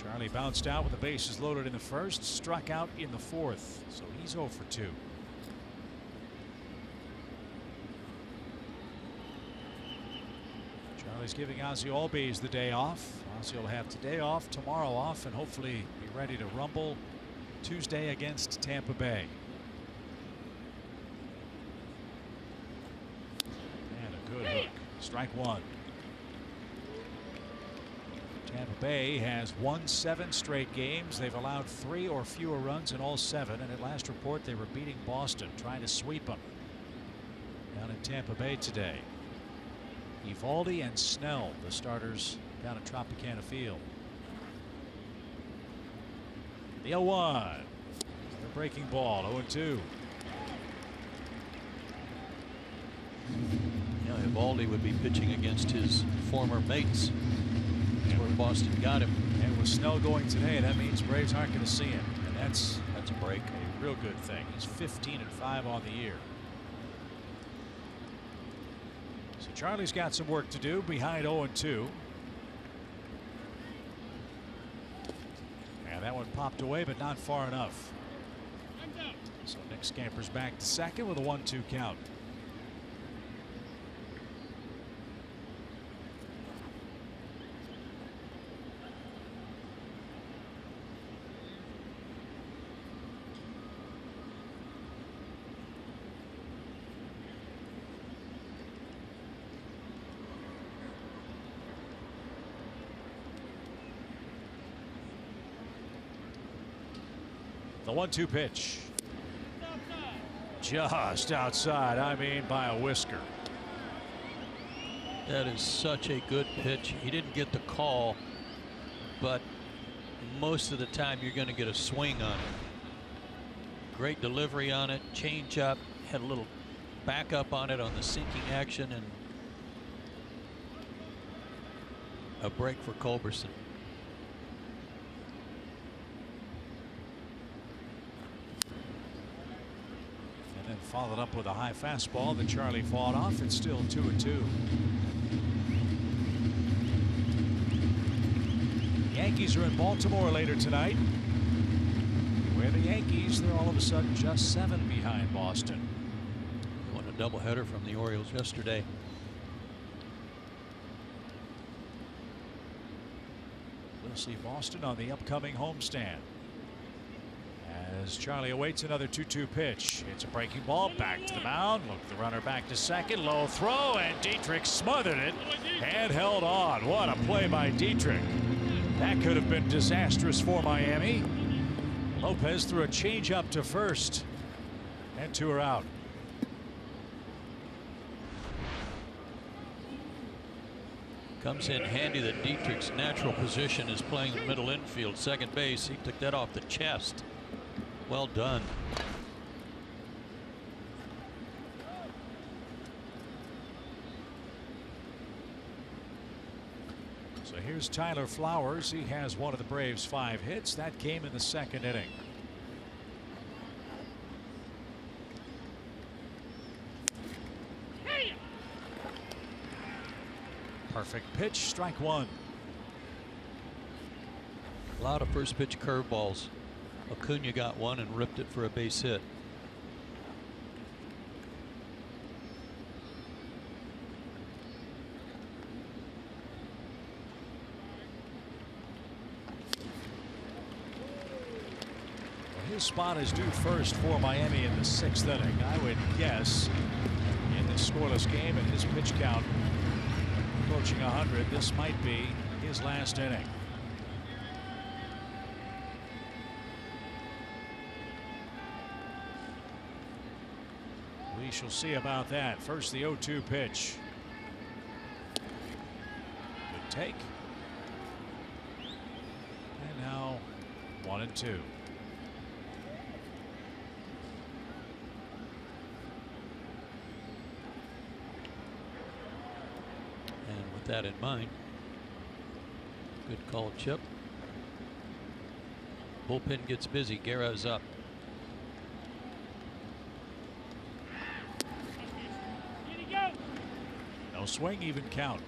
Charlie bounced out with the bases loaded in the first, struck out in the fourth, so he's 0 for 2. Charlie's giving Ozzie Albies the day off. Ozzie will have today off, tomorrow off, and hopefully be ready to rumble Tuesday against Tampa Bay. And a good hook. Strike 1. Tampa Bay has won 7 straight games. They've allowed 3 or fewer runs in all 7, and at last report they were beating Boston, trying to sweep them down in Tampa Bay today. Evaldi and Snell, the starters down at Tropicana Field. The 0-1. The breaking ball, 0-2. You know, Evaldi would be pitching against his former mates. That's where Boston got him. And with Snell going today, that means Braves aren't going to see him. And that's a break. A real good thing. He's 15-5 on the year. So Charlie's got some work to do behind 0-2. And that one popped away, but not far enough. So Nick scampers back to second with a 1-2 count. The 1-2 pitch. Just outside, I mean by a whisker. That is such a good pitch. He didn't get the call, but most of the time you're going to get a swing on it. Great delivery on it. Change up. Had a little backup on it on the sinking action, and a break for Culberson. And then followed up with a high fastball that Charlie fought off. It's still 2-2. Yankees are in Baltimore later tonight, where the Yankees, they're all of a sudden just 7 behind Boston. Won a doubleheader from the Orioles yesterday. We'll see Boston on the upcoming homestand. As Charlie awaits another 2-2 pitch. It's a breaking ball back to the mound. Look, the runner back to second. Low throw, and Dietrich smothered it and held on. What a play by Dietrich. That could have been disastrous for Miami. Lopez threw a changeup to first, and 2 are out. Comes in handy that Dietrich's natural position is playing the middle infield, second base. He took that off the chest. Well done. So here's Tyler Flowers. He has one of the Braves' 5 hits. That came in the second inning. Perfect pitch, strike 1. A lot of first pitch curveballs. Acuna got one and ripped it for a base hit. Well, his spot is due first for Miami in the 6th inning. I would guess in this scoreless game and his pitch count approaching 100, this might be his last inning. We shall see about that. First, the 0-2 pitch. Good take. And now 1-2. And with that in mind, good call, Chip. Bullpen gets busy. Guerra's up. No swing, even count.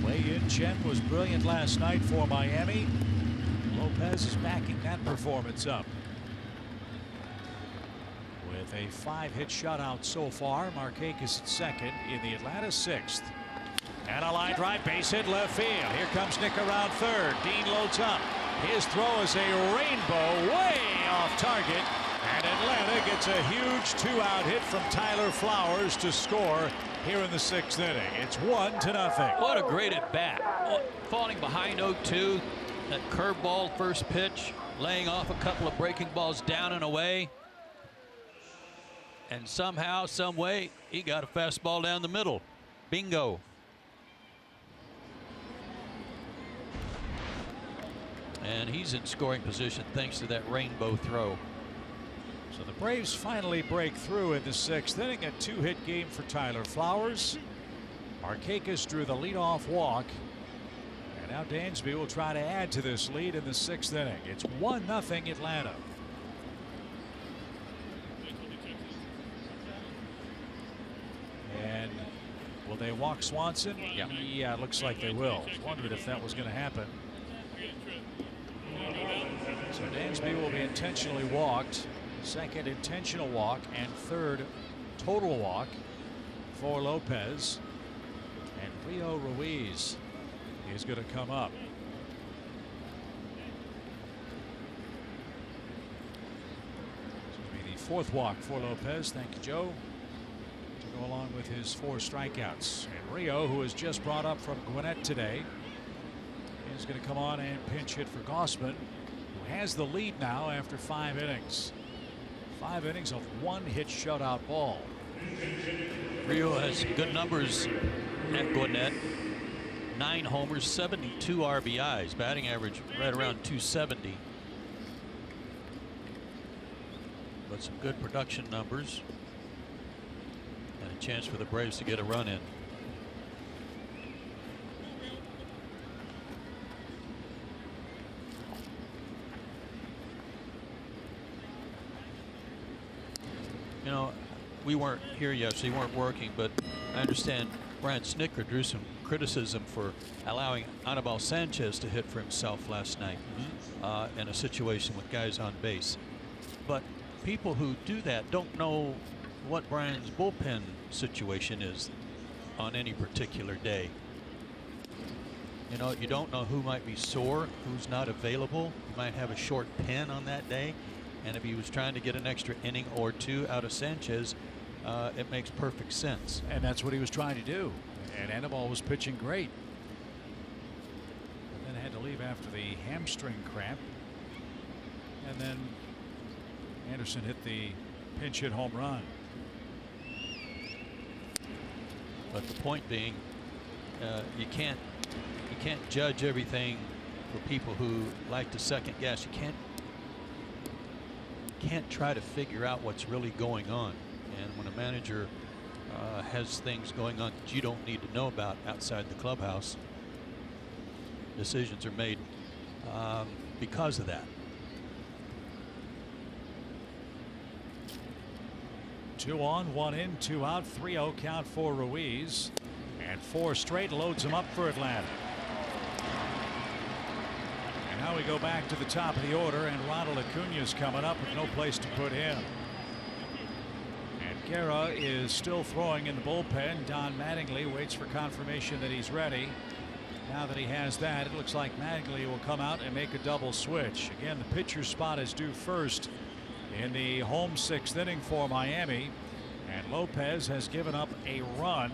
Wei-Yin Chen was brilliant last night for Miami. Lopez is backing that performance up. With a 5-hit shutout so far, Markakis at second in the Atlanta 6th. And a line drive, base hit left field. Here comes Nick around third. Dean loads up. His throw is a rainbow way off target, and Atlanta gets a huge 2-out hit from Tyler Flowers to score here in the 6th inning. It's 1-0. What a great at bat. Falling behind 0-2. That curveball first pitch, laying off a couple of breaking balls down and away. And somehow, some way, he got a fastball down the middle. Bingo. And he's in scoring position thanks to that rainbow throw. So the Braves finally break through in the 6th inning. A 2-hit game for Tyler Flowers. Markakis drew the leadoff walk. And now Dansby will try to add to this lead in the 6th inning. It's 1-0 Atlanta. And will they walk Swanson? Yeah, it looks like they will. I wondered if that was going to happen. So Dansby will be intentionally walked. Second intentional walk and third total walk for Lopez. And Rio Ruiz is going to come up. This will be the 4th walk for Lopez. Thank you, Joe. To go along with his 4 strikeouts. And Rio, who was just brought up from Gwinnett today, is going to come on and pinch hit for Gossman, who has the lead now after 5 innings. 5 innings of 1-hit shutout ball. Rio has good numbers at Gwinnett. 9 homers, 72 RBIs, batting average right around 270. But some good production numbers and a chance for the Braves to get a run in. You know, we weren't here yet, so you weren't working, but I understand Brian Snicker drew some criticism for allowing Anibal Sanchez to hit for himself last night in a situation with guys on base. But people who do that don't know what Brian's bullpen situation is on any particular day. You know, you don't know who might be sore, who's not available. You might have a short pen on that day, and if he was trying to get an extra inning or two out of Sanchez, it makes perfect sense. And that's what he was trying to do. And Anibal was pitching great. But then had to leave after the hamstring cramp. And then Anderson hit the pinch hit home run. But the point being, you can't judge everything for people who like to second guess. You can't try to figure out what's really going on. And when a manager has things going on that you don't need to know about outside the clubhouse, decisions are made because of that. 2 on, 1 in, 2 out, 3-0 count for Ruiz, and 4 straight loads him up for Atlanta. And now we go back to the top of the order, and Ronald Acuna's coming up with no place to put him. And Guerra is still throwing in the bullpen. Don Mattingly waits for confirmation that he's ready. Now that he has that, it looks like Mattingly will come out and make a double switch. Again, the pitcher's spot is due first in the home 6th inning for Miami, and Lopez has given up a run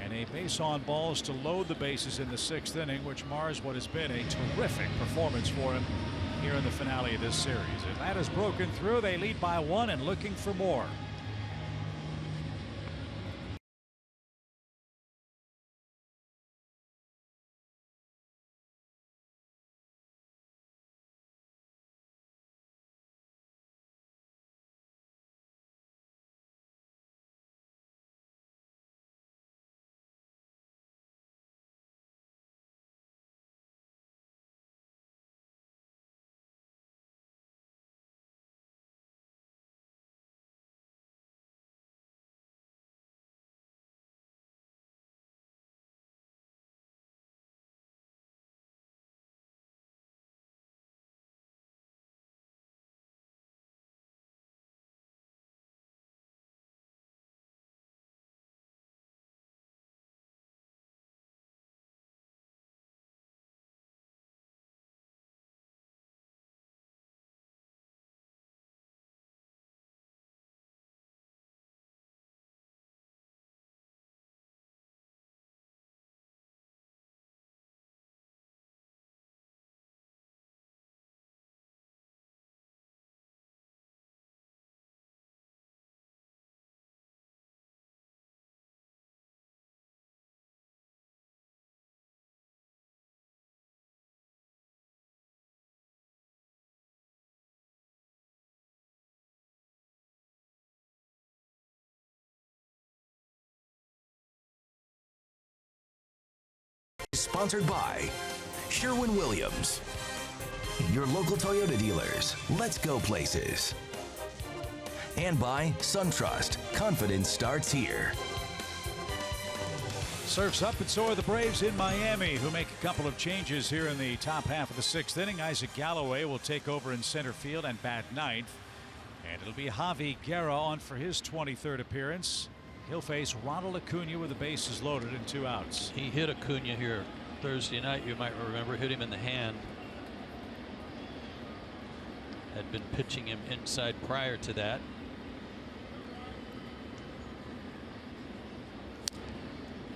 and a base on balls to load the bases in the 6th inning, which mars what has been a terrific performance for him here in the finale of this series. Atlanta's broken through. They lead by 1 and looking for more. Sponsored by Sherwin-Williams, your local Toyota dealers. Let's go places. And by SunTrust. Confidence starts here. Surf's up, and so are the Braves in Miami, who make a couple of changes here in the top half of the 6th inning. Isaac Galloway will take over in center field and bat 9th. And it'll be Javi Guerra on for his 23rd appearance. He'll face Ronald Acuna with the bases loaded and 2 outs. He hit Acuna here Thursday night. You might remember, hit him in the hand. Had been pitching him inside prior to that.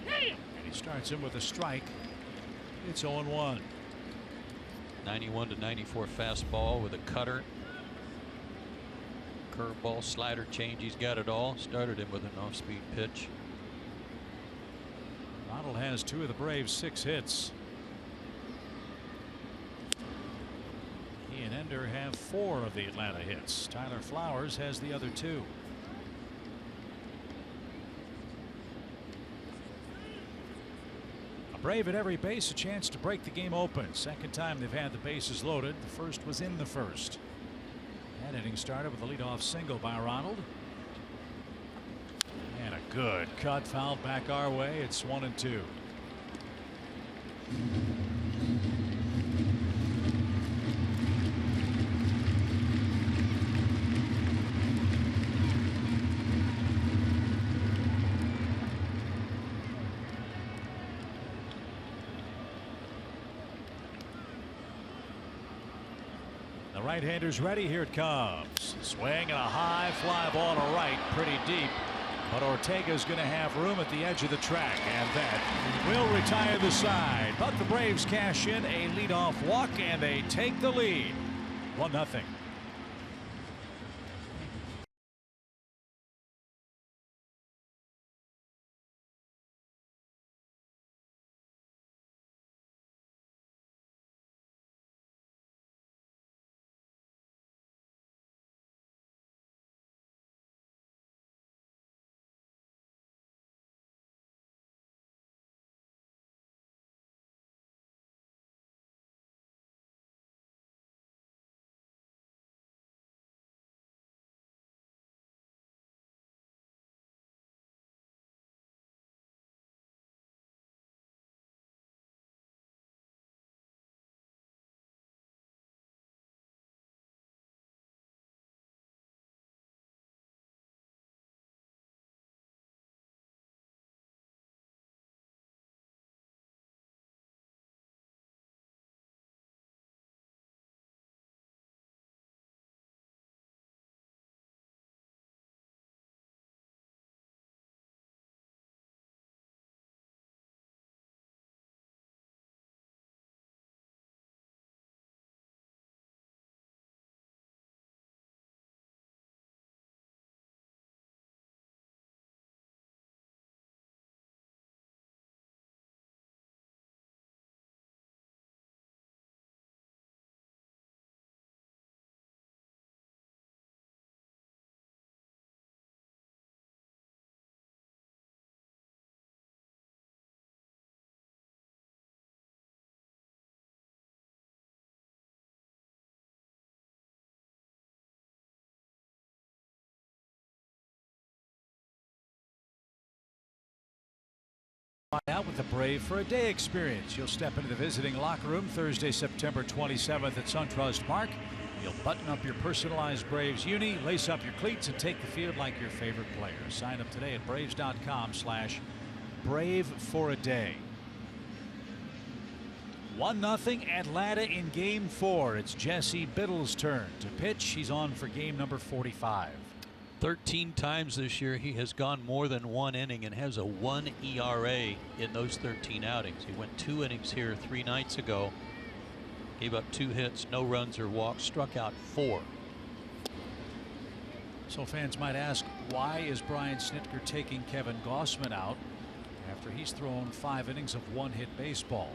And he starts him with a strike. It's 0-1. 91 to 94 fastball with a cutter. Curveball, slider, change. He's got it all. Started him with an off-speed pitch. Ronald has 2 of the Braves' 6 hits. He and Ender have 4 of the Atlanta hits. Tyler Flowers has the other 2. A Brave at every base, a chance to break the game open. Second time they've had the bases loaded. The first was in the first. That inning started with a leadoff single by Ronald. Good cut, fouled back our way. It's 1-2. The right-hander's ready. Here it comes. Swing and a high fly ball to right, pretty deep. But Ortega's going to have room at the edge of the track, and that will retire the side. But the Braves cash in a leadoff walk, and they take the lead. 1-0. Out with the Brave for a day experience. You'll step into the visiting locker room Thursday, September 27th at SunTrust Park. You'll button up your personalized Braves uni, lace up your cleats, and take the field like your favorite player. Sign up today at Braves.com/Brave for a day. 1-0 Atlanta in Game 4. It's Jesse Biddle's turn to pitch. He's on for game number 45. 13 times this year he has gone more than 1 inning and has a 1 ERA in those 13 outings. He went 2 innings here 3 nights ago. Gave up 2 hits, no runs or walks, struck out 4. So fans might ask, why is Brian Snitker taking Kevin Gossman out after he's thrown 5 innings of 1-hit baseball?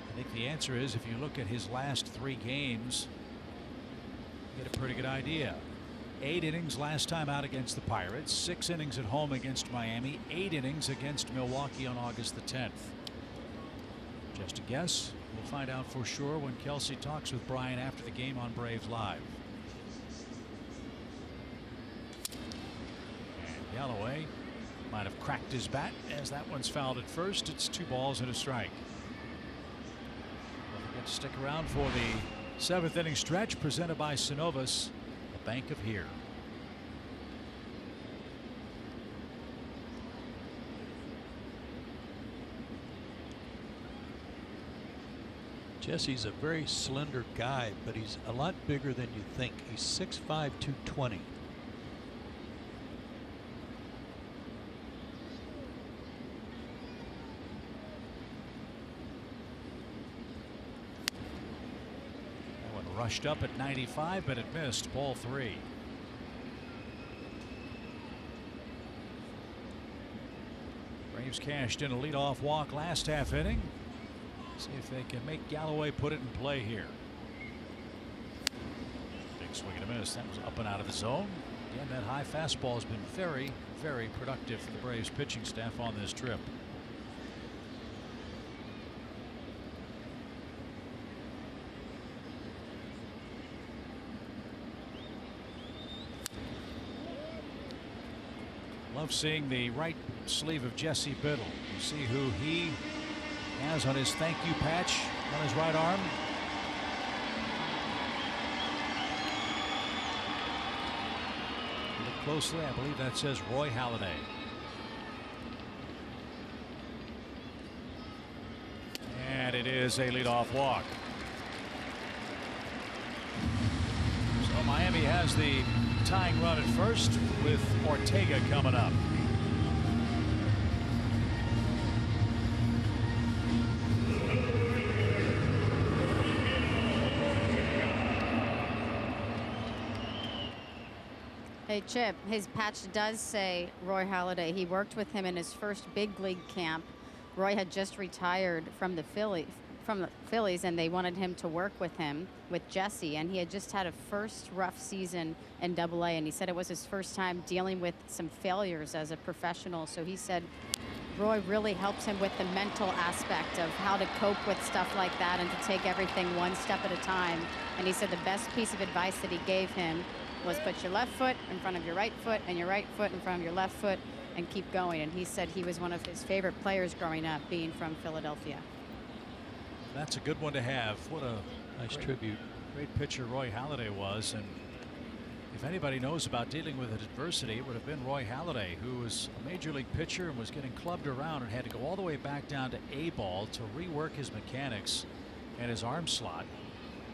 I think the answer is, if you look at his last 3 games, you get a pretty good idea. 8 innings last time out against the Pirates, 6 innings at home against Miami, 8 innings against Milwaukee on August the 10th. Just a guess. We'll find out for sure when Kelsey talks with Brian after the game on Braves Live. And Galloway might have cracked his bat as that one's fouled at first. It's 2 balls and a strike. Don't forget to stick around for the 7th inning stretch presented by Synovus, Bank of Here. Jesse's a very slender guy, but he's a lot bigger than you think. He's 6'5", 220. Rushed up at 95, but it missed. Ball 3. Braves cashed in a leadoff walk last half inning. See if they can make Galloway put it in play here. Big swing and a miss. That was up and out of the zone. Again, that high fastball has been very, very productive for the Braves pitching staff on this trip. Love seeing the right sleeve of Jesse Biddle. You see who he has on his thank you patch on his right arm. Look closely. I believe that says Roy Halladay. And it is a leadoff walk. So Miami has the tying run at first with Ortega coming up. Hey, Chip, his patch does say Roy Halladay. He worked with him in his first big league camp. Roy had just retired from the Phillies, and they wanted him to work with him, with Jesse, and he had just had a first rough season in Double-A, and he said it was his first time dealing with some failures as a professional. So he said Roy really helps him with the mental aspect of how to cope with stuff like that and to take everything one step at a time. And he said the best piece of advice that he gave him was put your left foot in front of your right foot and your right foot in front of your left foot and keep going. And he said he was one of his favorite players growing up, being from Philadelphia. That's a good one to have. What a nice tribute. Great pitcher Roy Halladay was. And if anybody knows about dealing with adversity, it would have been Roy Halladay, who was a major league pitcher and was getting clubbed around and had to go all the way back down to A ball to rework his mechanics and his arm slot,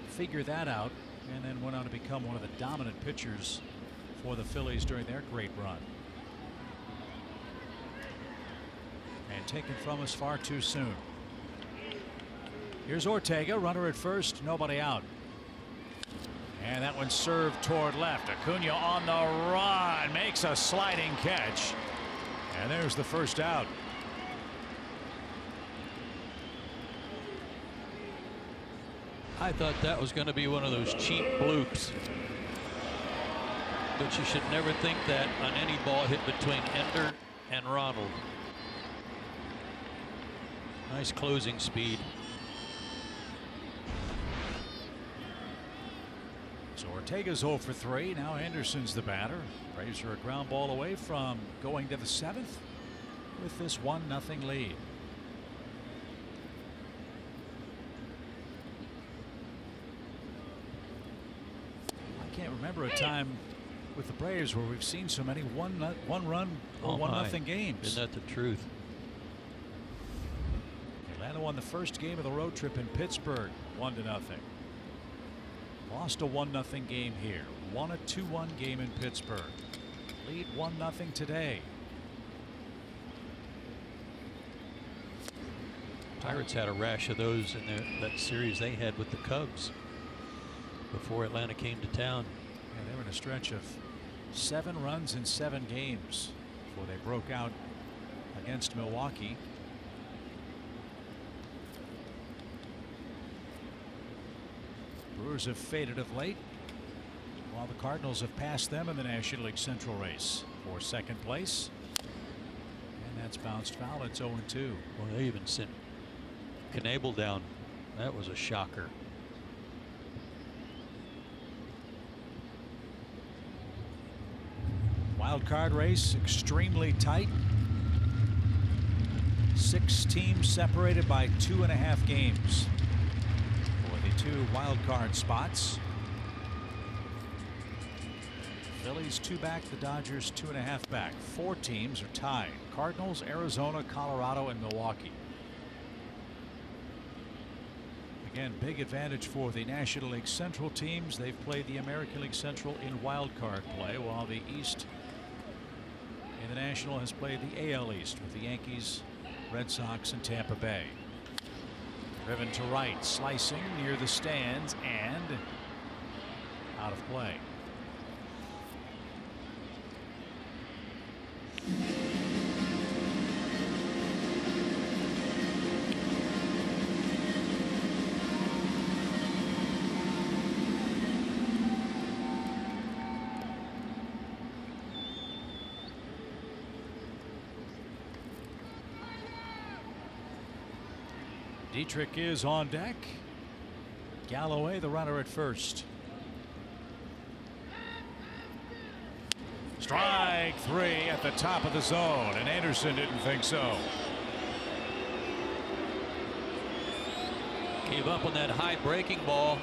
figure that out, and then went on to become one of the dominant pitchers for the Phillies during their great run. And taken from us far too soon. Here's Ortega, runner at first, nobody out. And that one served toward left. Acuna on the run, makes a sliding catch. And there's the first out. I thought that was going to be one of those cheap bloops. But you should never think that on any ball hit between Ender and Ronald. Nice closing speed. So Ortega's 0 for 3. Now Anderson's the batter. Braves are a ground ball away from going to the 7th with this 1-0 lead. I can't remember a time with the Braves where we've seen so many one run or 1-0 games. Isn't that the truth? Atlanta won the first game of the road trip in Pittsburgh 1-0. Lost a 1-0 game here. Won a 2-1 game in Pittsburgh. Lead 1-0 today. Pirates had a rash of those in that series they had with the Cubs before Atlanta came to town. Yeah, they were in a stretch of 7 runs in 7 games before they broke out against Milwaukee. Brewers have faded of late, while the Cardinals have passed them in the National League Central race for second place. And that's bounced foul. It's 0-2. Well, they even sent Knebel down. That was a shocker. Wild card race extremely tight. 6 teams separated by 2.5 games for the 2 wild card spots. Phillies 2 back, the Dodgers 2.5 back. 4 teams are tied: Cardinals, Arizona, Colorado, and Milwaukee. Again, big advantage for the National League Central teams. They've played the American League Central in wild card play, while the East in the National has played the AL East with the Yankees, Red Sox, and Tampa Bay. Driven to right, slicing near the stands and out of play. Dietrich is on deck. Galloway, the runner at first. Strike. strike three at the top of the zone, and Anderson didn't think so. Gave up on that high breaking ball.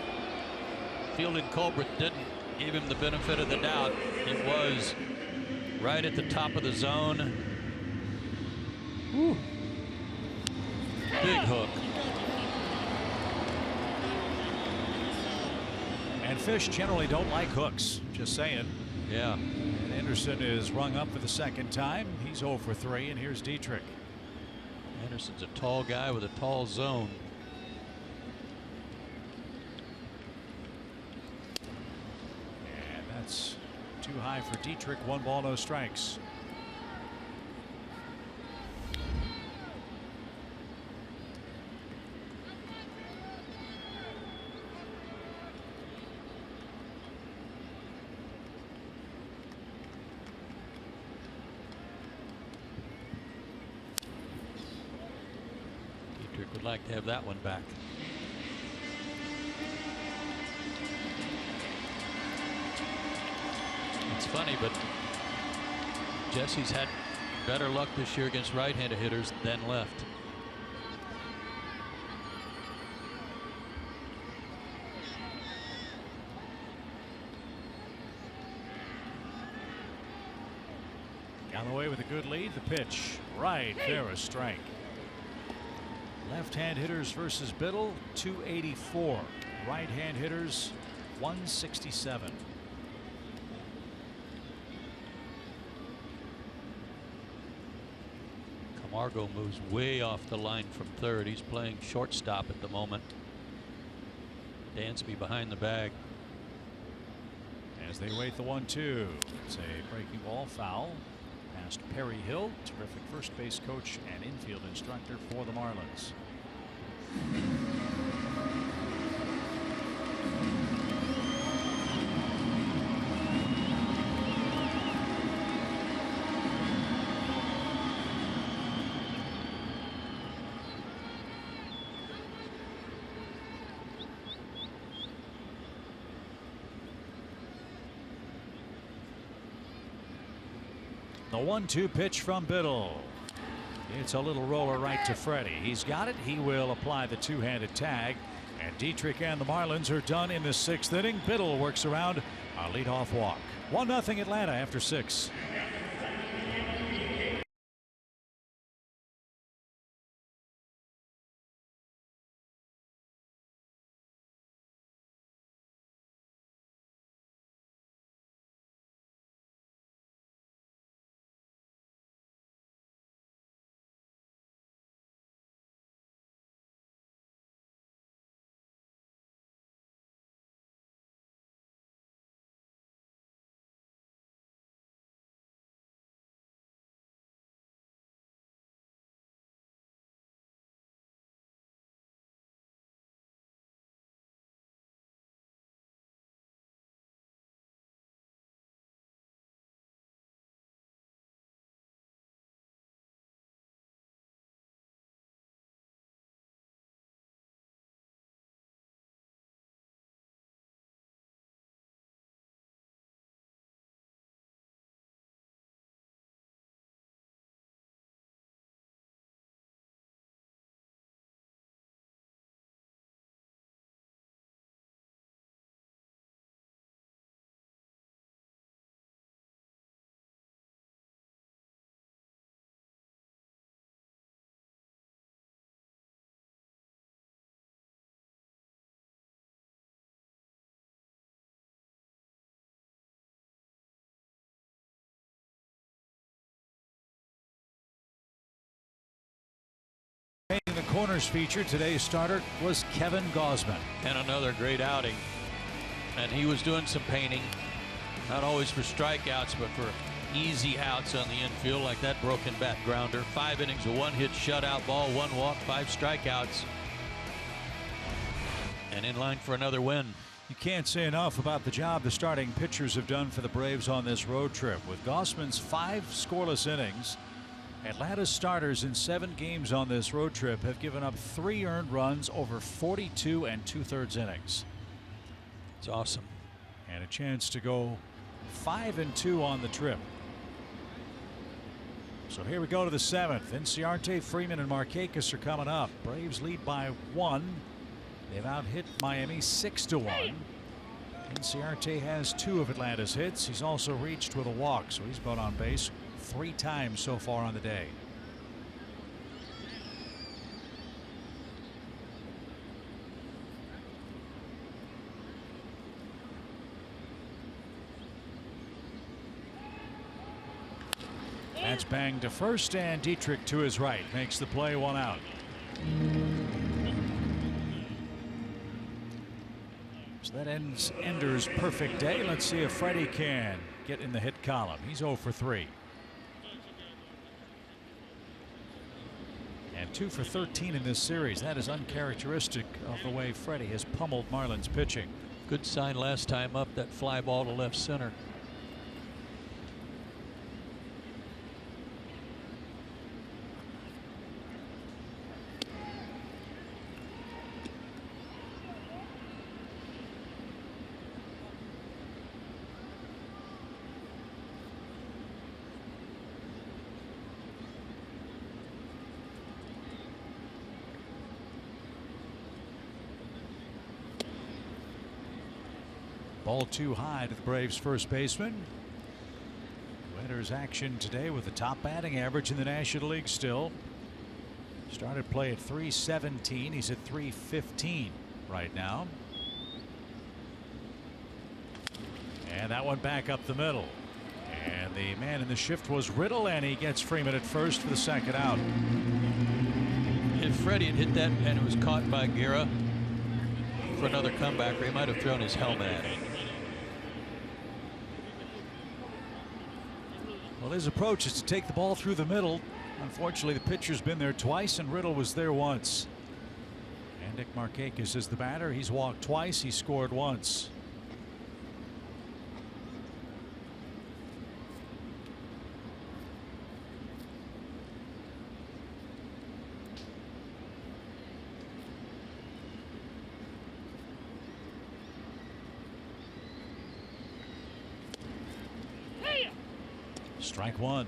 Fielded Colbert didn't give him the benefit of the doubt. It was right at the top of the zone. Woo. Big hook. And fish generally don't like hooks. Just saying. Yeah. And Anderson is rung up for the second time. He's 0 for 3, and here's Dietrich. Anderson's a tall guy with a tall zone. And that's too high for Dietrich. 1 ball, no strikes. Would like to have that one back. It's funny, but Jesse's had better luck this year against right-handed hitters than left. On the way with a good lead. The pitch right there, a strike. Left-hand hitters versus Biddle, 284. Right-hand hitters, 167. Camargo moves way off the line from third. He's playing shortstop at the moment. Dansby behind the bag. As they wait the 1-2. It's a breaking ball, foul. Past Perry Hill, terrific first base coach and infield instructor for the Marlins. The 1-2 pitch from Biddle. It's a little roller right to Freddie. He's got it. He will apply the two-handed tag. And Dietrich and the Marlins are done in the 6th inning. Biddle works around a leadoff walk. 1-0 Atlanta after 6. The corners feature, today's starter was Kevin Gausman. And another great outing. And he was doing some painting, not always for strikeouts, but for easy outs on the infield, like that broken bat grounder. 5 innings, a 1-hit shutout ball, 1 walk, 5 strikeouts. And in line for another win. You can't say enough about the job the starting pitchers have done for the Braves on this road trip. With Gausman's 5 scoreless innings, Atlanta's starters in 7 games on this road trip have given up 3 earned runs over 42 2/3 innings. It's awesome. And a chance to go 5-2 on the trip. So here we go to the 7th. Inciarte, Freeman, and Markakis are coming up. Braves lead by 1. They've out-hit Miami 6-1. Inciarte has 2 of Atlanta's hits. He's also reached with a walk, so he's been on base 3 times so far on the day. That's banged to first, and Dietrich to his right makes the play, 1 out. So that ends Ender's perfect day. Let's see if Freddie can get in the hit column. He's 0 for 3. And 2 for 13 in this series. That is uncharacteristic of the way Freddie has pummeled Marlins pitching. Good sign last time up, that fly ball to left center. Ball too high to the Braves first baseman, who enters action today with the top batting average in the National League still. Started play at .317. He's at .315 right now. And that one back up the middle. And the man in the shift was Riddle, and he gets Freeman at first for the 2nd out. If Freddie had hit that and it was caught by Guerra for another comebacker, he might have thrown his helmet at him. Well, his approach is to take the ball through the middle. Unfortunately, the pitcher's been there twice, and Riddle was there once. And Nick Markakis is the batter. He's walked twice. He scored once. Strike 1.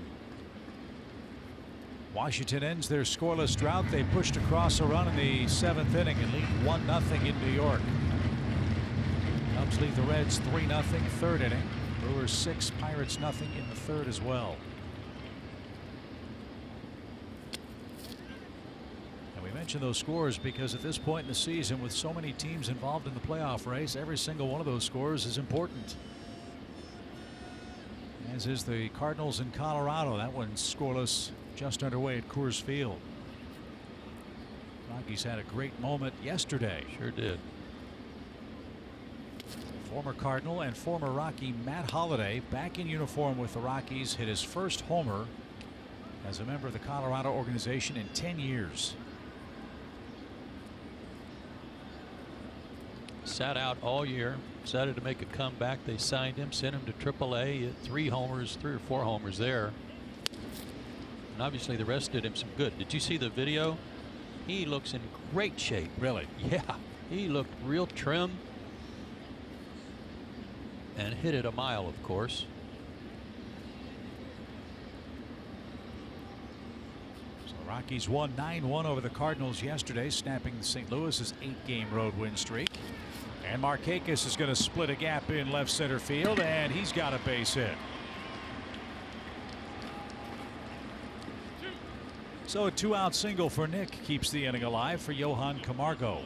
Washington ends their scoreless drought. They pushed across a run in the 7th inning and lead 1-0 in New York. Cubs lead the Reds 3-0 3rd inning. Brewers 6, Pirates 0 in the 3rd as well. And we mention those scores because at this point in the season, with so many teams involved in the playoff race, every single one of those scores is important. As is the Cardinals in Colorado. That one's scoreless, just underway at Coors Field. Rockies had a great moment yesterday. Sure did. Former Cardinal and former Rocky Matt Holliday, back in uniform with the Rockies, hit his first homer as a member of the Colorado organization in 10 years. Sat out all year, decided to make a comeback. They signed him, sent him to AAA. He hit 3 homers, 3 or 4 homers there. And obviously the rest did him some good. Did you see the video? He looks in great shape. Really? Yeah, he looked real trim. And hit it a mile, of course. So the Rockies won 9-1 over the Cardinals yesterday, snapping St. Louis's 8-game road win streak. And Markakis is going to split a gap in left center field, and he's got a base hit. So a 2-out single for Nick keeps the inning alive for Johan Camargo.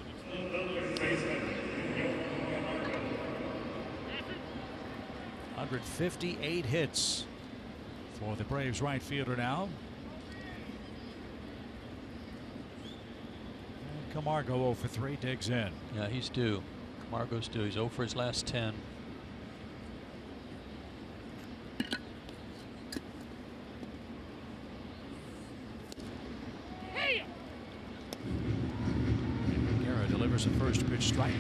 .158 hits for the Braves right fielder now. And Camargo 0 for 3, digs in. Yeah, he's due. Camargo's due. He's 0 for his last 10. Guerra delivers a first pitch strike.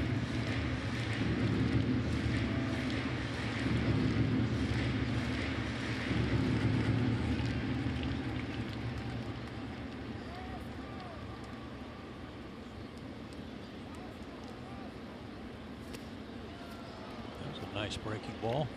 Nice breaking ball.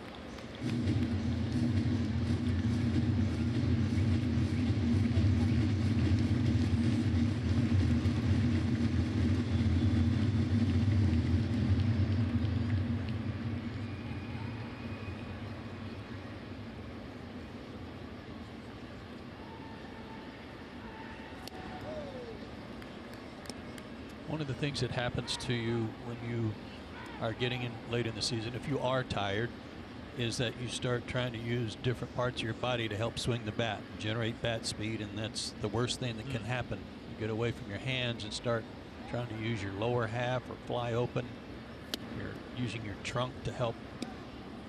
One of the things that happens to you when you are getting in late in the season, if you are tired, is that you start trying to use different parts of your body to help swing the bat and generate bat speed, and that's the worst thing that can happen. You get away from your hands and start trying to use your lower half or fly open. You're using your trunk to help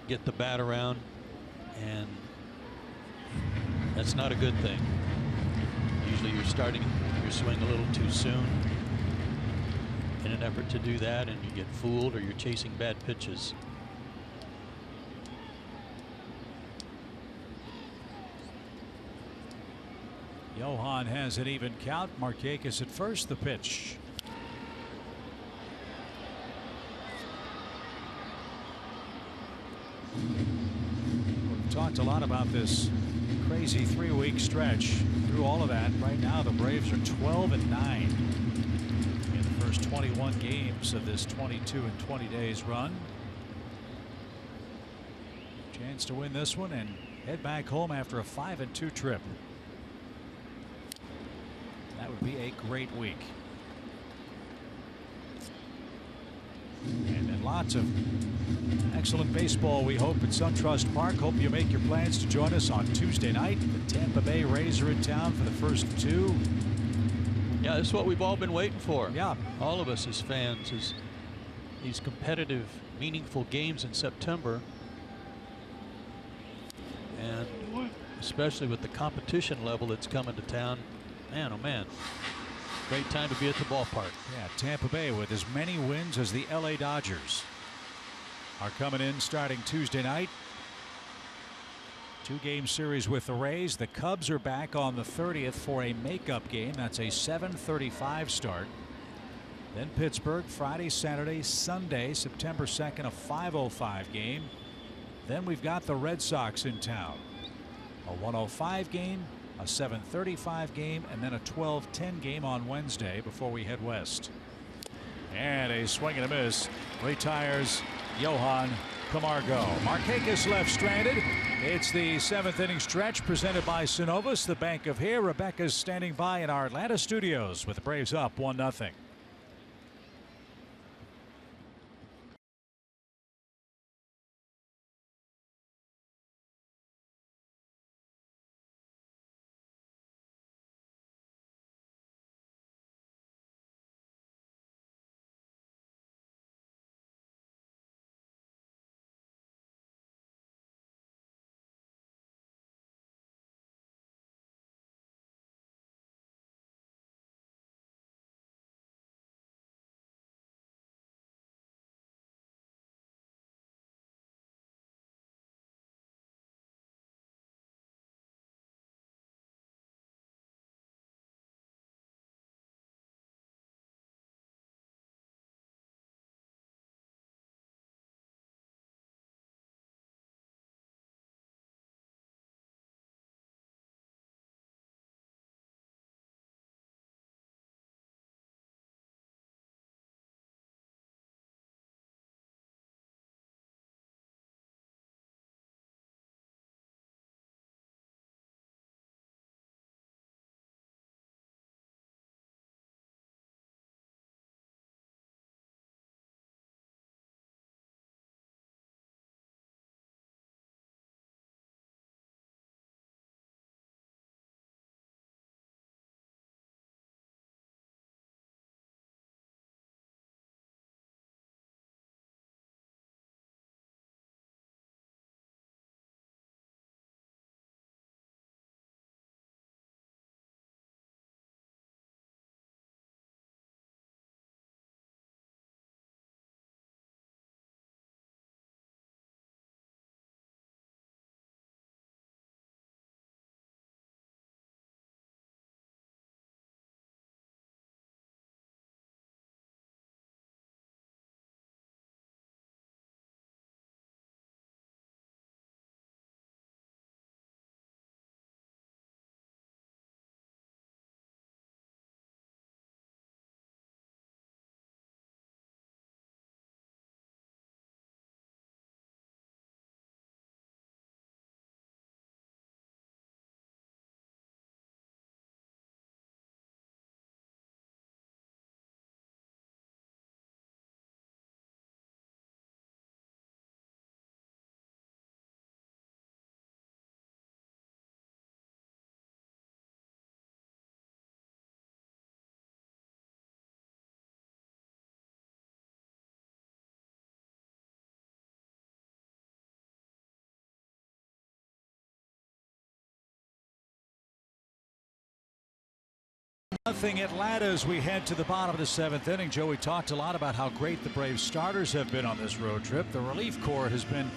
get the bat around, and that's not a good thing. Usually you're starting your swing a little too soon in an effort to do that, and you get fooled or you're chasing bad pitches. Johan has an even count. Markakis at first. The pitch. We've talked a lot about this crazy 3-week stretch. Through all of that, right now the Braves are 12-9 in the first 21 games of this 22 and 20 days run. Chance to win this one and head back home after a 5-2 trip. That would be a great week. And then lots of excellent baseball, we hope, at SunTrust Park. Hope you make your plans to join us on Tuesday night. The Tampa Bay Rays are in town for the first 2. Yeah, this is what we've all been waiting for. Yeah. All of us as fans, is these competitive, meaningful games in September. And especially with the competition level that's coming to town. Man, oh man, great time to be at the ballpark. Yeah, Tampa Bay with as many wins as the LA Dodgers are coming in starting Tuesday night. 2-game series with the Rays. The Cubs are back on the 30th for a makeup game. That's a 7:35 start. Then Pittsburgh Friday, Saturday, Sunday, September 2nd, a 5:05 game. Then we've got the Red Sox in town. A 1:05 game, a 7:35 game, and then a 12:10 game on Wednesday before we head west. And a swing and a miss retires Johan Camargo. Markakis left stranded. It's the 7th inning stretch presented by Synovus, the Bank of Here. Rebecca's standing by in our Atlanta studios with the Braves up 1-0. Nothing Atlanta as we head to the bottom of the 7th inning. Joe, we talked a lot about how great the Braves starters have been on this road trip. The relief corps has been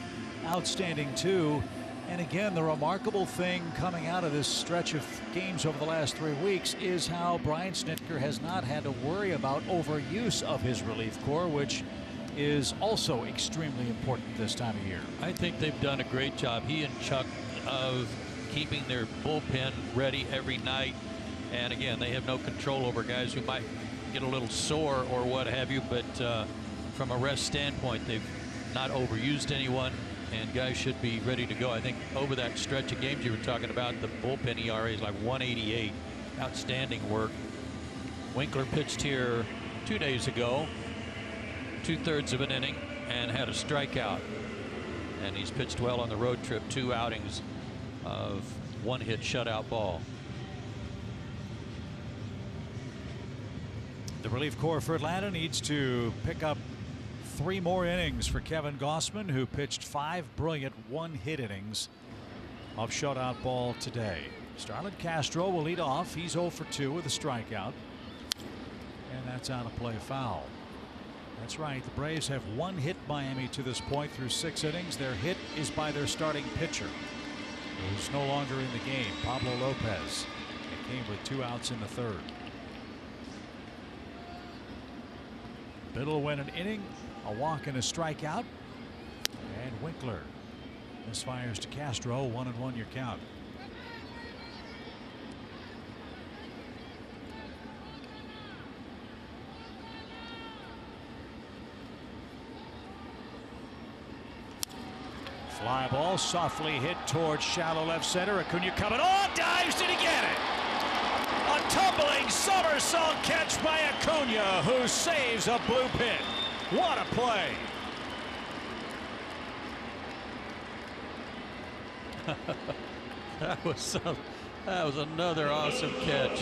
outstanding too. And again, the remarkable thing coming out of this stretch of games over the last 3 weeks is how Brian Snitker has not had to worry about overuse of his relief corps, which is also extremely important this time of year. I think they've done a great job, he and Chuck, of keeping their bullpen ready every night. And again, they have no control over guys who might get a little sore or what have you, but from a rest standpoint, they've not overused anyone, and guys should be ready to go. I think over that stretch of games you were talking about, the bullpen ERA is like 188. Outstanding work. Winkler pitched here 2 days ago, 2/3 of an inning, and had a strikeout. And he's pitched well on the road trip, 2 outings of 1-hit shutout ball. The relief corps for Atlanta needs to pick up 3 more innings for Kevin Gossman, who pitched 5 brilliant 1-hit innings of shutout ball today. Starlin Castro will lead off. He's 0 for 2 with a strikeout. And that's out of play, foul. That's right. The Braves have 1-hit Miami to this point through 6 innings. Their hit is by their starting pitcher, who's no longer in the game, Pablo Lopez. It came with 2 outs in the 3rd. Biddle went an inning, a walk and a strikeout. And Winkler misfires to Castro. 1-1 your count. Fly ball softly hit towards shallow left center. Acuna coming on, dives, did he get it? A tumbling somersault catch by Acuna, who saves a blue pin. What a play. That was another awesome catch.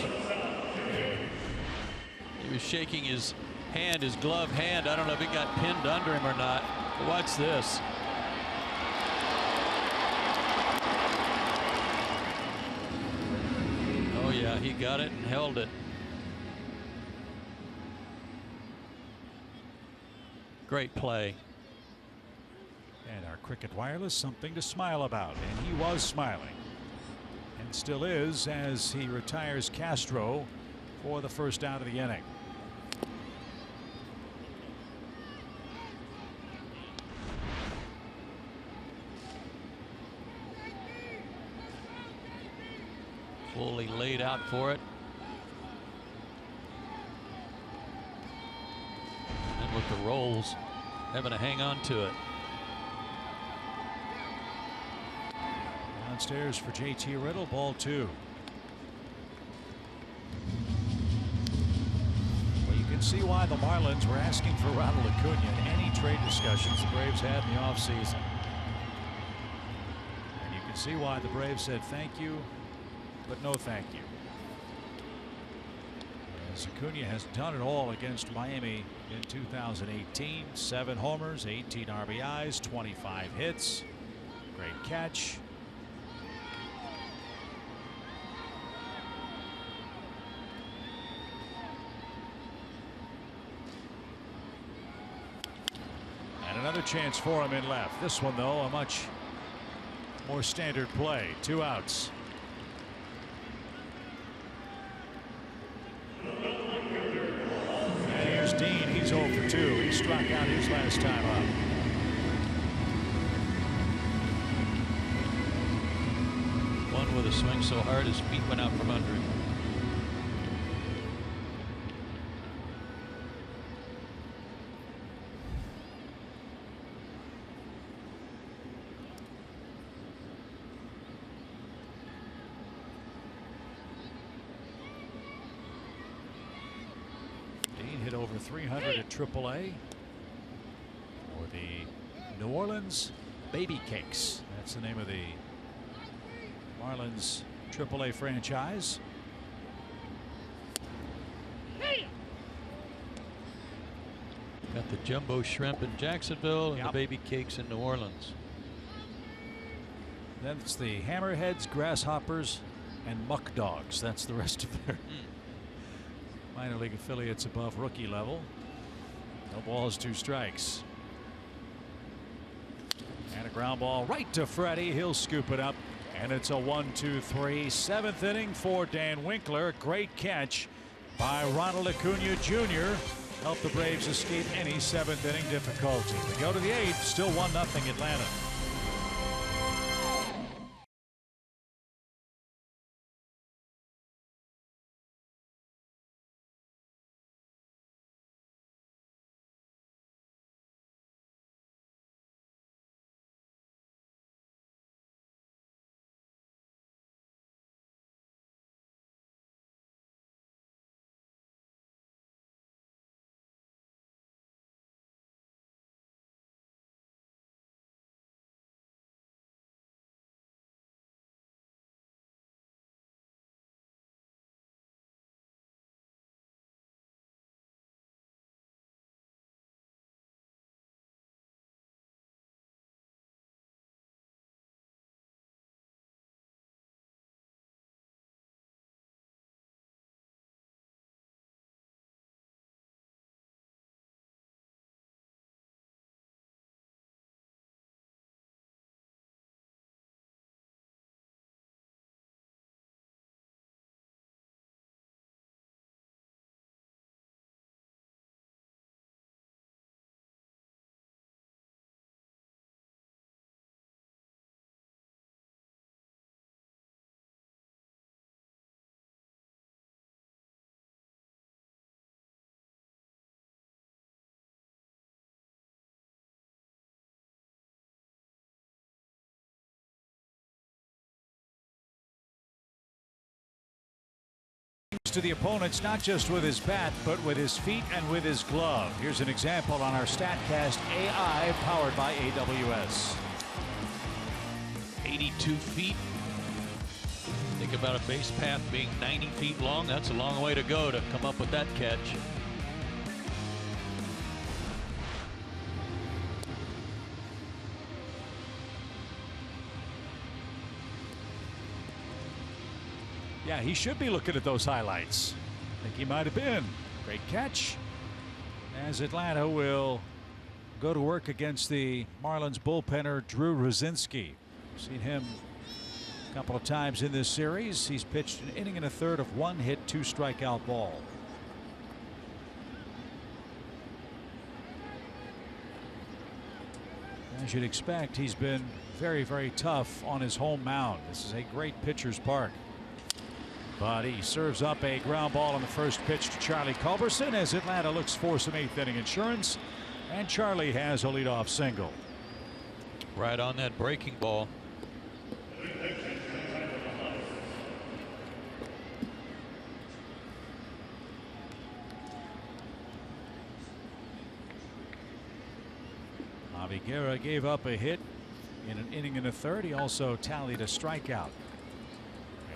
He was shaking his hand, his glove hand. I don't know if it got pinned under him or not. But watch this. Oh yeah, he got it and held it. Great play. And our Cricket Wireless, something to smile about, and he was smiling and still is as he retires Castro for the first out of the inning. Fully laid out for it. And with the rolls, having to hang on to it. Downstairs for JT Riddle, ball 2. Well, you can see why the Marlins were asking for Ronald Acuna in any trade discussions the Braves had in the offseason. And you can see why the Braves said thank you, but no thank you. As Acuna has done it all against Miami in 2018. 7 homers, 18 RBIs, 25 hits. Great catch. And another chance for him in left. This one, though, a much more standard play. 2 outs. And here's Dean. He's 0 for 2. He struck out his last time up. One with a swing so hard his feet went out from under him. Hit over 300 at AAA for the New Orleans Baby Cakes. That's the name of the Marlins AAA franchise. Got the jumbo shrimp in Jacksonville and the baby cakes in New Orleans. Then it's the hammerheads, grasshoppers, and muck dogs. That's the rest of their minor league affiliates above rookie level. No balls, 2 strikes. And a ground ball right to Freddie. He'll scoop it up. And it's a 1-2-3. 7th inning for Dan Winkler. Great catch by Ronald Acuna Jr. Helped the Braves escape any 7th inning difficulty. We go to the 8th. Still 1-0 Atlanta. To the opponents, not just with his bat, but with his feet and with his glove. Here's an example on our StatCast AI powered by AWS. 82 feet. Think about a base path being 90 feet long. That's a long way to go to come up with that catch. Yeah, he should be looking at those highlights. I think he might have been. Great catch. As Atlanta will go to work against the Marlins bullpenner Drew Rosinski. Seen him a couple of times in this series. He's pitched an inning and a third of 1 hit, 2 strikeout ball. As you'd expect, he's been very, very tough on his home mound. This is a great pitcher's park. But he serves up a ground ball on the first pitch to Charlie Culberson as Atlanta looks for some 8th inning insurance. And Charlie has a leadoff single. Right on that breaking ball. Javi Guerra gave up a hit in an inning and a third. He also tallied a strikeout.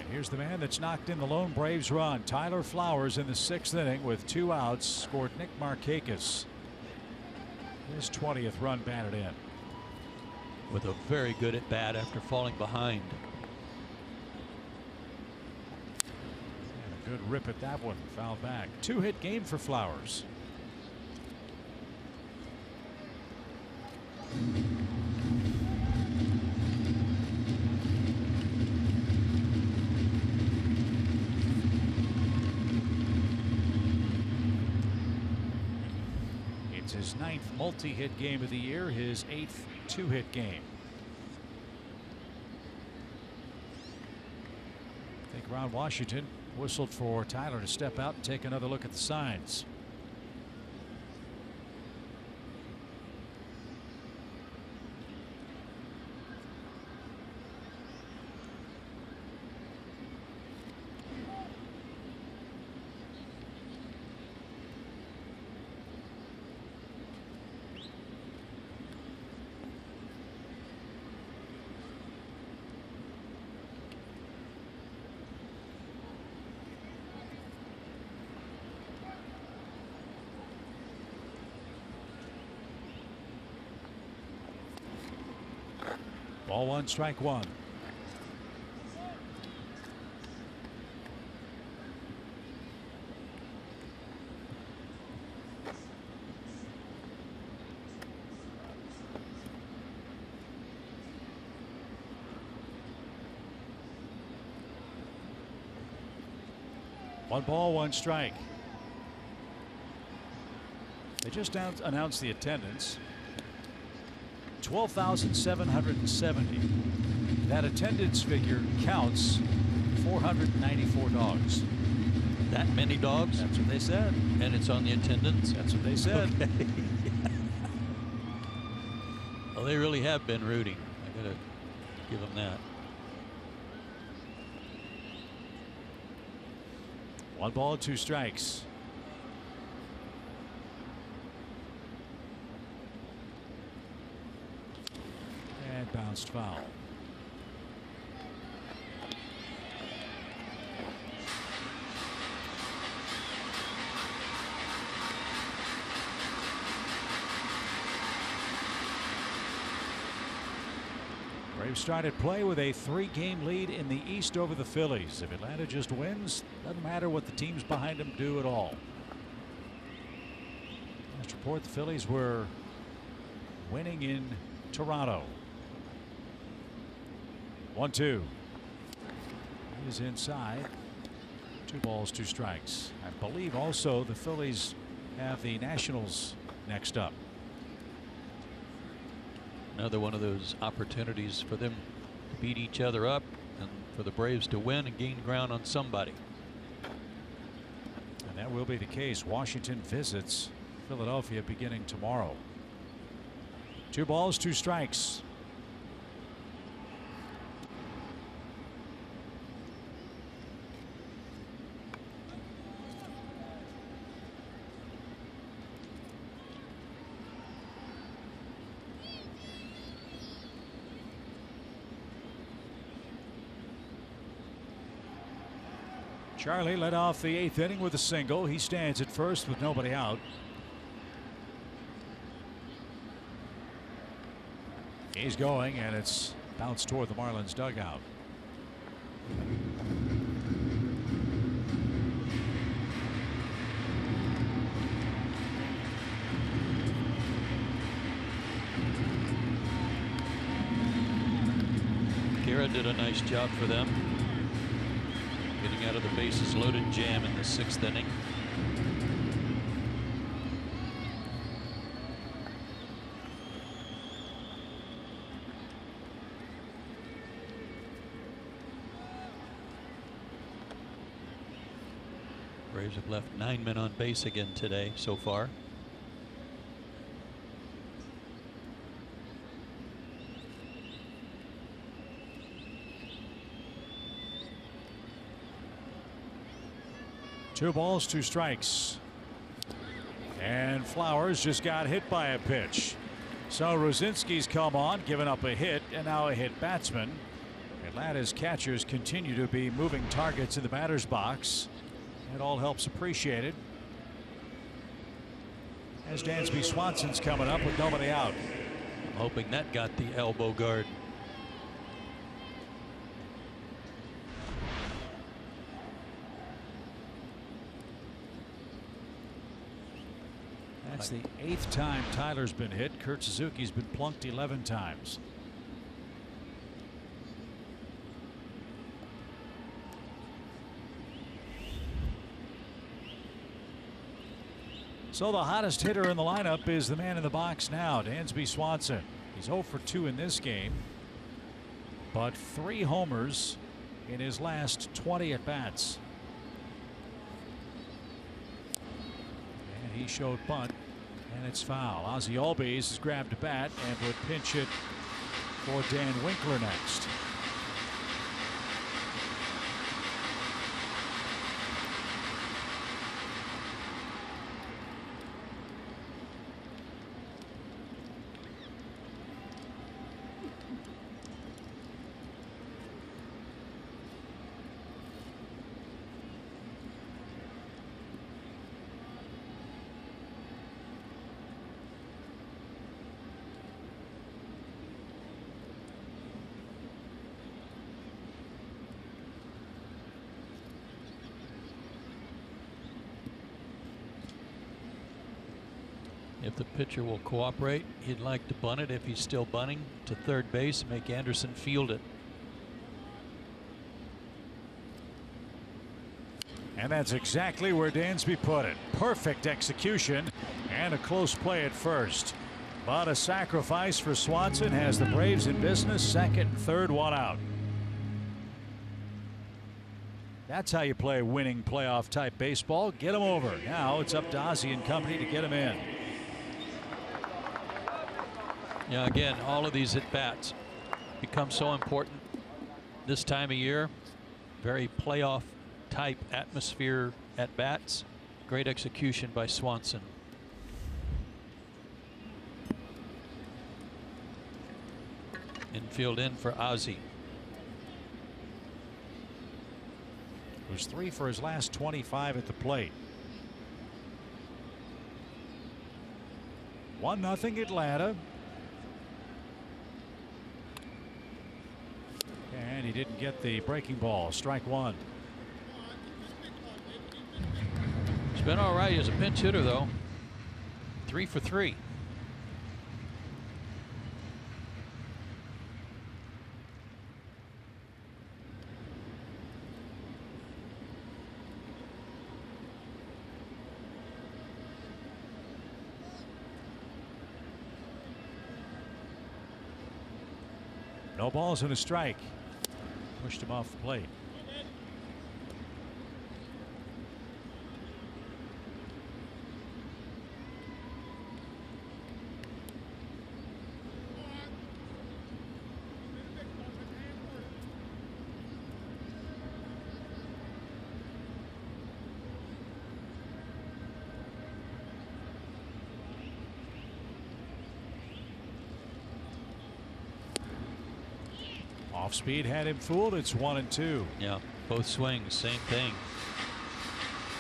Here's the man that's knocked in the lone Braves run. Tyler Flowers in the 6th inning with 2 outs scored Nick Markakis. His 20th run batted in. With a very good at bat after falling behind. And a good rip at that one. Foul back. 2-hit game for Flowers. It's his 9th multi-hit game of the year, his 8th 2-hit game. I think Ron Washington whistled for Tyler to step out and take another look at the signs. Ball 1, strike 1. 1 ball, 1 strike. They just announced the attendance. 12,770. That attendance figure counts 494 dogs. That many dogs? That's what they said. And it's on the attendance? That's what they said. Okay. Well, they really have been rooting. I gotta give them that. 1 ball, 2 strikes. And bounced foul. Braves started play with a 3-game lead in the East over the Phillies. If Atlanta just wins, doesn't matter what the teams behind them do at all. Last report, the Phillies were winning in Toronto. 1-2. He is inside. 2 balls, 2 strikes. I believe also the Phillies have the Nationals next up. Another one of those opportunities for them to beat each other up and for the Braves to win and gain ground on somebody. And that will be the case. Washington visits Philadelphia beginning tomorrow. 2 balls, 2 strikes. Charlie led off the 8th inning with a single. He stands at first with nobody out. He's going, and it's bounced toward the Marlins dugout. Kara did a nice job for them, getting out of the bases loaded jam in the 6th inning. Braves have left 9 men on base again today so far. Two balls, 2 strikes. And Flowers just got hit by a pitch. So Rosinski's come on, given up a hit, and now a hit batsman. Atlanta's catchers continue to be moving targets in the batter's box. It all helps appreciated. As Dansby Swanson's coming up with nobody out. I'm hoping that got the elbow guard. That's the 8th time Tyler's been hit. Kurt Suzuki's been plunked 11 times. So the hottest hitter in the lineup is the man in the box now, Dansby Swanson. He's 0 for 2 in this game, but 3 homers in his last 20 at bats. And he showed bunt, and it's foul. Ozzie Albies has grabbed a bat and would pinch it for Dan Winkler next. If the pitcher will cooperate, he'd like to bunt it if he's still bunting to third base, make Anderson field it. And that's exactly where Dansby put it. Perfect execution and a close play at first. But a sacrifice for Swanson has the Braves in business. Second and third, one out. That's how you play winning playoff type baseball. Get them over. Now it's up to Ozzie and company to get them in. Yeah, again, all of these at bats become so important this time of year. Very playoff type atmosphere at bats. Great execution by Swanson. Infield in for Ozzie. It was 3 for his last 25 at the plate. 1-0 Atlanta. And he didn't get the breaking ball. Strike one. He's been all right as a pinch hitter, though. 3 for 3. No balls and a strike. Pushed him off the plate. Off speed had him fooled. It's 1-2. Yeah, both swings, same thing.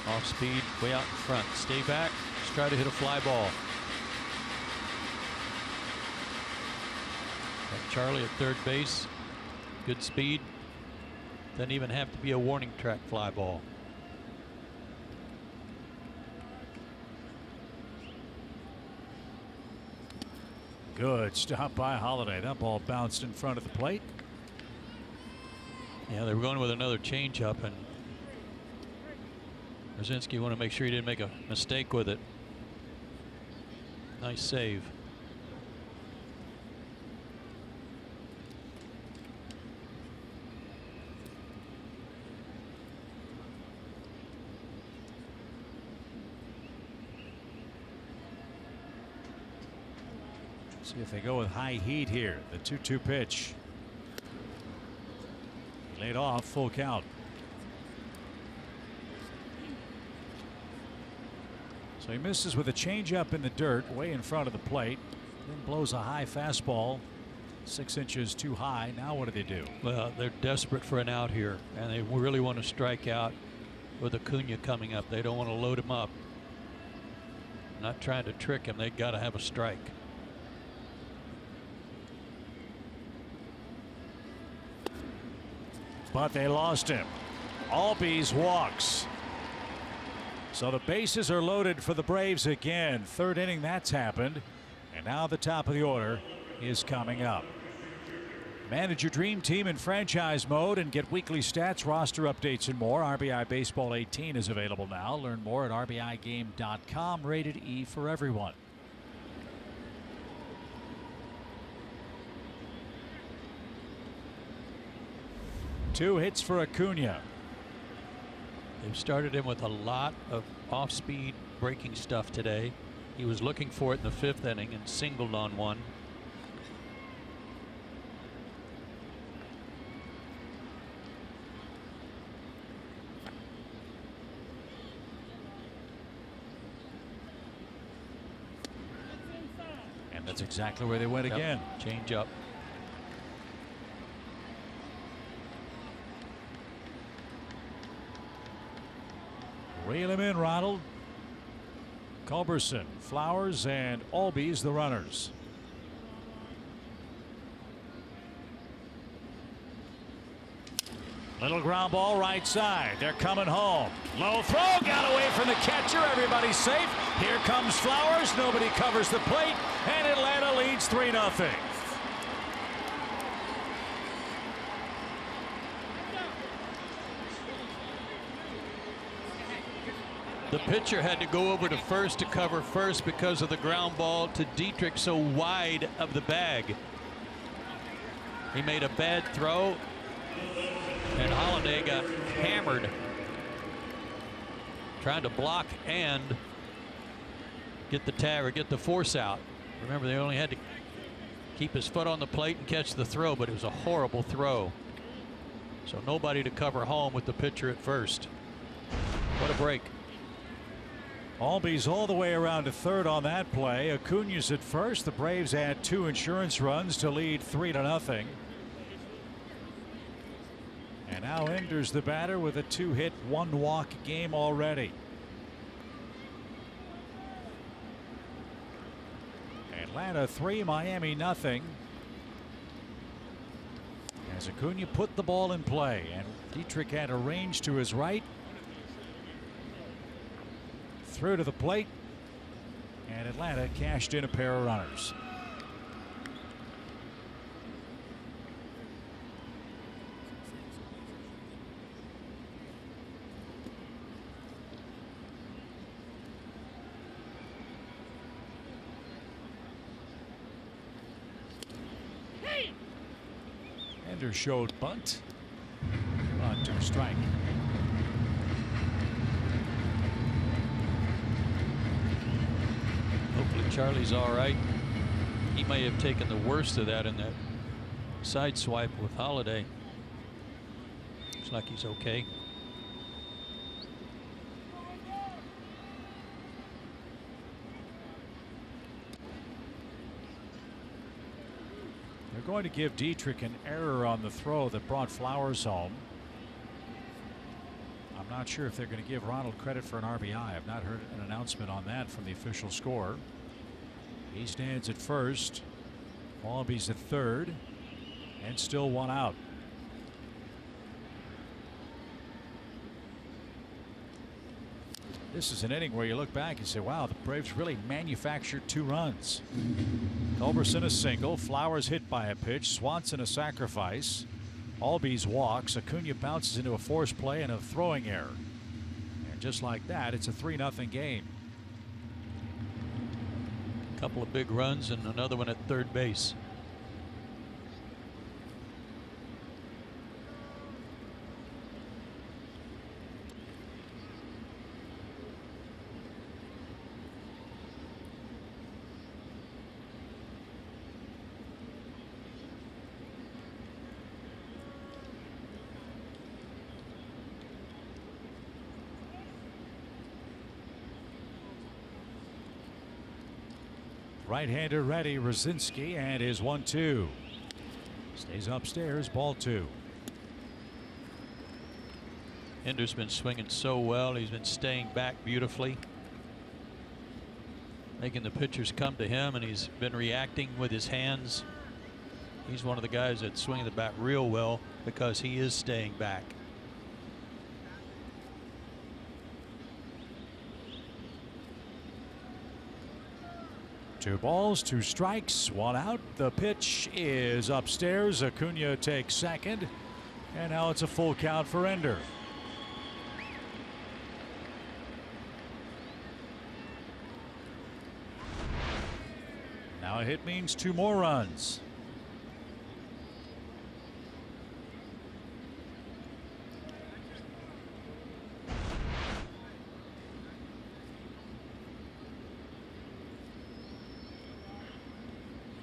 Off speed, way out in front. Stay back. Just try to hit a fly ball. Got Charlie at third base. Good speed. Doesn't even have to be a warning track fly ball. Good stop by Holiday. That ball bounced in front of the plate. Yeah, they were going with another changeup, and Brzezinski wanted to make sure he didn't make a mistake with it. Nice save. See if they go with high heat here. The 2-2 pitch. Laid off, full count. So he misses with a changeup in the dirt way in front of the plate. Then blows a high fastball 6 inches too high. Now what do they do? Well, they're desperate for an out here, and they really want to strike out with Acuna coming up. They don't want to load him up. Not trying to trick him. They got to have a strike. But they lost him. Albies walks. So the bases are loaded for the Braves again. Third inning, that's happened. And now the top of the order is coming up. Manage your dream team in franchise mode and get weekly stats, roster updates, and more. RBI Baseball 18 is available now. Learn more at RBIGame.com. Rated E for everyone. Two hits for Acuna. They've started him with a lot of off-speed breaking stuff today. He was looking for it in the 5th inning and singled on one. And that's exactly where they went again. Change up. Reel him in, Ronald. Culberson, Flowers, and Albies the runners. Little ground ball right side. They're coming home. Low throw, got away from the catcher. Everybody's safe. Here comes Flowers. Nobody covers the plate, and Atlanta leads 3-0. The pitcher had to go over to first to cover first because of the ground ball to Dietrich so wide of the bag. He made a bad throw, and Holliday got hammered trying to block and get the tag or get the force out. Remember, they only had to keep his foot on the plate and catch the throw, but it was a horrible throw. So nobody to cover home with the pitcher at first. What a break. Albies all the way around to third on that play. Acuna's at first. The Braves add 2 insurance runs to lead 3-0. And now Enders the batter with a 2-hit, 1-walk game already. Atlanta 3, Miami nothing. As Acuna put the ball in play, and Dietrich had a range to his right. Through to the plate, and Atlanta cashed in a pair of runners. Ender showed bunt. On to strike. Hopefully Charlie's all right. He may have taken the worst of that in that side swipe with Holliday. Looks like he's okay. They're going to give Dietrich an error on the throw that brought Flowers home. I'm not sure if they're going to give Ronald credit for an RBI. I've not heard an announcement on that from the official score. He stands at first. Wallabies at third, and still 1 out. This is an inning where you look back and say, wow, the Braves really manufactured 2 runs. Culberson a single, Flowers hit by a pitch, Swanson a sacrifice, Albies walks, Acuna bounces into a forced play and a throwing error. And just like that, it's a 3-0 game. A couple of big runs and another one at third base. Right-hander ready, Rosinski, and his 1-2. Stays upstairs, ball 2. Ender's been swinging so well. He's been staying back beautifully, making the pitchers come to him, and he's been reacting with his hands. He's one of the guys that's swinging the bat real well because he is staying back. Two balls, 2 strikes, 1 out. The pitch is upstairs. Acuna takes second, and now it's a full count for Ender. Now a hit means 2 more runs.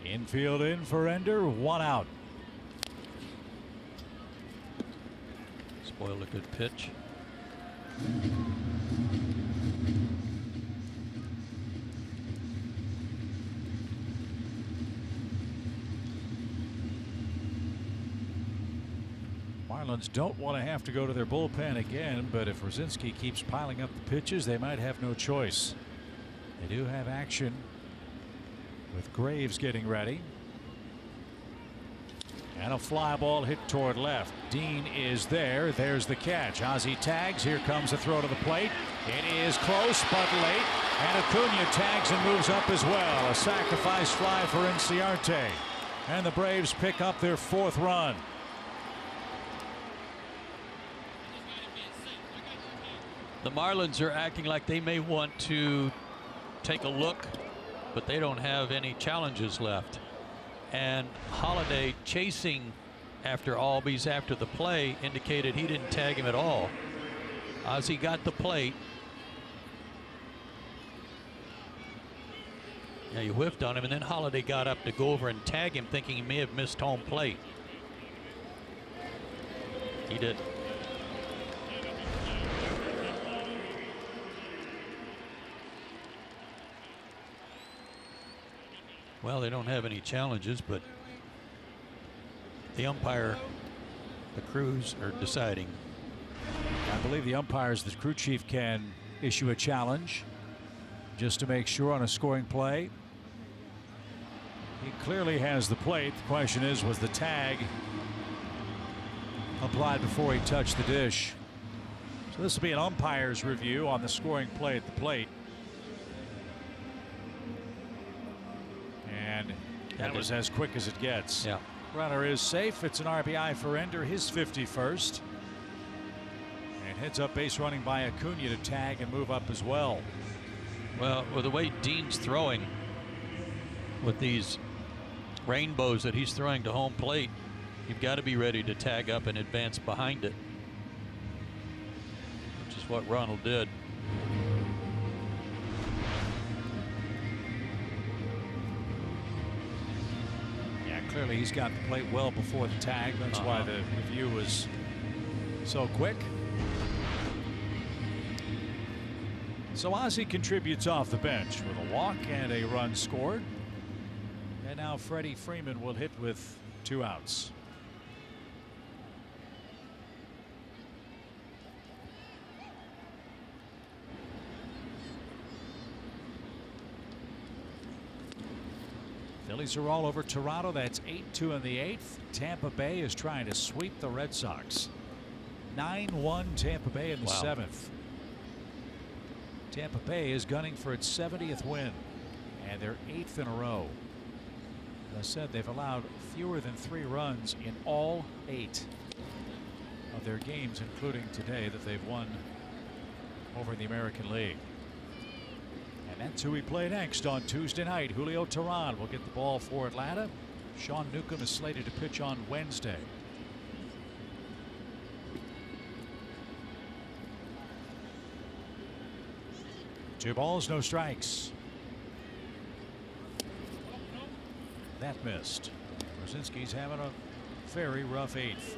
Infield in for Ender, 1 out. Spoiled a good pitch. Marlins don't want to have to go to their bullpen again, but if Rosinski keeps piling up the pitches, they might have no choice. They do have action with Graves getting ready. And a fly ball hit toward left. Dean is there. There's the catch. Ozzie tags. Here comes a throw to the plate. It is close but late. And Acuna tags and moves up as well. A sacrifice fly for Inciarte. And the Braves pick up their 4th run. The Marlins are acting like they may want to take a look, but they don't have any challenges left. And Holiday chasing after Albies after the play indicated he didn't tag him at all. Ozzie got the plate. Yeah, he whiffed on him, and then Holiday got up to go over and tag him, thinking he may have missed home plate. He did. Well, they don't have any challenges, but the umpire, the crews are deciding. I believe the umpires, the crew chief, can issue a challenge just to make sure on a scoring play. He clearly has the plate. The question is, was the tag applied before he touched the dish? So this will be an umpire's review on the scoring play at the plate. And that was as quick as it gets. Yeah. Runner is safe. It's an RBI for Ender, his 51st. And heads up base running by Acuna to tag and move up as well. Well, with the way Dean's throwing, with these rainbows that he's throwing to home plate, you've got to be ready to tag up and advance behind it, which is what Ronald did. Yeah, clearly he's got the plate well before the tag. That's why the review was so quick. So Ozzie contributes off the bench with a walk and a run scored. And now Freddie Freeman will hit with 2 outs. Phillies are all over Toronto. That's 8-2 in the 8th. Tampa Bay is trying to sweep the Red Sox. 9-1 Tampa Bay in the 7th. Tampa Bay is gunning for its 70th win, and they're 8th in a row. As I said, they've allowed fewer than 3 runs in all 8 of their games, including today that they've won over in the American League. And that's who we play next on Tuesday night. Julio Teheran will get the ball for Atlanta. Sean Newcomb is slated to pitch on Wednesday. 2 balls, no strikes. That missed. Brzezinski's having a very rough 8th.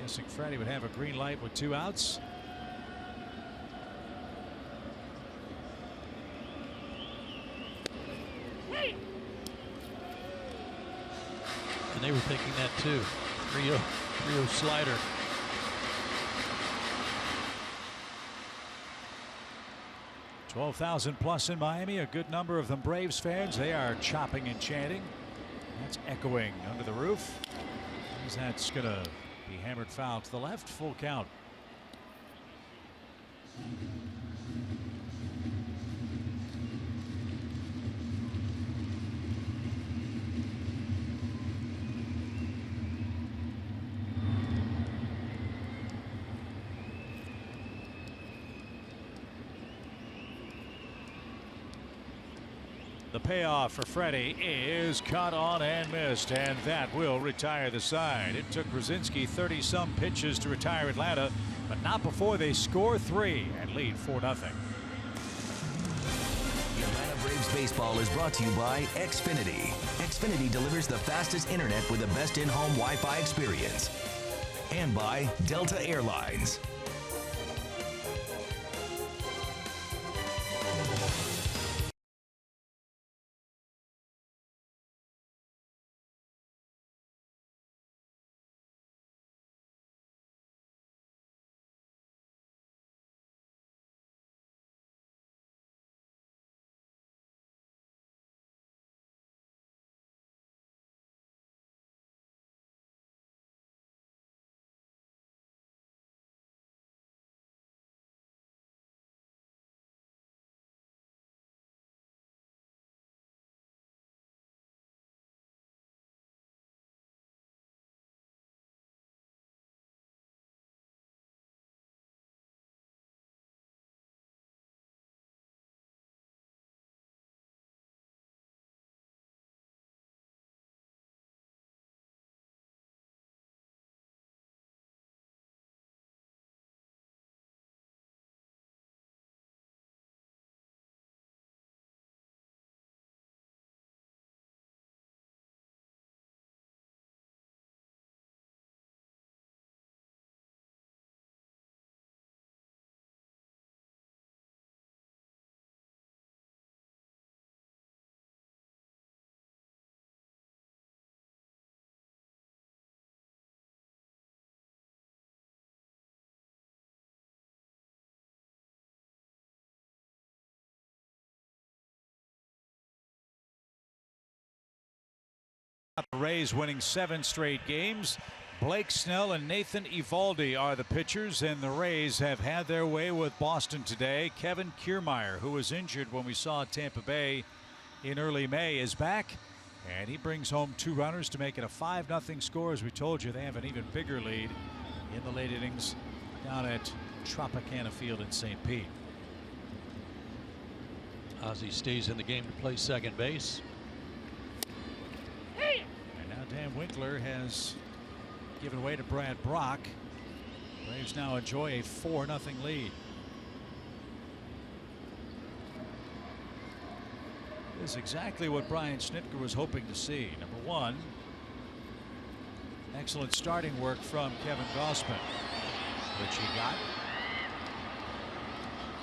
Guessing Freddie would have a green light with 2 outs. And they were thinking that too. 3-0 slider. +12,000 in Miami. A good number of them Braves fans. They are chopping and chanting. That's echoing under the roof. As that's going to be hammered foul to the left. Full count. The payoff for Freddie is caught on and missed, and that will retire the side. It took Brzezinski 30-some pitches to retire Atlanta, but not before they score 3 and lead 4-0. Atlanta Braves baseball is brought to you by Xfinity. Xfinity delivers the fastest internet with the best in-home Wi-Fi experience. And by Delta Airlines. The Rays winning 7 straight games. Blake Snell and Nathan Eovaldi are the pitchers, and the Rays have had their way with Boston today. Kevin Kiermaier, who was injured when we saw Tampa Bay in early May, is back, and he brings home 2 runners to make it a 5-0 score. As we told you, they have an even bigger lead in the late innings down at Tropicana Field in St. Pete. Ozzie stays in the game to play second base. And now Dan Winkler has given way to Brad Brock. Braves now enjoy a 4-0 lead. This is exactly what Brian Snitker was hoping to see. Number 1, excellent starting work from Kevin Gausman, which he got.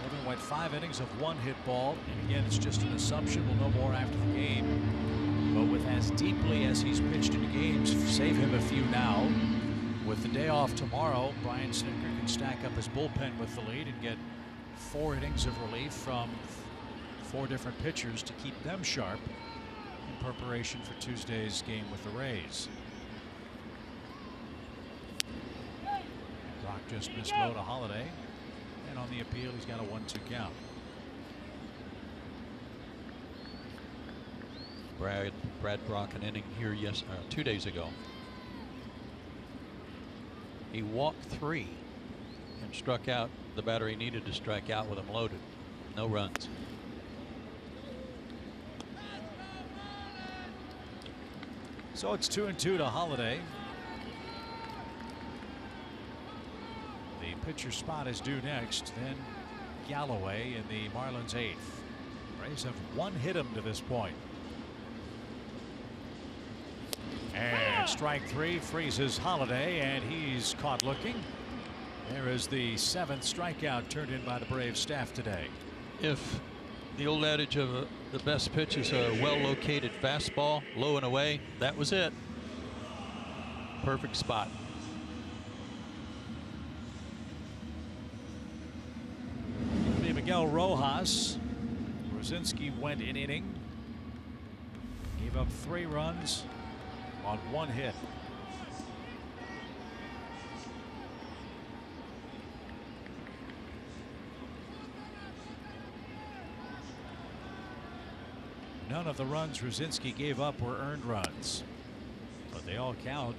Kevin went 5 innings of 1-hit ball, and again, it's just an assumption. We'll know more after the game. But with as deeply as he's pitched into games, save him a few now. With the day off tomorrow, Brian Snitker can stack up his bullpen with the lead and get 4 innings of relief from 4 different pitchers to keep them sharp in preparation for Tuesday's game with the Rays. Brock just missed low to Holiday, and on the appeal he's got a 1-2 count. Brad Brock an inning here 2 days ago. He walked 3 and struck out the batter he needed to strike out with him loaded. No runs. So it's 2-2 to Holiday. The pitcher spot is due next, then Galloway in the Marlins 8th. Rays have 1-hit him to this point. And strike 3 freezes Holiday, and he's caught looking. There is the 7th strikeout turned in by the Braves staff today. If the old adage of the best pitch is a well-located fastball, low and away, that was it. Perfect spot. Miguel Rojas. Rosinski went an inning. Gave up 3 runs on 1 hit. None of the runs Rosinski gave up were earned runs, but they all count,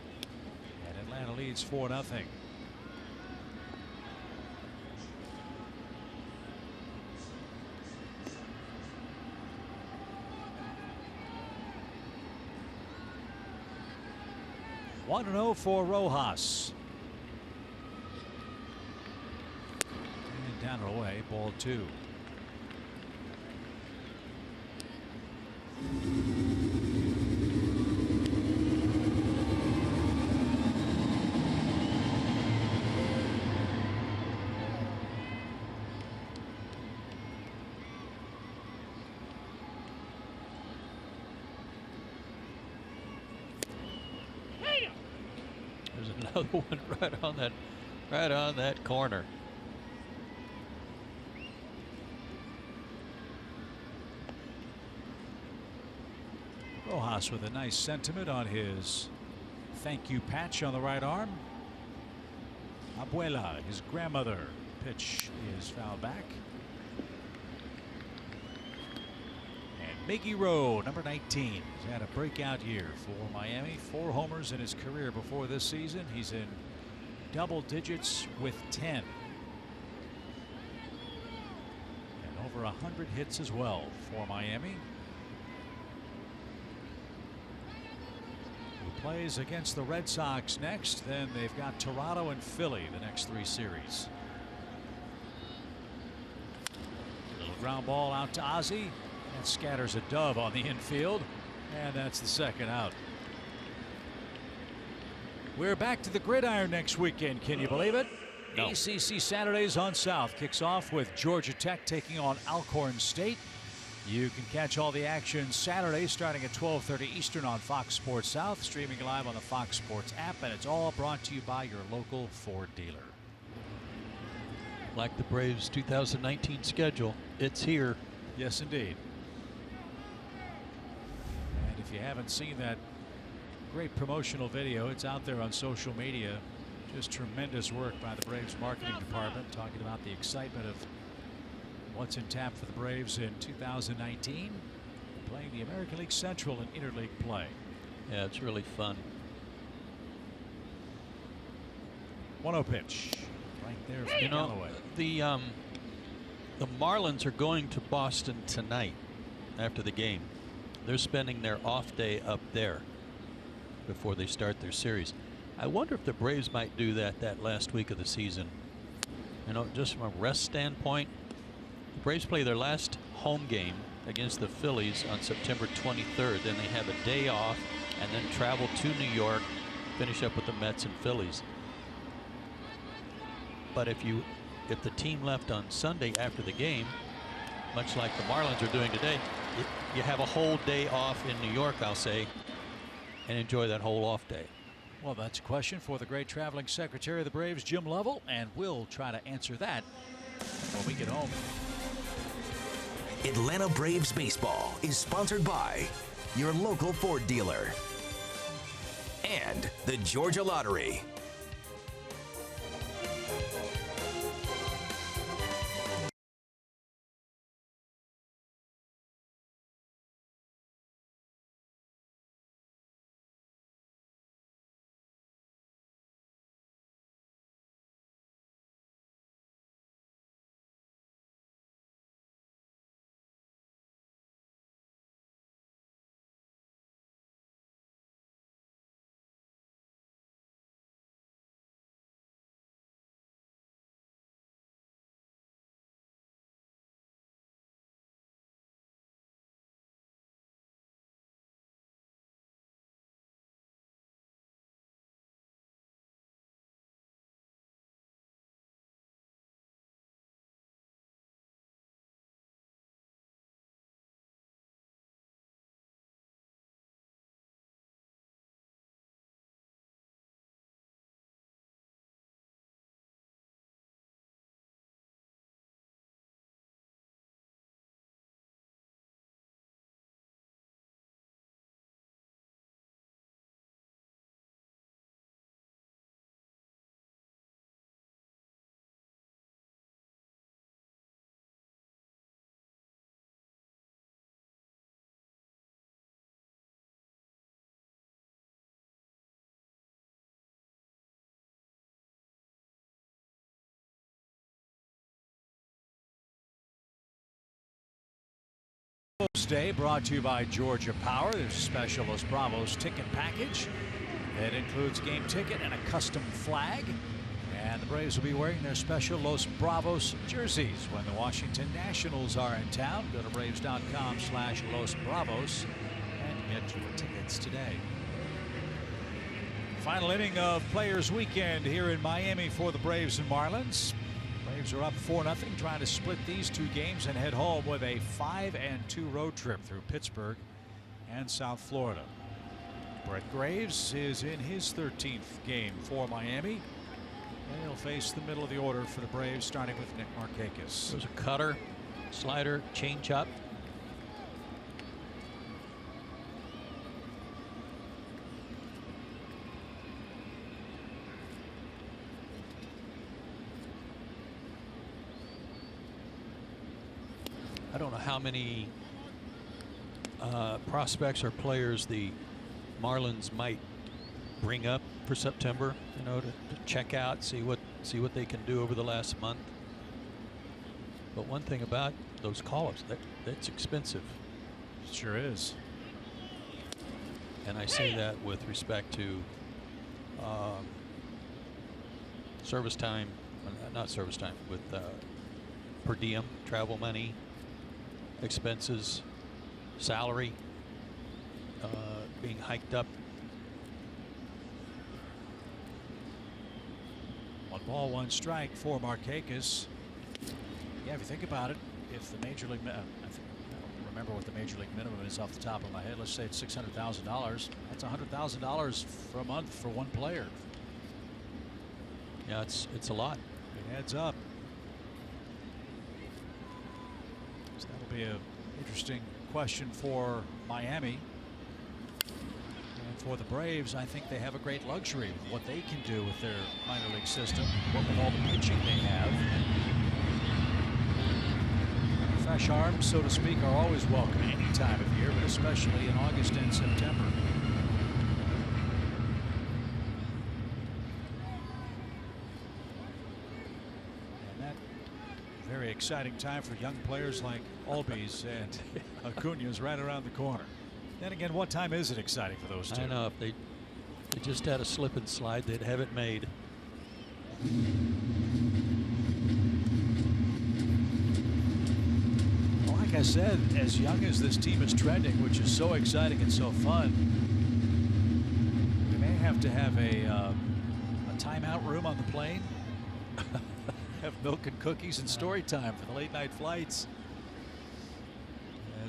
and Atlanta leads 4-0. One 1-0 for Rojas. And down and away, ball 2. There's another one right on that corner. Rojas with a nice sentiment on his thank you patch on the right arm. Abuela, his grandmother. Pitch is fouled back. And Miggy Rowe, number 19, has had a breakout year for Miami. 4 homers in his career before this season. He's in double digits with 10. And over 100 hits as well for Miami. He plays against the Red Sox next. Then they've got Toronto and Philly the next 3 series. Little ground ball out to Ozzie. That scatters a dove on the infield, and that's the 2nd out. We're back to the gridiron next weekend. Can you believe it? No. ACC Saturdays on South kicks off with Georgia Tech taking on Alcorn State. You can catch all the action Saturday starting at 12:30 Eastern on Fox Sports South, streaming live on the Fox Sports app, and it's all brought to you by your local Ford dealer. Like the Braves 2019 schedule, it's here. Yes, indeed. And if you haven't seen that Great promotional video. It's out there on social media. Just tremendous work by the Braves marketing department, talking about the excitement of what's in tap for the Braves in 2019, playing the American League Central and interleague play. Yeah, it's really fun. 1-0 pitch right there from Galloway. The Marlins are going to Boston tonight after the game. They're spending their off day up there before they start their series. I wonder if the Braves might do that last week of the season. You know, just from a rest standpoint, the Braves play their last home game against the Phillies on September 23rd. Then they have a day off and then travel to New York, finish up with the Mets and Phillies. But if the team left on Sunday after the game, much like the Marlins are doing today, you have a whole day off in New York, I'll say, and enjoy that whole off day. Well, that's a question for the great traveling secretary of the Braves, Jim Lovell, and we'll try to answer that when we get home. Atlanta Braves baseball is sponsored by your local Ford dealer and the Georgia Lottery. Day brought to you by Georgia Power. There's a special Los Bravos ticket package that includes game ticket and a custom flag. And the Braves will be wearing their special Los Bravos jerseys when the Washington Nationals are in town. Go to Braves.com/Los Bravos and get your tickets today. Final inning of Players Weekend here in Miami for the Braves and Marlins. Braves are up 4-0, trying to split these two games and head home with a 5-2 road trip through Pittsburgh and South Florida. Brett Graves is in his 13th game for Miami, and he'll face the middle of the order for the Braves, starting with Nick Markakis. There's a cutter, slider, changeup. I don't know how many prospects or players the Marlins might bring up for September, you know, to check out, see what they can do over the last month. But one thing about those call-ups, that's expensive. It sure is. And I say that with respect to service time, not service time, with per diem, travel money, expenses, salary being hiked up. 1 ball, 1 strike for Markakis. Yeah, if you think about it, if the major league, I don't remember what the major league minimum is off the top of my head. Let's say it's $600,000. That's $100,000 for a month for one player. Yeah, it's a lot. It adds up. So that'll be an interesting question for Miami. And for the Braves, I think they have a great luxury with what they can do with their minor league system, what with all the pitching they have. Fresh arms, so to speak, are always welcome any time of year, but especially in August and September. And that very exciting time for young players like Albies and Acuna's right around the corner. Then again, what time is it exciting for those two? I know, if they just had a slip and slide, they'd have it made. Well, like I said, as young as this team is trending, which is so exciting and so fun, we may have to have a timeout room on the plane. Have milk and cookies and story time for the late night flights.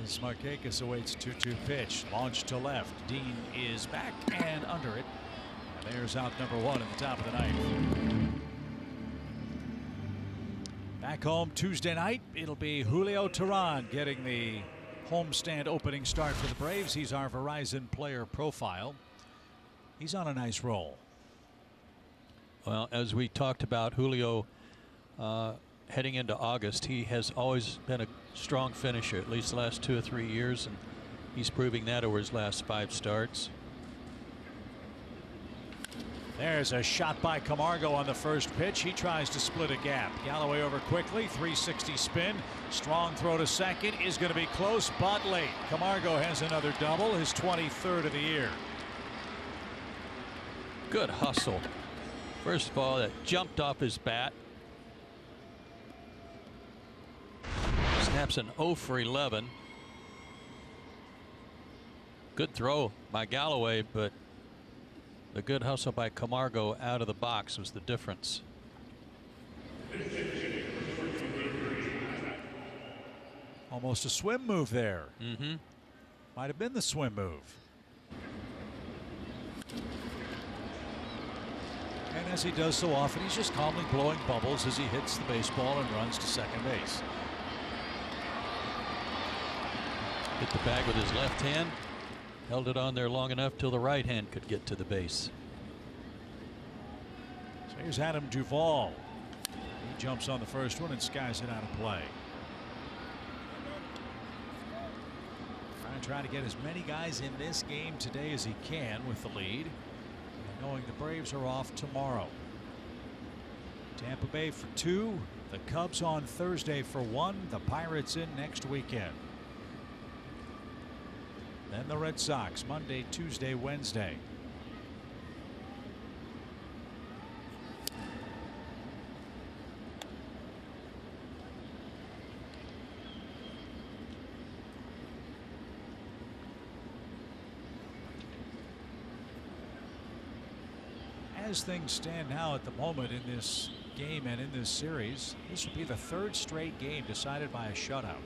As Markakis awaits 2-2 pitch, launched to left. Dean is back and under it. And there's out number one at the top of the ninth. Back home Tuesday night, it'll be Julio Teheran getting the homestand opening start for the Braves. He's our Verizon player profile. He's on a nice roll. Well, as we talked about Julio heading into August, he has always been a strong finisher, at least the last 2 or 3 years, and he's proving that over his last 5 starts. There's a shot by Camargo on the first pitch. He tries to split a gap. Galloway over quickly, 360 spin. Strong throw to second is going to be close but late. Camargo has another double, his 23rd of the year. Good hustle. First of all, that jumped off his bat. Snaps an 0 for 11. Good throw by Galloway, but the good hustle by Camargo out of the box was the difference. Almost a swim move there. Might have been the swim move. And as he does so often, he's just calmly blowing bubbles as he hits the baseball and runs to second base. Hit the bag with his left hand. Held it on there long enough till the right hand could get to the base. So here's Adam Duvall. He jumps on the first one and skies it out of play. Trying to get as many guys in this game today as he can with the lead, knowing the Braves are off tomorrow. Tampa Bay for 2, the Cubs on Thursday for 1, the Pirates in next weekend. Then the Red Sox Monday, Tuesday, Wednesday. As things stand now at the moment in this game and in this series, this will be the 3rd straight game decided by a shutout.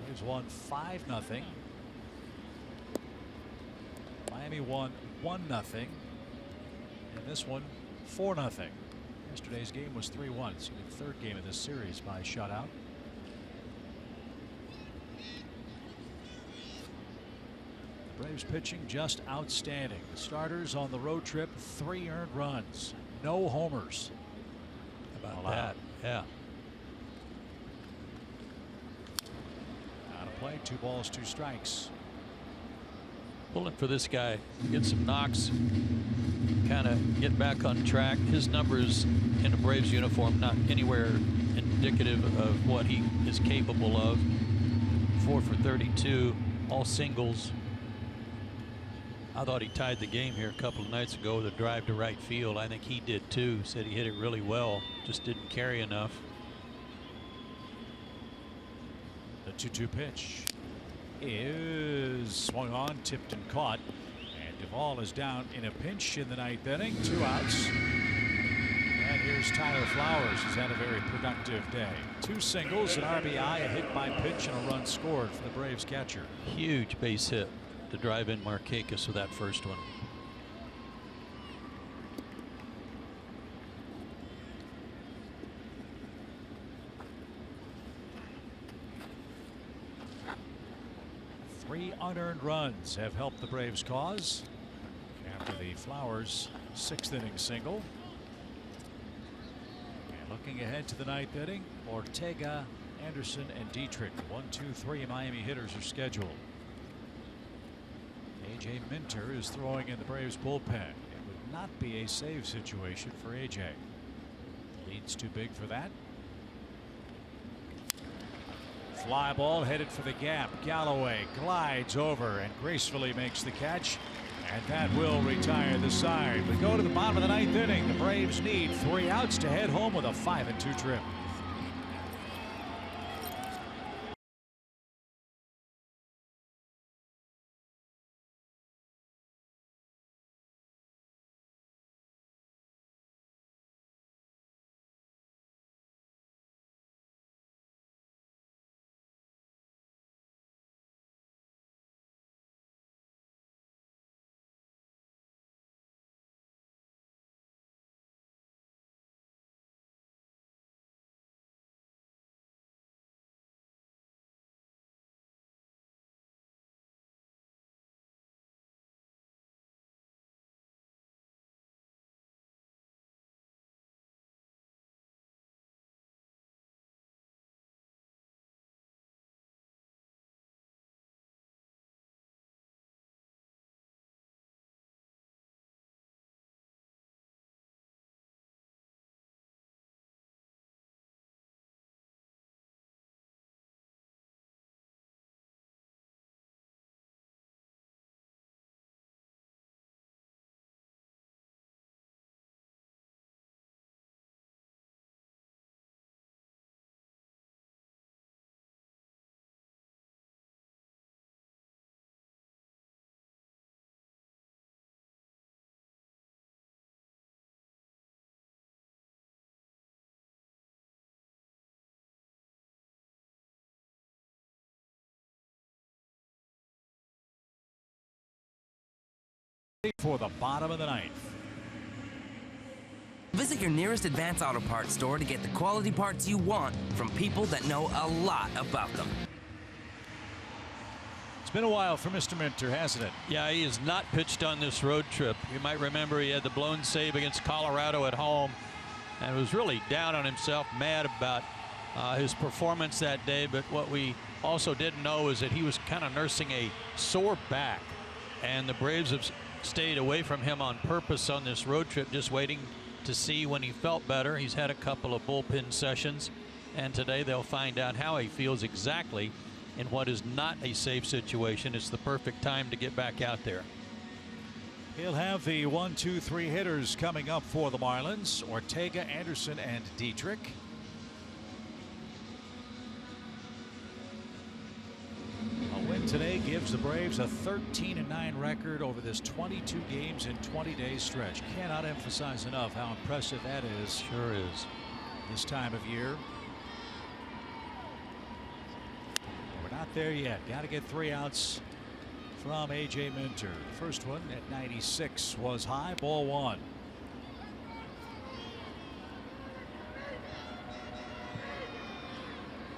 Braves won 5-0. Miami won 1-0. And this one 4-0. Yesterday's game was 3-1. It's the 3rd game of this series by shutout. The Braves pitching just outstanding. The starters on the road trip, 3 earned runs, no homers. How about that? Yeah. Out of play, 2 balls, 2 strikes. Pulling for this guy, get some knocks, kind of get back on track. His numbers in a Braves uniform not anywhere indicative of what he is capable of. 4 for 32, all singles. I thought he tied the game here a couple of nights ago with a drive to right field. I think he did too. Said he hit it really well, just didn't carry enough. The 2-2 pitch is swung on, tipped and caught. And Duvall is down in a pinch in the 9th inning. 2 outs. And here's Tyler Flowers, who's had a very productive day. 2 singles, an RBI, a hit by pitch, and a run scored for the Braves catcher. Huge base hit to drive in Markakis with that first one. unearned runs have helped the Braves' cause after the Flowers 6th inning single. And looking ahead to the 9th inning, Ortega, Anderson, and Dietrich, 1, 2, 3 Miami hitters are scheduled. A.J. Minter is throwing in the Braves bullpen. It would not be a save situation for A.J. Lead's too big for that. Fly ball headed for the gap. Galloway glides over and gracefully makes the catch, and that will retire the side. We go to the bottom of the 9th inning. The Braves need 3 outs to head home with a 5-2 trip. For the bottom of the 9th. Visit your nearest Advance Auto Parts store to get the quality parts you want from people that know a lot about them. It's been a while for Mr. Minter, hasn't it? Yeah, he has not pitched on this road trip. You might remember he had the blown save against Colorado at home and was really down on himself, mad about his performance that day. But what we also didn't know is that he was kind of nursing a sore back, and the Braves have stayed away from him on purpose on this road trip, just waiting to see when he felt better. He's had a couple of bullpen sessions, and today they'll find out how he feels exactly in what is not a safe situation. It's the perfect time to get back out there. He'll have the 1, 2, 3 hitters coming up for the Marlins: Ortega, Anderson, and Dietrich. A win today gives the Braves a 13-9 record over this 22 games in 20 days stretch. Cannot emphasize enough how impressive that is. Sure is. This time of year. We're not there yet. Got to get 3 outs from A.J. Minter. First one at 96 was high, ball 1.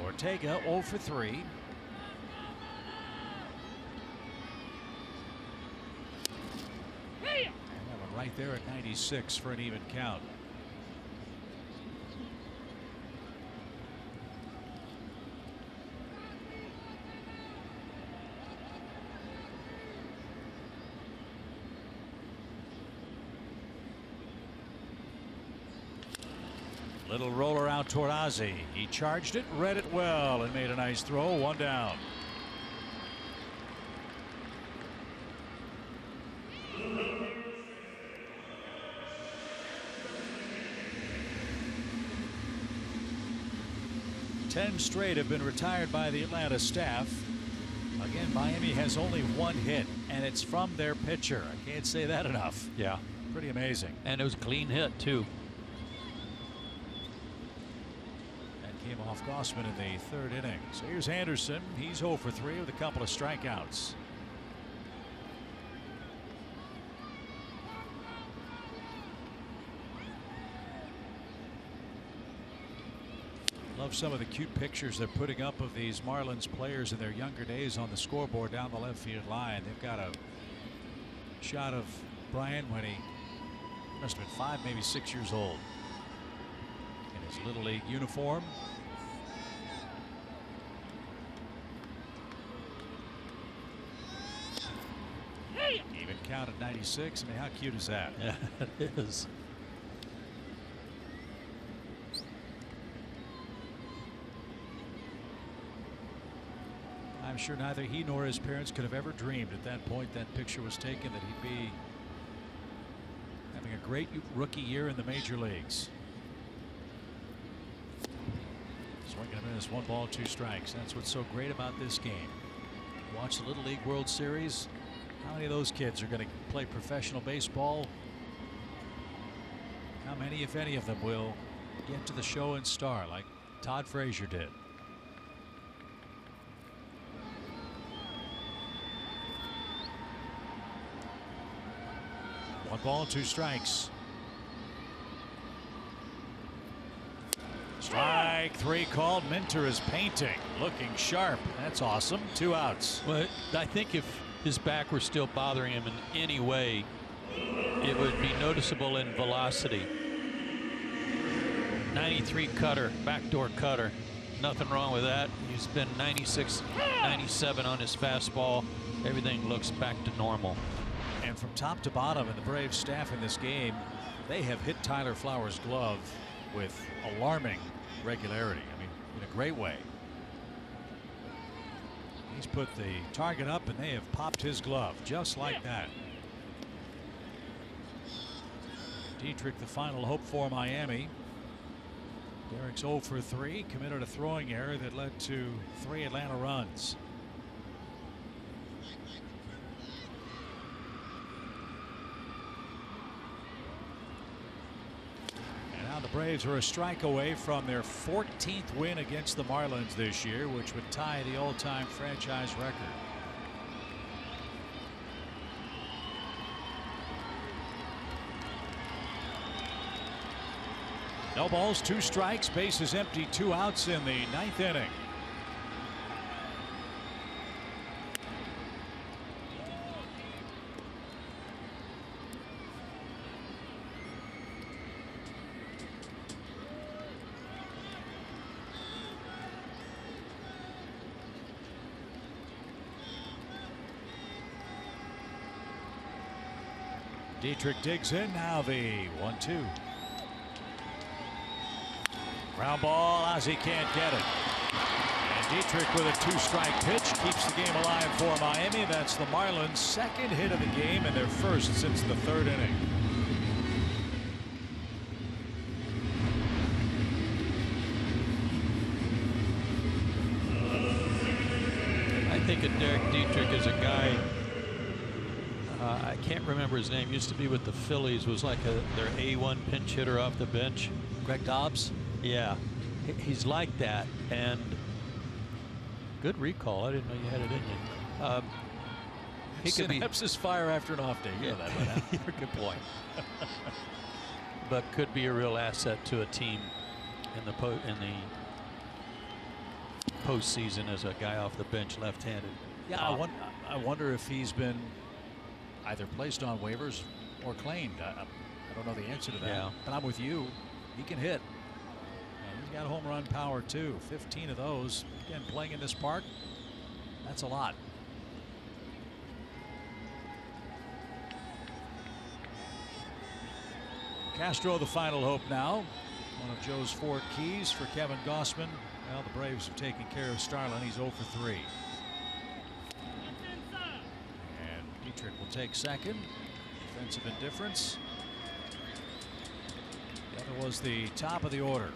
Ortega 0 for 3. Right there at 96 for an even count. Little roller out toward Ozzie. He charged it, read it well, and made a nice throw. 1 down. Ten straight have been retired by the Atlanta staff. Again, Miami has only 1 hit, and it's from their pitcher. I can't say that enough. Yeah. Pretty amazing. And it was a clean hit, too. And came off Gossman in the 3rd inning. So here's Anderson. He's 0 for 3 with a couple of strikeouts. Love some of the cute pictures they're putting up of these Marlins players in their younger days on the scoreboard down the left field line. They've got a shot of Brian when he must have been 5, maybe 6 years old in his Little League uniform. Even count at 96. I mean, how cute is that? Yeah, it is. I'm sure neither he nor his parents could have ever dreamed at that point that picture was taken that he'd be having a great rookie year in the major leagues. Swing and a miss, 1 ball, 2 strikes. That's what's so great about this game. Watch the Little League World Series. How many of those kids are going to play professional baseball? How many, if any of them, will get to the show and star like Todd Frazier did? One ball, 2 strikes. Strike 3 called. Minter is painting, looking sharp. That's awesome. 2 outs. Well, I think if his back were still bothering him in any way, it would be noticeable in velocity. 93 cutter, backdoor cutter. Nothing wrong with that. He's been 96, 97 on his fastball. Everything looks back to normal. And from top to bottom in the Braves staff in this game, they have hit Tyler Flowers' glove with alarming regularity. I mean, in a great way. He's put the target up and they have popped his glove just like that. Dietrich, the final hope for Miami. Derek's 0 for 3, committed a throwing error that led to 3 Atlanta runs. The Braves are a strike away from their 14th win against the Marlins this year, which would tie the all-time franchise record. No balls, 2 strikes, bases empty, 2 outs in the 9th inning. Dietrich digs in. Now the 1-2. Ground ball. Ozzie can't get it. And Dietrich with a 2-strike pitch keeps the game alive for Miami. That's the Marlins' 2nd hit of the game and their 1st since the 3rd inning. I think that Derek Dietrich is a guy. I can't remember his name. Used to be with the Phillies. Was like their A1 pinch hitter off the bench. Greg Dobbs. Yeah, he's like that. And good recall. I didn't know you had it in you. He could be Synapses fire after an off day. You know that by now. Good point. But could be a real asset to a team in the postseason as a guy off the bench, left-handed. Yeah, I wonder if he's been either placed on waivers or claimed. I don't know the answer to that. Yeah. But I'm with you. He can hit. And he's got home run power too. 15 of those. Again, playing in this park, that's a lot. Castro, the final hope now. One of Joe's 4 keys for Kevin Gossman. Well, the Braves have taken care of Starlin. He's 0 for 3. Dietrich will take second. Defensive indifference. The other was the top of the order.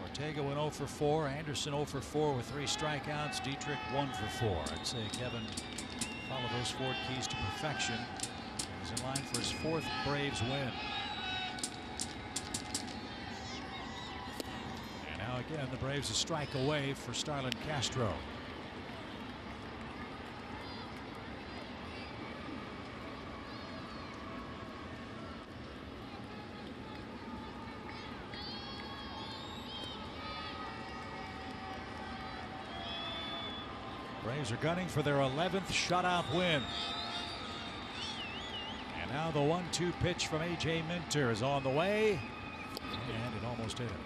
Ortega went 0 for 4. Anderson 0 for 4 with 3 strikeouts. Dietrich 1 for 4. I'd say Kevin followed those 4 keys to perfection. He's in line for his 4th Braves win. And now again, the Braves a strike away for Starlin Castro. Braves are gunning for their 11th shutout win. And now the 1-2 pitch from A.J. Minter is on the way, and it almost hit him.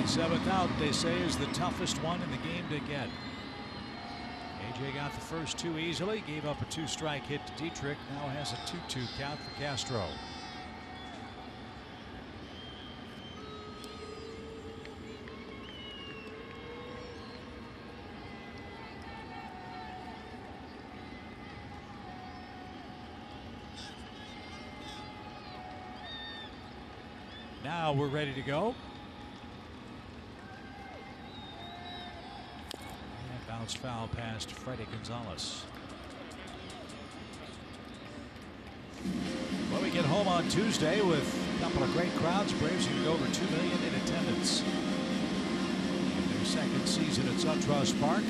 Seventh out, they say, is the toughest one in the game to get. AJ got the first two easily, gave up a 2-strike hit to Dietrich, now has a 2-2 count for Castro. Now we're ready to go. Bounced foul past Freddie Gonzalez. Well, we get home on Tuesday with a couple of great crowds. Braves can go over 2 million in attendance. In their second season at SunTrust Park.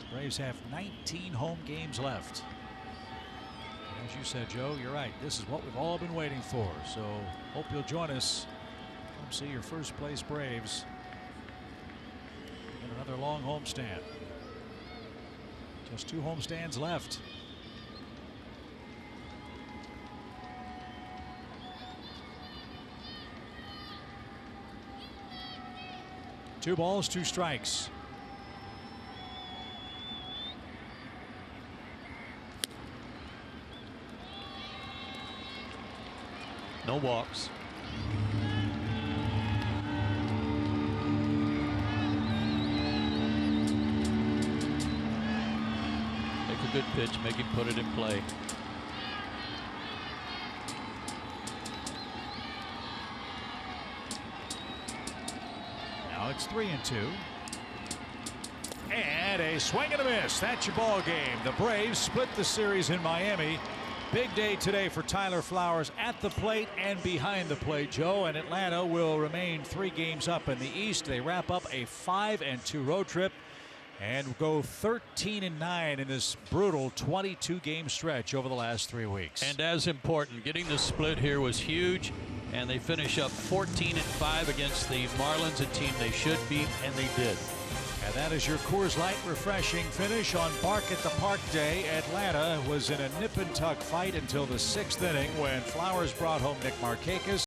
The Braves have 19 home games left. As you said, Joe, you're right. This is what we've all been waiting for. So hope you'll join us. Come see your first place Braves in another long homestand. Just 2 homestands left. Two balls, 2 strikes. No walks. Good pitch, make him put it in play. Now it's 3-2. And a swing and a miss. That's your ball game. The Braves split the series in Miami. Big day today for Tyler Flowers at the plate and behind the plate, Joe. And Atlanta will remain 3 games up in the East. They wrap up a 5-2 road trip and go 13-9 in this brutal 22-game stretch over the last 3 weeks. And as important, getting the split here was huge, and they finish up 14-5 against the Marlins, a team they should beat, and they did. And that is your Coors Light refreshing finish on Bark at the Park Day. Atlanta was in a nip and tuck fight until the 6th inning when Flowers brought home Nick Markakis.